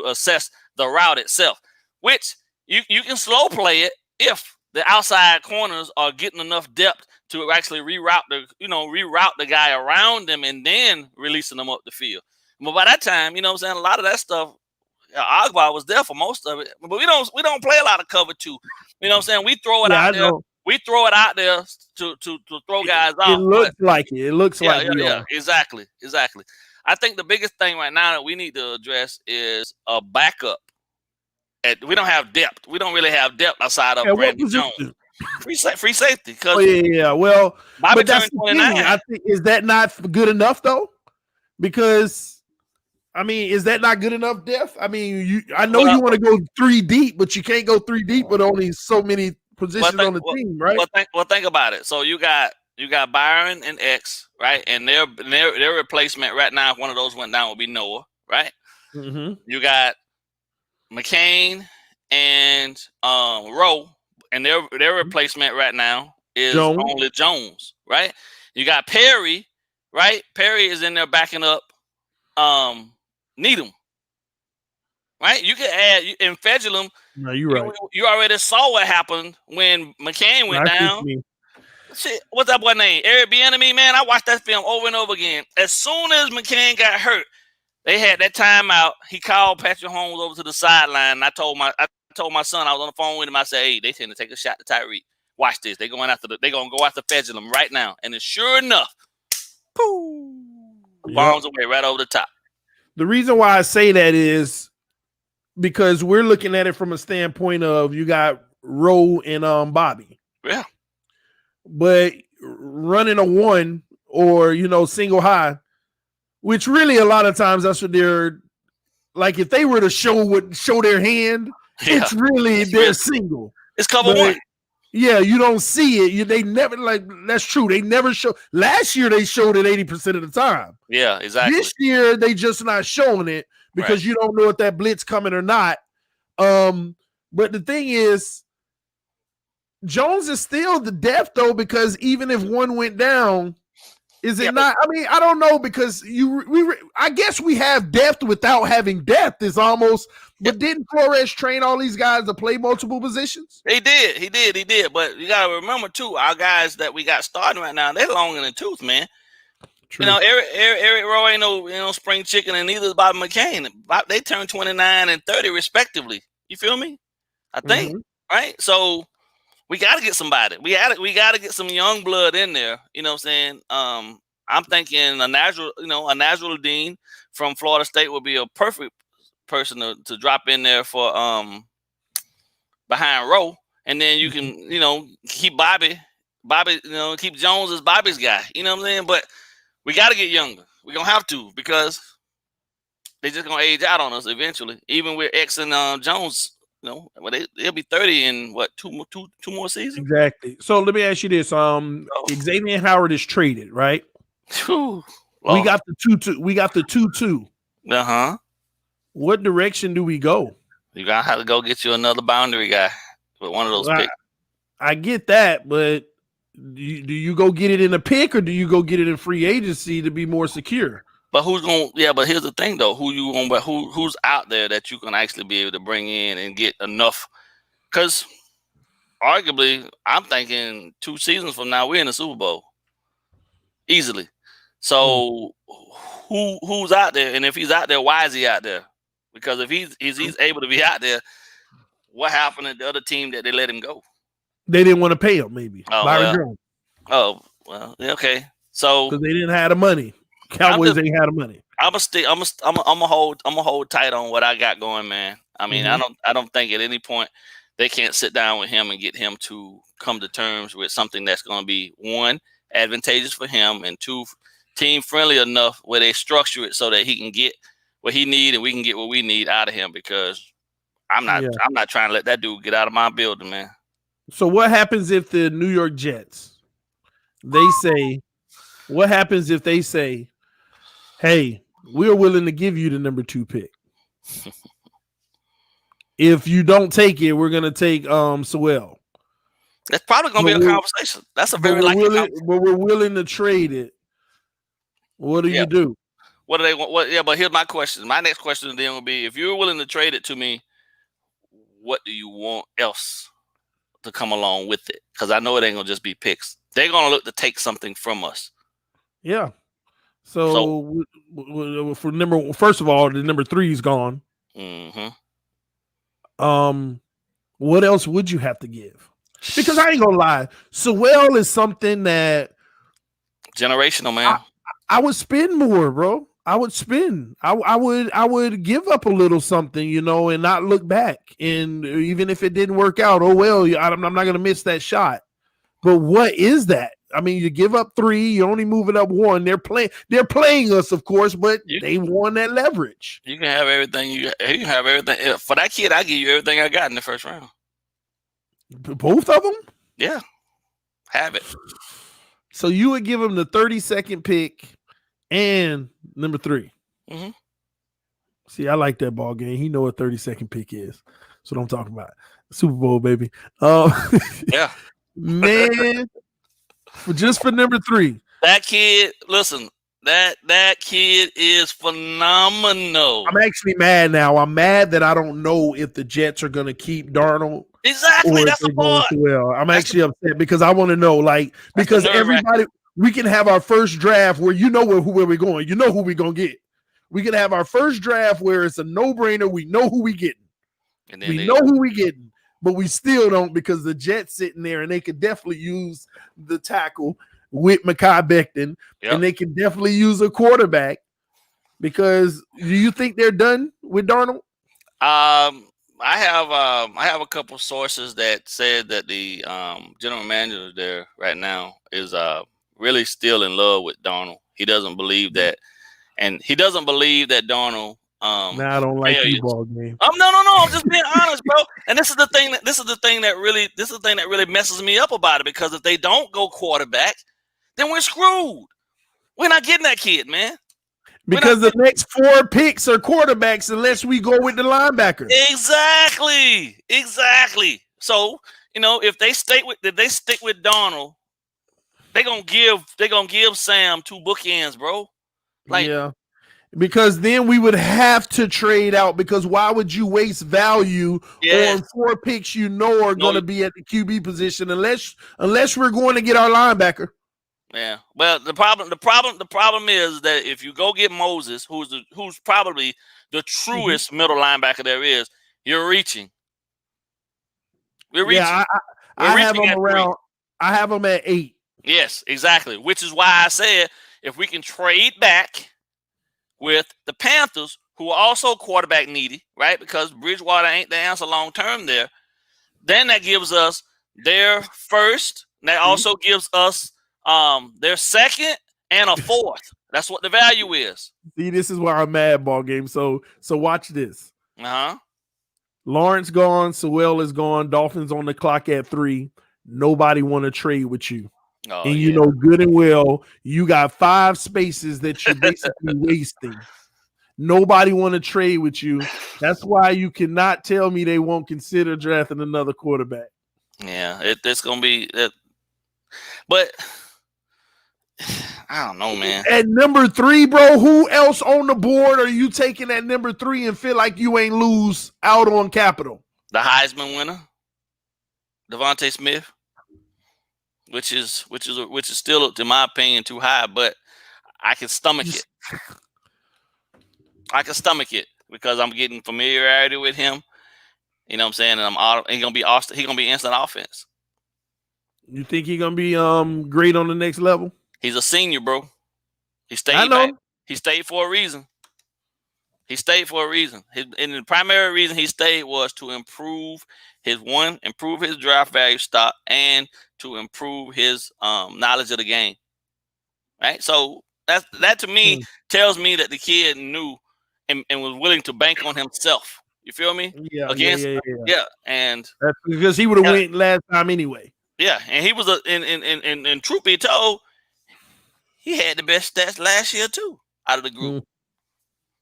assess the route itself, which you can slow play it if the outside corners are getting enough depth to actually reroute the guy around them and then releasing them up the field. But by that time, a lot of that stuff, Agba was there for most of it. But we don't play a lot of cover 2. We throw it out there. We throw it out there to throw guys off. It looks like it. It looks like we are. Exactly. I think the biggest thing right now that we need to address is a backup. We don't have depth. We don't really have depth outside of Brandon Jones. Free safety. Well, Bobby but that's 29. I think, is that not good enough though? Because is that not good enough depth? I know you want to go 3 deep, but you can't go 3 deep with only so many positions on the team, right? Think about it. So you got Byron and X, right? And their replacement right now, if one of those went down, would be Noah, right? You got McCain and Rowe, and their replacement right now is only Jones, right? You got Perry, right? Perry is in there backing up Needham, right? You could add in Fedulum. No, you're right. You already saw what happened when McCain went down. Shit, what's that boy name? Eric Bieniemy, man. I watched that film over and over again. As soon as McCain got hurt, they had that timeout. He called Patrick Holmes over to the sideline. And I told my son, I was on the phone with him. I said, "Hey, they tend to take a shot to Tyreek. Watch this. They're gonna go after Fedulum right now." And then sure enough, bombs away right over the top. The reason why I say that is because we're looking at it from a standpoint of you got Rowe and Bobby. Yeah. But running a one or, single high, which really a lot of times that's what they're like. If they were to show their hand, it's really their single. It's cover one. Yeah, you don't see it. They never that's true. They never show. Last year they showed it 80% of the time. Yeah, exactly. This year they just not showing it because you don't know if that blitz coming or not. But the thing is, Jones is still the depth though, because even if one went down, is it not? I mean, I don't know, because I guess we have depth without having depth. Is almost. But didn't Flores train all these guys to play multiple positions? He did. But you gotta remember too, our guys that we got starting right now, they're long in the tooth, man. True. Eric Rowe ain't no spring chicken, and neither is Bobby McCain. They turned 29 and 30 respectively. You feel me? I think right. So we got to get somebody. We got to get some young blood in there. You know what I'm saying? I'm thinking a natural Dean from Florida State would be a perfect person to drop in there for behind Rowe, and then you can keep Bobby, keep Jones as Bobby's guy. You know what I'm saying? But we got to get younger. We're gonna have to, because they're just gonna age out on us eventually. Even with X and Jones. They'll be 30 in what, two more seasons? Exactly. So let me ask you this: Xavier Howard is traded, right? We got the 2-2. We got the 2-2. What direction do we go? You gotta have to go get you another boundary guy with one of those picks. I get that, but do you go get it in a pick, or do you go get it in free agency to be more secure? But who's going? Yeah, but here's the thing, though: who's out there that you can actually be able to bring in and get enough? Because arguably, I'm thinking 2 seasons from now we're in the Super Bowl easily. So who's out there? And if he's out there, why is he out there? Because if he's able to be out there, what happened at the other team that they let him go? They didn't want to pay him, maybe. Well, okay. So because they didn't have the money. Cowboys ain't had the money. I'm gonna hold tight on what I got going, man. I mean, I don't think at any point they can't sit down with him and get him to come to terms with something that's going to be, 1, advantageous for him, and 2, team friendly enough where they structure it so that he can get what he need and we can get what we need out of him. Because I'm not trying to let that dude get out of my building, man. So what happens if the New York Jets what happens if they say, hey, we're willing to give you the number 2 pick. If you don't take it, we're going to take Sewell. That's probably going to be a conversation. That's a very likely conversation. But we're willing to trade it. What do you do? What do they want? But here's my question. My next question then will be, if you're willing to trade it to me, what do you want else to come along with it? Because I know it ain't going to just be picks. They're going to look to take something from us. Yeah. So for first of all, the number 3 is gone. What else would you have to give? Because I ain't gonna lie, Sewell is something that generational, man. I would spend more, bro. I would spend. I would give up a little something, and not look back. And even if it didn't work out, oh well, I'm not gonna miss that shot. But what is that? I mean, you give up 3, you're only moving up 1. They're playing us, of course, but they won that leverage. You can have everything. You can have everything. For that kid, I give you everything I got in the first round. Both of them? Yeah. Have it. So you would give him the 32nd pick and number 3. See, I like that ball game. He know what 32nd pick is. That's what I'm talking about. Super Bowl, baby. Yeah. Man. Just for number 3. That kid, listen, that kid is phenomenal. I'm actually mad now. I'm mad that I don't know if the Jets are going to keep Darnold. Exactly. That's the part. Well, I'm actually upset because I want to know, because everybody, we can have our first draft where where we're going. You know who we're going to get. We can have our first draft where it's a no-brainer. We know who we getting. We know who we getting. But we still don't, because the Jets sitting there and they could definitely use the tackle with Mekhi Becton, and they can definitely use a quarterback. Because do you think they're done with Darnold? I have a couple sources that said that the general manager there right now is really still in love with Darnold. He doesn't believe that, and he doesn't believe that Darnold Now I don't like you, ball game. No. I'm just being honest, bro. And this is the thing that really messes me up about it, because if they don't go quarterback, then we're screwed. We're not getting that kid, man. Because the next 4 picks are quarterbacks unless we go with the linebacker. Exactly. So, if they stick with Donald, they're gonna give Sam 2 bookends, bro. Yeah. Because then we would have to trade out, because why would you waste value on 4 picks are going to be at the QB position unless we're going to get our linebacker? Yeah. Well, the problem is that if you go get Moses, who's probably the truest middle linebacker there is, you're reaching. We're reaching. Yeah, I have him around. 3. I have him at 8. Yes, exactly. Which is why I said if we can trade back with the Panthers, who are also quarterback needy, right? Because Bridgewater ain't the answer long term there. Then that gives us their first. That also gives us their second and a 4th. That's what the value is. See, this is why I'm mad, ball game. So watch this. Lawrence gone, Sewell is gone, Dolphins on the clock at 3. Nobody want to trade with you. And you know good and well you got 5 spaces that you're basically wasting. Nobody want to trade with you. That's why you cannot tell me they won't consider drafting another quarterback. Yeah, it's gonna be it, but I don't know, man. At number 3, bro, who else on the board are you taking at number 3 and feel like you ain't lose out on capital? The Heisman winner, Devontae Smith, which is still, in my opinion, too high, but I can stomach it. I can stomach it because I'm getting familiarity with him. You know what I'm saying? And he's gonna be instant offense. You think he's gonna be great on the next level? He's a senior, bro. He stayed. I know. He stayed for a reason. And the primary reason he stayed was to improve his draft value stock and to improve his knowledge of the game. Right. So that to me tells me that the kid knew and was willing to bank on himself. You feel me? Yeah. And that's because he would have went last time anyway. Yeah, and he was and truth be told, he had the best stats last year too out of the group.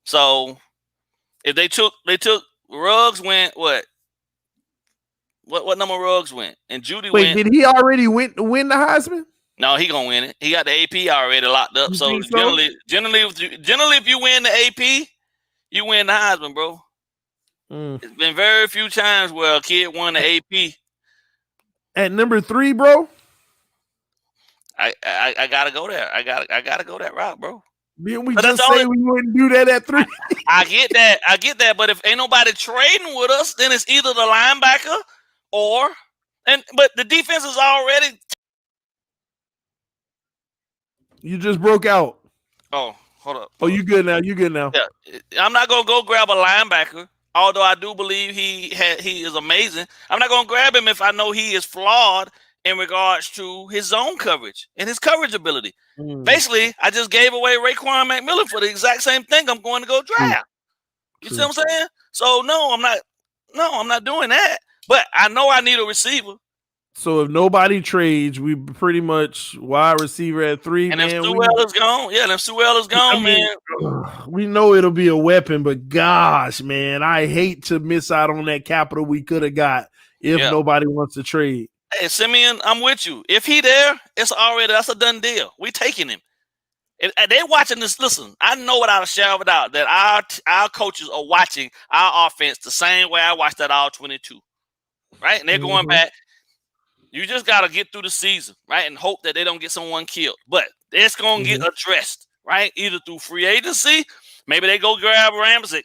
So if they took Ruggs went what number Ruggs went, and Judy went. Did he already win the Heisman? No, he gonna win it. He got the AP already locked up. So generally, if you win the AP, you win the Heisman, bro. It's been very few times where a kid won the AP. At number 3, bro. I gotta go there. I gotta go that route, bro. Didn't we just say we wouldn't do that at 3? I get that. But if ain't nobody trading with us, then it's either the linebacker but the defense is already. You just broke out. Oh, hold up. Oh, you good now? Yeah, I'm not gonna go grab a linebacker. Although I do believe he is amazing. I'm not gonna grab him if I know he is flawed in regards to his zone coverage and his coverage ability. Basically, I just gave away Raekwon McMillan for the exact same thing I'm going to go draft. You see what I'm saying? So no, I'm not doing that. But I know I need a receiver. So if nobody trades, we pretty much wide receiver at 3. And if Sewell is gone, man. We know it'll be a weapon, but gosh, man, I hate to miss out on that capital we could have got if nobody wants to trade. Hey, Simeon, I'm with you. If he there, that's a done deal. We taking him. And they're watching this. Listen, I know without a shadow of a doubt that our coaches are watching our offense the same way I watched that all 22. Right? And they're going back. You just got to get through the season, right, and hope that they don't get someone killed. But it's going to get addressed, right, either through free agency. Maybe they go grab Ramczyk.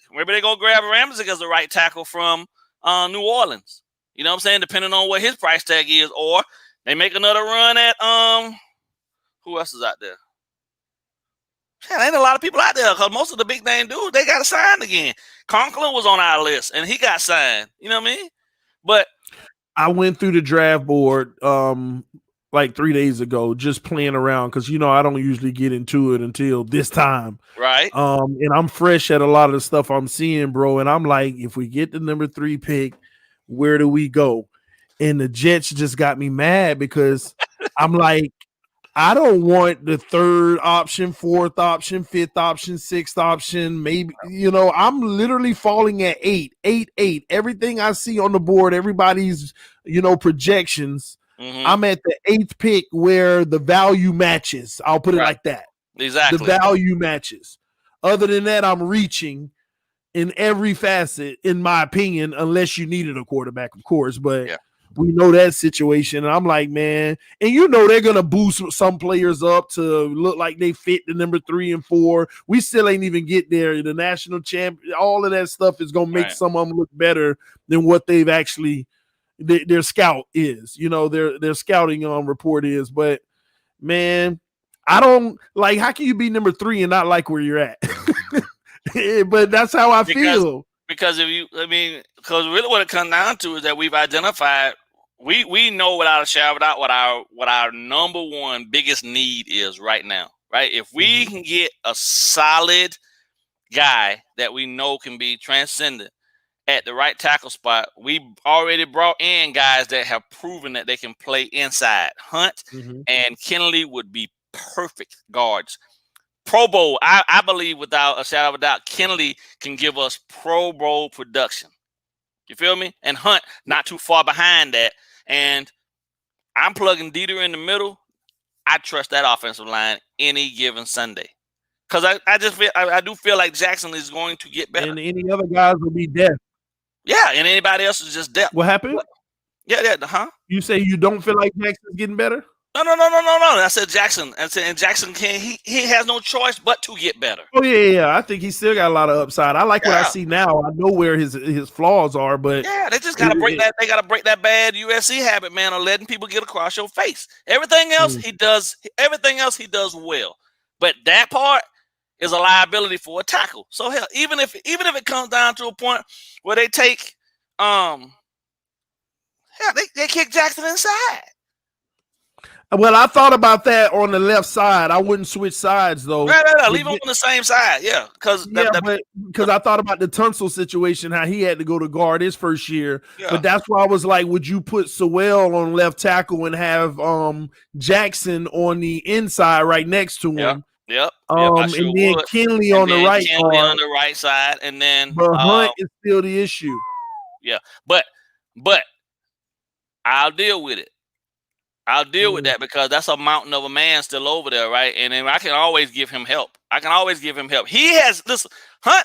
As the right tackle from New Orleans. You know what I'm saying? Depending on what his price tag is. Or they make another run at who else is out there? Man, ain't a lot of people out there because most of the big name dudes, they got to sign again. Conklin was on our list, and he got signed. You know what I mean? But I went through the draft board like 3 days ago, just playing around because I don't usually get into it until this time. Right. And I'm fresh at a lot of the stuff I'm seeing, bro. And I'm like, if we get the number 3 pick, where do we go? And the Jets just got me mad because I'm like, I don't want the 3rd option, 4th option, 5th option, 6th option. Maybe, I'm literally falling at 8. Everything I see on the board, everybody's, projections. Mm-hmm. I'm at the 8th pick where the value matches. I'll put it like that. Exactly. The value matches. Other than that, I'm reaching in every facet, in my opinion, unless you needed a quarterback, of course. But we know that situation. And I'm like, man, and they're going to boost some players up to look like they fit the number 3 and 4. We still ain't even get there. The national champ, all of that stuff is going to make some of them look better than what they've actually, their scout is, their scouting report is. But man, I don't like, how can you be number 3 and not like where you're at? But that's how I feel. Because because really what it comes down to is that we've identified, we know without a shadow of doubt what our number one biggest need is right now, right? If we can get a solid guy that we know can be transcendent at the right tackle spot, we already brought in guys that have proven that they can play inside. Hunt and Kennedy would be perfect guards. Pro Bowl, I believe without a shadow of a doubt, Kennedy can give us Pro Bowl production. You feel me? And Hunt not too far behind that. And I'm plugging Dieter in the middle. I trust that offensive line any given Sunday. Because I do feel like Jackson is going to get better. And any other guys will be depth. Yeah, and anybody else is just depth. What happened? Yeah. You say you don't feel like Jackson's getting better? No. I said Jackson. And Jackson he has no choice but to get better. Oh yeah. I think he still got a lot of upside. I like what I see now. I know where his flaws are, but they just gotta break that. They gotta break that bad USC habit, man, of letting people get across your face. Everything else he does well. But that part is a liability for a tackle. So hell, even if it comes down to a point where they take they kick Jackson inside. Well, I thought about that on the left side. I wouldn't switch sides though. Right. Leave him on the same side. Yeah, because I thought about the Tunsil situation, how he had to go to guard his first year. Yeah. But that's why I was like, would you put Sewell on left tackle and have Jackson on the inside right next to him? Yep. And then Kinley on the right. Kinley on the right side, and then Hunt is still the issue. Yeah, but I'll deal with it. I'll deal with that because that's a mountain of a man still over there, right? And then I can always give him help. Hunt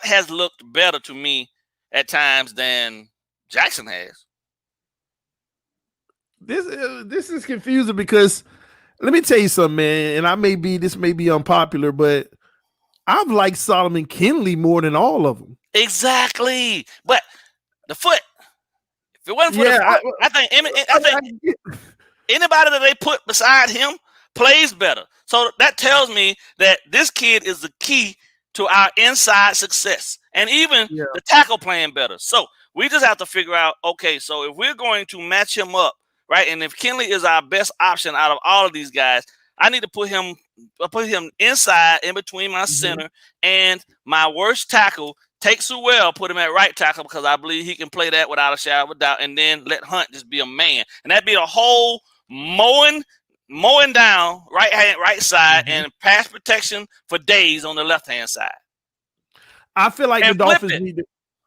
has looked better to me at times than Jackson has. This is confusing because let me tell you something, man. And this may be unpopular, but I've liked Solomon Kinley more than all of them. Exactly, but the foot. If it wasn't for the foot, I think anybody that they put beside him plays better. So that tells me that this kid is the key to our inside success and even the tackle playing better. So we just have to figure out, okay, so if we're going to match him up, right, and if Kinley is our best option out of all of these guys, I need to put him inside in between my center and my worst tackle. Take Sewell, put him at right tackle because I believe he can play that without a shadow of a doubt, and then let Hunt just be a man. And that'd be a whole mowing down right side and pass protection for days on the left-hand side. I feel like the Dolphins need to.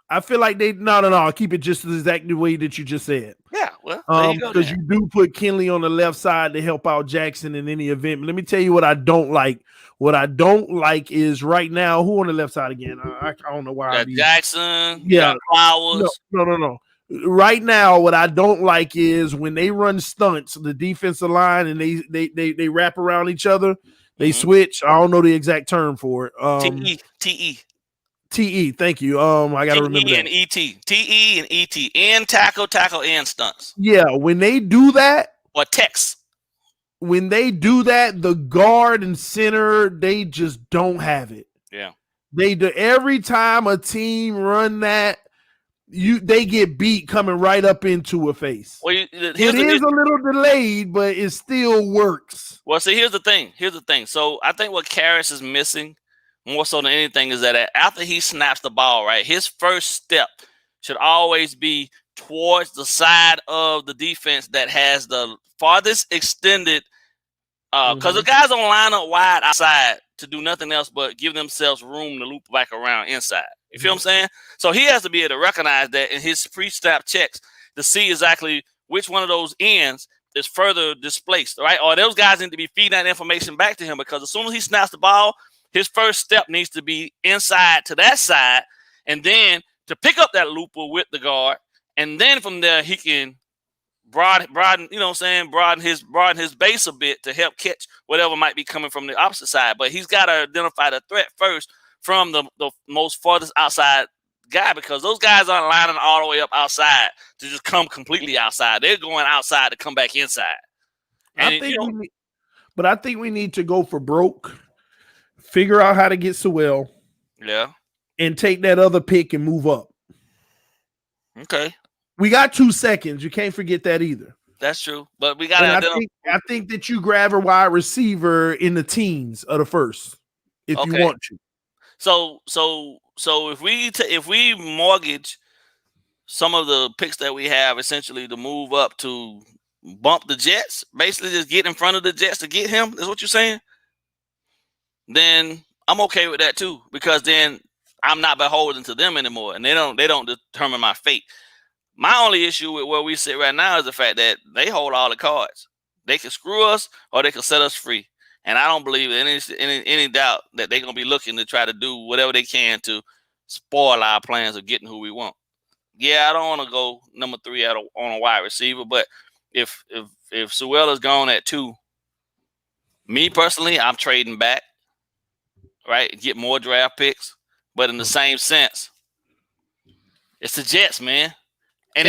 I feel like they no. Keep it just exactly the way that you just said. Yeah, well, because you do put Kinley on the left side to help out Jackson in any event. But let me tell you what I don't like. What I don't like is right now who on the left side again. I don't know why. Jackson. Yeah, Flowers. No. Right now, what I don't like is when they run stunts, the defensive line, and they wrap around each other. They switch. I don't know the exact term for it. TE. Thank you. I got to remember that. TE and ET. And tackle, and stunts. Yeah, when they do that, or text. When they do that, the guard and center, they just don't have it. Yeah. They do every time a team run that, they get beat coming right up into a face. Well, it is a little delayed, but it still works. Well, see, here's the thing. So I think what Karras is missing more so than anything is that after he snaps the ball, right, his first step should always be towards the side of the defense that has the farthest extended, because the guys don't line up wide outside to do nothing else but give themselves room to loop back around inside. You feel what I'm saying? So he has to be able to recognize that in his pre-snap checks to see exactly which one of those ends is further displaced, right? Or those guys need to be feeding that information back to him, because as soon as he snaps the ball, his first step needs to be inside to that side, and then to pick up that looper with the guard, and then from there he can broaden, you know what I'm saying, broaden his base a bit to help catch whatever might be coming from the opposite side. But he's got to identify the threat first from the most farthest outside guy, because those guys aren't lining all the way up outside to just come completely outside. They're going outside to come back inside. And I think we need to go for broke, figure out how to get Sewell, and take that other pick and move up. Okay. We got 2 seconds. You can't forget that either. That's true. But we got to. I think that you grab a wide receiver in the teens of the first, if you want to. So if we mortgage some of the picks that we have essentially to move up to bump the Jets, basically just get in front of the Jets to get him, is what you're saying? Then I'm okay with that too, because then I'm not beholden to them anymore, and they don't determine my fate. My only issue with where we sit right now is the fact that they hold all the cards. They can screw us or they can set us free. And I don't believe any doubt that they're going to be looking to try to do whatever they can to spoil our plans of getting who we want. Yeah, I don't want to go number 3 on a wide receiver, but if Sewell is gone at 2, me personally, I'm trading back, right? Get more draft picks. But in the same sense, it's the Jets, man. And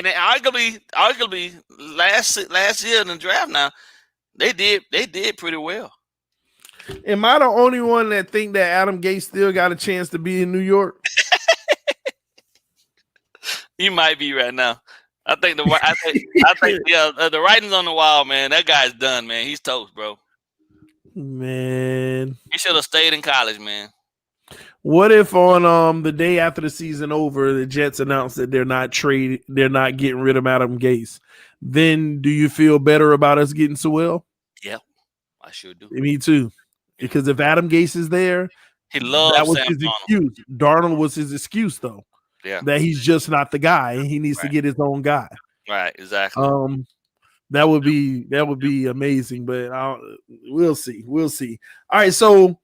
arguably last year in the draft now, they did pretty well. Am I the only one that think that Adam Gase still got a chance to be in New York? You might be right now. I think the writing's on the wall, man. That guy's done, man. He's toast, bro. Man, he should have stayed in college, man. What if on the day after the season over, the Jets announced that they're not getting rid of Adam Gase? Then do you feel better about us getting Sewell? Yeah, I sure do. Me too. Because if Adam Gase is there, he loves that was Sam his Darnold. excuse. Darnold was his excuse, though. Yeah, that he's just not the guy. He needs to get his own guy. Right, exactly. That would be amazing, but we'll see. All right, so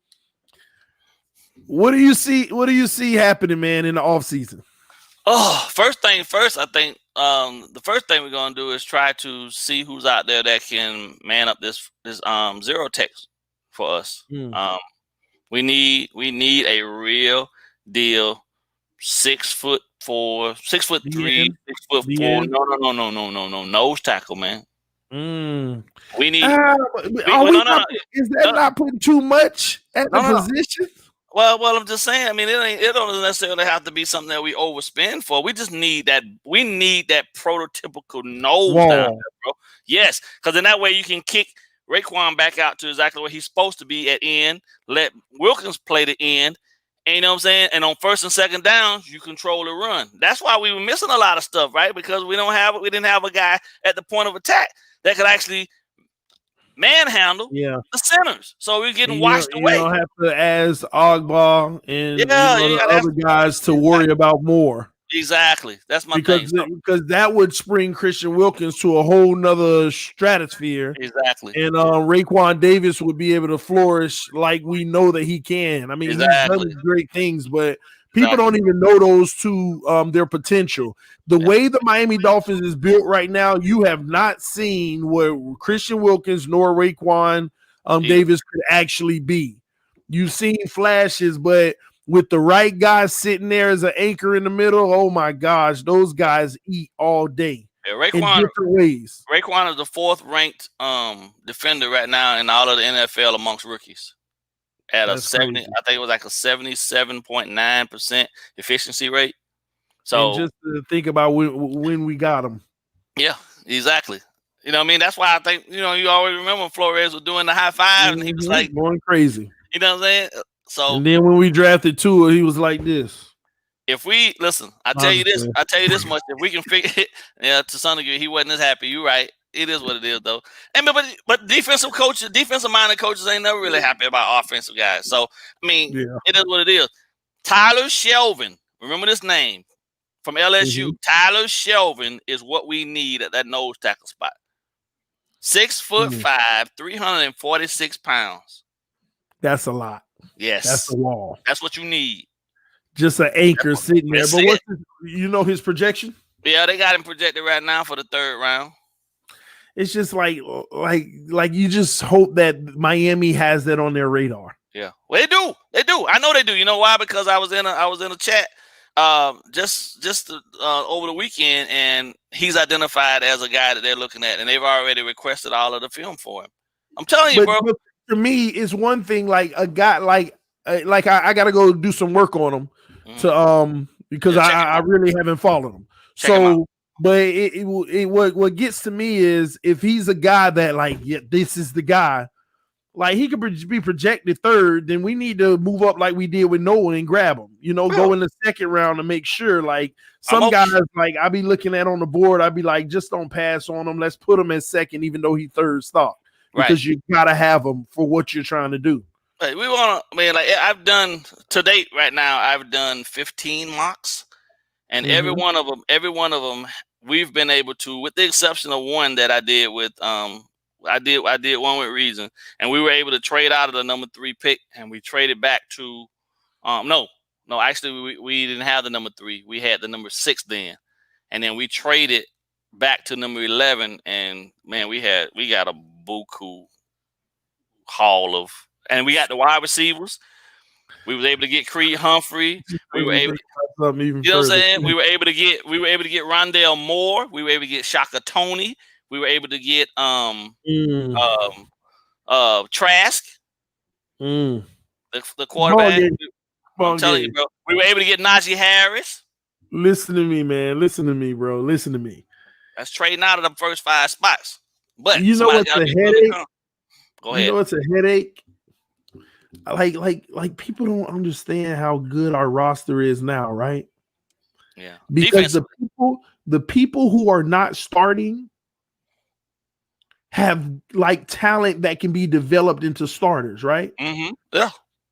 what do you see happening, man, in the offseason? Oh, first thing first, I think the first thing we're gonna do is try to see who's out there that can man up this zero text for us. We need a real deal 6'4", 6'3", 6'4". No, nose tackle, man. We need. Is that not putting too much at the position? Well, I'm just saying. I mean, it don't necessarily have to be something that we overspend for. We just need that. We need that prototypical nose down there, bro. Yes, because in that way you can kick Raekwon back out to exactly where he's supposed to be at end. Let Wilkins play the end. And you know what I'm saying? And on first and second downs, you control the run. That's why we were missing a lot of stuff, right? Because we didn't have a guy at the point of attack that could actually manhandle the centers. So we're getting washed away. You don't have to ask Ogba and the other guys to worry about more. Exactly. That's my thing. Because that would spring Christian Wilkins to a whole nother stratosphere. Exactly. And Raekwon Davis would be able to flourish like we know that he can. I mean, he's done great things, but people don't even know those two, their potential. The way the Miami Dolphins is built right now, you have not seen what Christian Wilkins nor Raekwon Davis could actually be. You've seen flashes, but with the right guy sitting there as an anchor in the middle, oh my gosh, those guys eat all day in different ways. Raekwon is the 4th ranked defender right now in all of the NFL amongst rookies. at a That's 70. crazy. I think it was like a 77.9% efficiency rate. And So just to think about when we got him. yeah, exactly. You know what I mean? That's why I think, you always remember when Flores was doing the high five and he was like going crazy. You know what I'm saying? So And then when we drafted Tua, he was like this. if we listen, I tell you this much. If we can figure it, to some degree, he wasn't as happy. You're right. It is what it is, though. And but defensive minded coaches ain't never really happy about offensive guys. So I mean, It is what it is. Tyler Shelvin, remember this name from LSU. Tyler Shelvin is what we need at that nose tackle spot. 6'5", 346 pounds. That's a lot. Yes, that's a wall. That's what you need. Just an anchor sitting there. But what's his projection? Yeah, they got him projected right now for the 3rd round. It's just like you just hope that Miami has that on their radar. Yeah, well, they do. I know they do. You know why? Because I was in a chat just over the weekend, and he's identified as a guy that they're looking at, and they've already requested all of the film for him. I'm telling you, bro. But for me, it's one thing like a guy like I got to go do some work on him to because I really haven't followed him. So, but what gets to me is if he's a guy that this is the guy, like he could be projected 3rd, then we need to move up like we did with Noah and grab him. Go in the 2nd round to make sure. Like some guys, like I be looking at on the board, I'd be like, just don't pass on him. Let's put him in 2nd, even though he 3rd stock, because you gotta have him for what you're trying to do. We want to, man. Like I've done to date right now, I've done 15 mocks, and every one of them, we've been able to, with the exception of one that I did with I did one with Reason, and we were able to trade out of the number 3 pick, and we traded back to no, actually we didn't have the number 3, we had the number 6 then, and then we traded back to number 11, and man, we got a buku haul of. And we got the wide receivers. We was able to get Creed Humphrey. We were able, you know what I'm saying? We were able to get Rondale Moore. We were able to get Shaka Toney. We were able to get Trask, the quarterback. I'm telling you, bro. We were able to get Najee Harris. Listen to me, man. Listen to me, bro. Listen to me. That's trading out of the first 5 spots. But you know what's a headache? Go ahead. You know what's a headache? Like people don't understand how good our roster is now, right? Yeah. Because the people who are not starting have like talent that can be developed into starters, right? Yeah.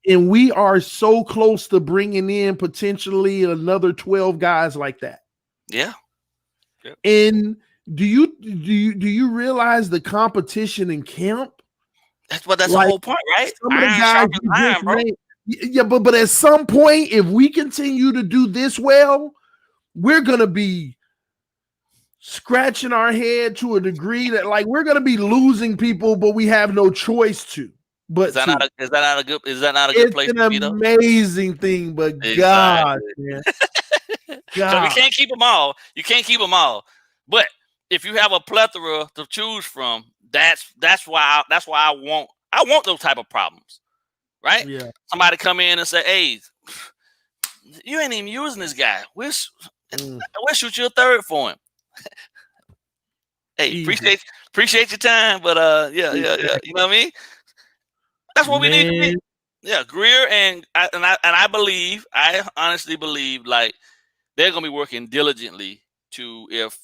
And we are so close to bringing in potentially another 12 guys like that. Yeah. Yep. And do you realize the competition in camp? That's the whole point, right? Yeah, but at some point, if we continue to do this well, we're gonna be scratching our head to a degree that like we're gonna be losing people, but we have no choice to. But is that not a good place to be though? It's an amazing thing, but exactly. God, man. God. So we can't keep them all. You can't keep them all. But if you have a plethora to choose from, that's why I want those type of problems, right? Yeah. Somebody come in and say, "Hey, you ain't even using this guy. We'll shoot you a 3rd for him." Hey, Easy. appreciate your time, but yeah. You know what I mean? That's what we need to be. Yeah, Greer and I honestly believe like they're gonna be working diligently to if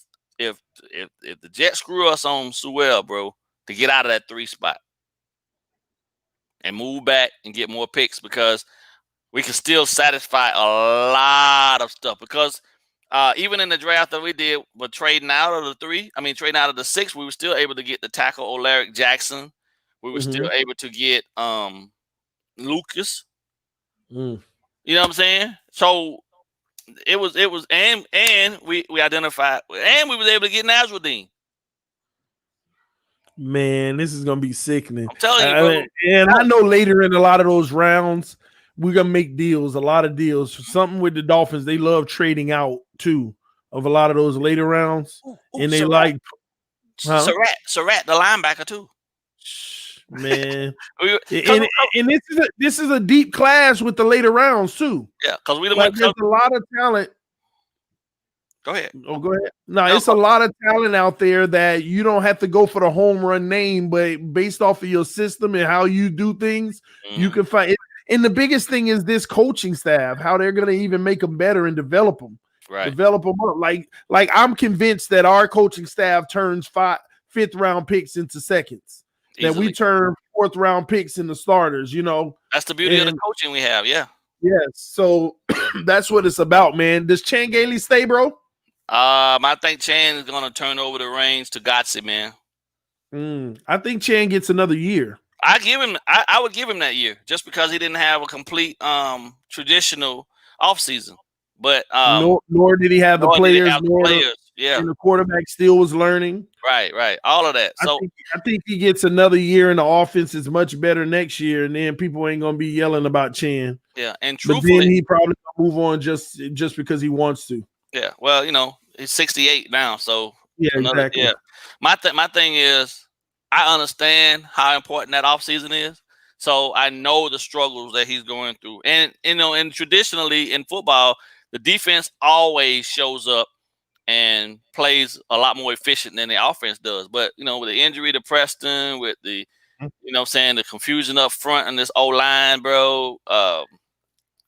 the Jets screw us on Sewell, bro, to get out of that 3 spot and move back and get more picks because we can still satisfy a lot of stuff because even in the draft that we did, but trading out of the 6, we were still able to get the tackle Olaric Jackson. We were still able to get Lucas. You know what I'm saying? So it was and we identified and we was able to get Nasruddin. Man, this is gonna be sickening. I'm telling you, bro. And I know later in a lot of those rounds, we're gonna make deals, a lot of deals. Something with the Dolphins, they love trading out too of a lot of those later rounds. And they Surratt, like Surratt, the linebacker too. Man. We- and this is a deep class with the later rounds too. Yeah, because we don't Like, there's a lot of talent. Go ahead. Oh, go ahead. No, it's a lot of talent out there that you don't have to go for the home run name, but based off of your system and how you do things, you can find it. And the biggest thing is this coaching staff, how they're going to even make them better and develop them. Right. Develop them up. Like I'm convinced that our coaching staff turns fifth round picks into seconds. Easily. That we turn fourth round picks into starters, you know. That's the beauty of the coaching we have, yeah. Yes. So that's what it's about, man. Does Chan Gailey stay, bro? I think Chan is gonna turn over the reins to Gotze, man. I think Chan gets another year. I would give him that year just because he didn't have a complete traditional offseason. But nor did he have the players, yeah. And the quarterback still was learning. Right. All of that. So I think he gets another year, and the offense is much better next year, and then people ain't gonna be yelling about Chan. Yeah, and truthfully, but then he probably gonna move on just because he wants to. Yeah, well, you know, he's 68 now, so yeah, exactly. Yeah, my thing is, I understand how important that offseason is, so I know the struggles that he's going through, and you know, and traditionally in football, the defense always shows up and plays a lot more efficient than the offense does. But you know, with the injury to Preston, with the the confusion up front and this O-line, bro.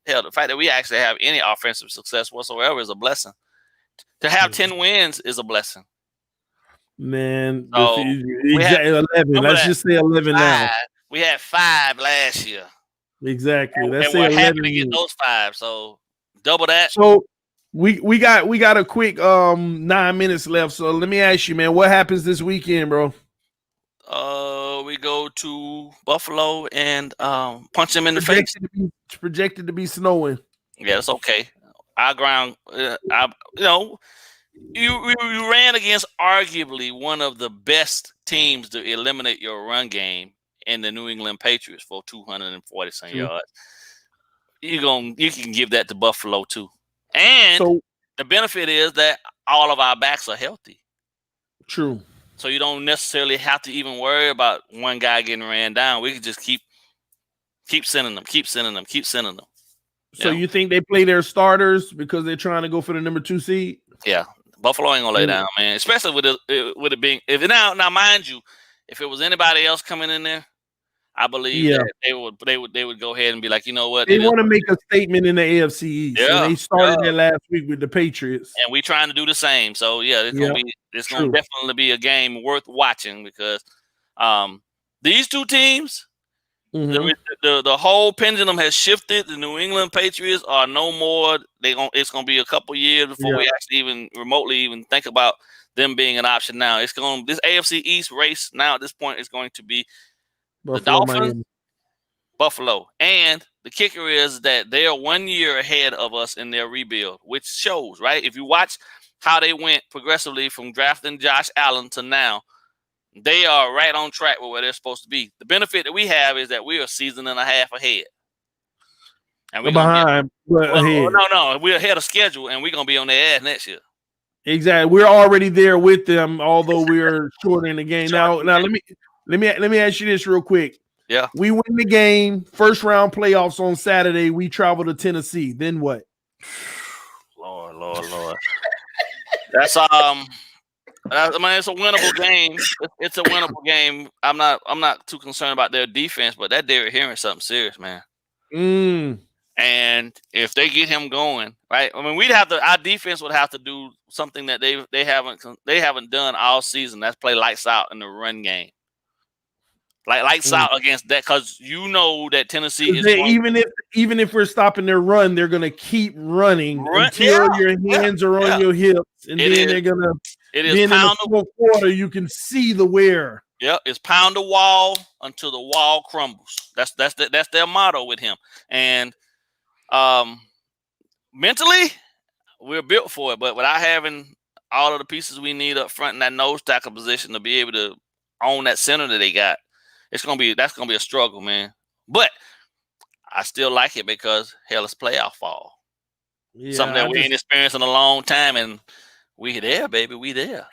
Hell, the fact that we actually have any offensive success whatsoever is a blessing. To have 10 wins is a blessing. Man, so 11. Let's just say 11 now. We had 5 last year. Exactly. Let's say we're 11 happy to get those 5. So double that. So we got a quick 9 minutes left. So let me ask you, man, what happens this weekend, bro? We go to Buffalo and punch them in the face. Projected to be snowing. Yeah, it's okay. Our ground, you ran against arguably one of the best teams to eliminate your run game in the New England Patriots for 240 yards. You can give that to Buffalo too. And the benefit is that all of our backs are healthy. True. So you don't necessarily have to even worry about one guy getting ran down. We can just keep sending them. So you think they play their starters because they're trying to go for the number 2 seed? Yeah, Buffalo ain't gonna lay down, man. Especially with it being now mind you, if it was anybody else coming in there, I believe that they would go ahead and be like, you know what? They want to make a statement in the AFC East. Yeah, and they started there last week with the Patriots, and we trying to do the same. So yeah, it's gonna definitely be a game worth watching because these two teams. The whole pendulum has shifted. The New England Patriots are no more. It's gonna be a couple years before we actually even remotely think about them being an option. Now this AFC East race now at this point is going to be Buffalo, the Dolphins, Miami. Buffalo, and the kicker is that they are 1 year ahead of us in their rebuild, which shows right. If you watch how they went progressively from drafting Josh Allen to now. They are right on track with where they're supposed to be. The benefit that we have is that we are a season and a half ahead. And we're behind, ahead. No, we're ahead of schedule, and we're gonna be on their ass next year. Exactly, we're already there with them, although we're short in the game. Now, let me ask you this real quick. Yeah, we win the game, first round playoffs on Saturday. We travel to Tennessee. Then what? Lord. That's I mean, it's a winnable game. It's a winnable game. I'm not too concerned about their defense, but that Derrick Henry is something serious, man. And if they get him going, right? I mean, our defense would have to do something that they haven't done all season. That's play lights out in the run game, like lights out against that, because you know that Tennessee is even if we're stopping their run, they're gonna keep running until your hands are on your hips, and then they're gonna. It is then in the fourth quarter, you can see the wear. Yeah, it's pound the wall until the wall crumbles. That's their motto with him. And mentally, we're built for it. But without having all of the pieces we need up front in that nose tackle position to be able to own that center that they got, that's gonna be a struggle, man. But I still like it because hell, it's playoff fall. Yeah, something that we ain't experienced in a long time, and we there, baby. We there.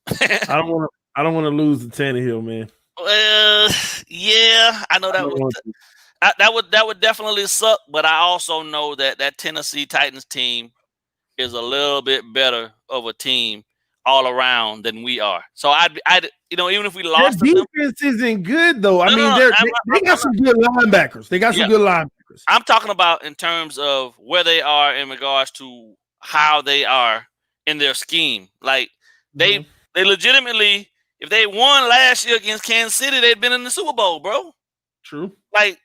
I don't want to lose to Tannehill, man. Yeah, I know that would definitely suck, but I also know that Tennessee Titans team is a little bit better of a team all around than we are. So I'd even if we Their lost to them, defense isn't good though. I no, mean, no, they got some good linebackers. They got some good linebackers. I'm talking about in terms of where they are in regards to how they are in their scheme. Like they legitimately, if they won last year against Kansas City, they'd been in the Super Bowl, bro. True. Like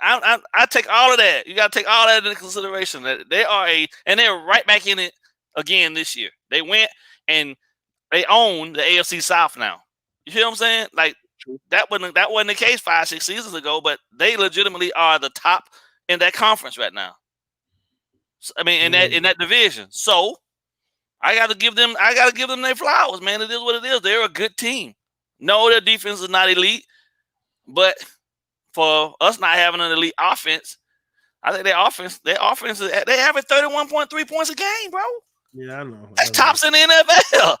I take all of that. You got to take all that into consideration. That they are and they're right back in it again this year. They went and they own the AFC South now. You feel what I'm saying? Like that wasn't the case 5-6 seasons ago, but they legitimately are the top in that conference right now. So, I mean, in that division. So I got to give them their flowers, man. It is what it is. They're a good team. No, their defense is not elite, but for us not having an elite offense, I think their offense is they average 31.3 points a game, bro. Yeah, I know. That's tops in the NFL.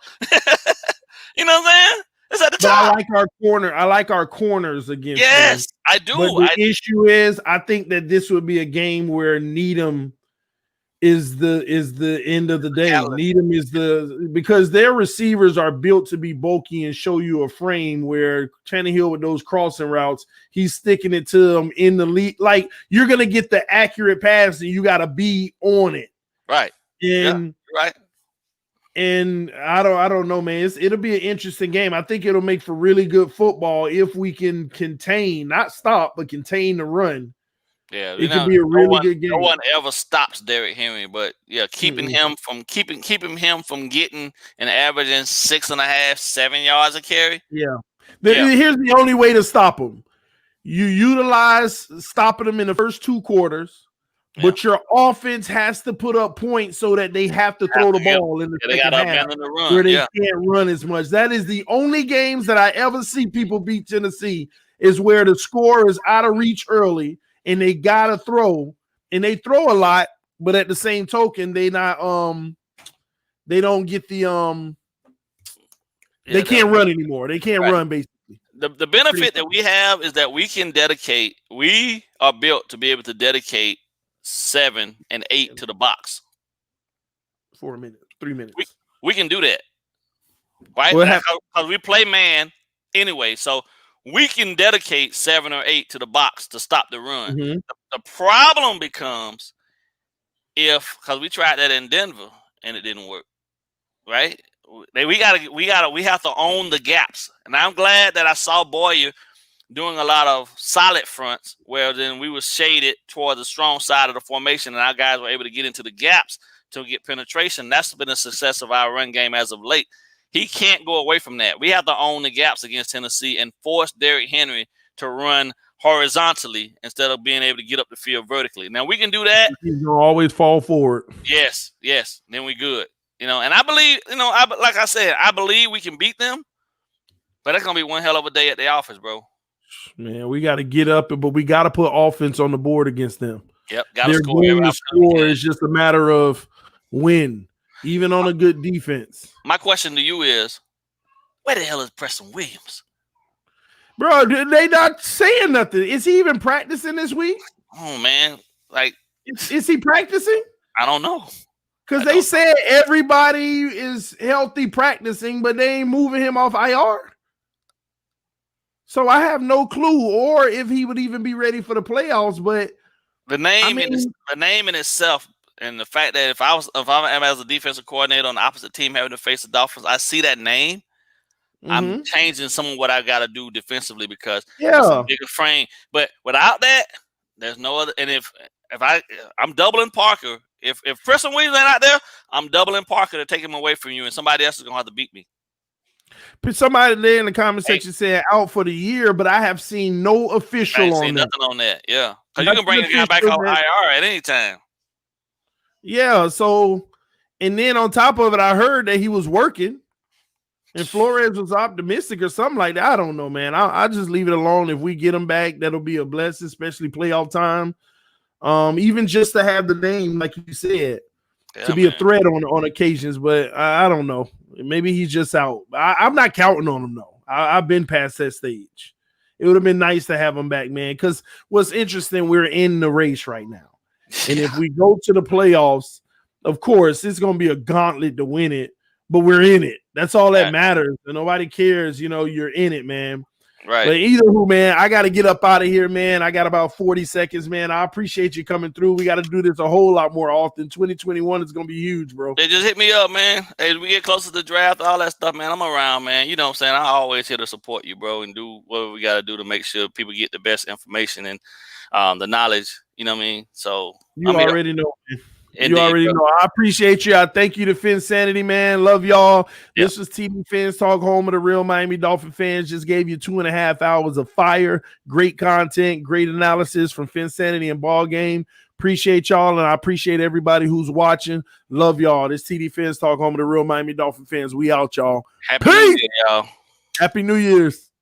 You know what I'm saying? It's at the top. I like our corner. I like our corners against Yes, them. I do. But the issue is, I think that this would be a game where Needham is the end of the day. Needham is because their receivers are built to be bulky and show you a frame, where Tannehill with those crossing routes, he's sticking it to them in the lead. Like, you're gonna get the accurate pass and you gotta be on it. Right. And right. And I don't know, man. It'll be an interesting game. I think it'll make for really good football if we can contain, not stop, but contain the run. Yeah, it could be a really good game. No one ever stops Derrick Henry, but yeah, keeping him from getting and averaging 6.5, 7 yards a carry. Yeah. Here's the only way to stop him. You utilize stopping them in the first 2 quarters. But your offense has to put up points so that they have to throw the ball in the second half where they can't run as much. That is the only games that I ever see people beat Tennessee, is where the score is out of reach early and they gotta throw, and they throw a lot, but at the same token, they don't get the they can't run anymore. They can't run basically. The benefit that we have is that we are built to be able to dedicate 7 and 8 to the box. 4 minutes, 3 minutes. We can do that, right? Because we play man anyway, so we can dedicate 7 or 8 to the box to stop the run. The problem becomes because we tried that in Denver and it didn't work, right? We have to own the gaps, and I'm glad that I saw Boyer doing a lot of solid fronts where then we were shaded toward the strong side of the formation and our guys were able to get into the gaps to get penetration. That's been a success of our run game as of late. He can't go away from that. We have to own the gaps against Tennessee and force Derrick Henry to run horizontally instead of being able to get up the field vertically. Now, we can do that. He's going to always fall forward. Yes. Then we good. And I believe, like I said, I believe we can beat them, but that's going to be one hell of a day at the office, bro. Man, we got to get up, but we got to put offense on the board against them. Yep, they're going to score. It's just a matter of when, even on a good defense. My question to you is, where the hell is Preston Williams? Bro, they not saying nothing. Is he even practicing this week? Oh, man. Like, is he practicing? I don't know. Because they said everybody is healthy practicing, but they ain't moving him off IR. So I have no clue, or if he would even be ready for the playoffs. But the name in itself, and the fact that if I'm as a defensive coordinator on the opposite team having to face the Dolphins, I see that name. I'm changing some of what I got to do defensively because it's a bigger frame. But without that, there's no other. And if I'm doubling Parker, if Preston Williams ain't out there, I'm doubling Parker to take him away from you, and somebody else is gonna have to beat me. Somebody there in the comment section said out for the year, but I have seen no official on that. Nothing on that. Yeah, because you can bring a guy back off IR at any time. Yeah. So, and then on top of it, I heard that he was working, and Flores was optimistic or something like that. I don't know, man. I just leave it alone. If we get him back, that'll be a blessing, especially playoff time. Even just to have the name, like you said, to be a threat on occasions. But I don't know. Maybe he's just out. I'm not counting on him though. I've been past that stage. It would have been nice to have him back, man. Because what's interesting, we're in the race right now. And if we go to the playoffs, of course, it's going to be a gauntlet to win it, but we're in it. That's all that matters. And nobody cares, you're in it, man. Right. But either who, man, I got to get up out of here, man. I got about 40 seconds, man. I appreciate you coming through. We got to do this a whole lot more often. 2021 is going to be huge, bro. They just hit me up, man. Hey, we get closer to the draft, all that stuff, man. I'm around, man. You know what I'm saying? I always here to support you, bro, and do what we got to do to make sure people get the best information and the knowledge. You know what I mean? So you already know, man. Indeed, you already know. I appreciate you. I thank you to Finsanity, man. Love y'all. Yep. This was TD Fans Talk, home of the real Miami Dolphin fans. Just gave you 2.5 hours of fire. Great content, great analysis from Finsanity and Ball Game. Appreciate y'all, and I appreciate everybody who's watching. Love y'all. This TD Fans Talk, home of the real Miami Dolphin fans. We out, y'all. Happy New Year, y'all. Happy New Year's.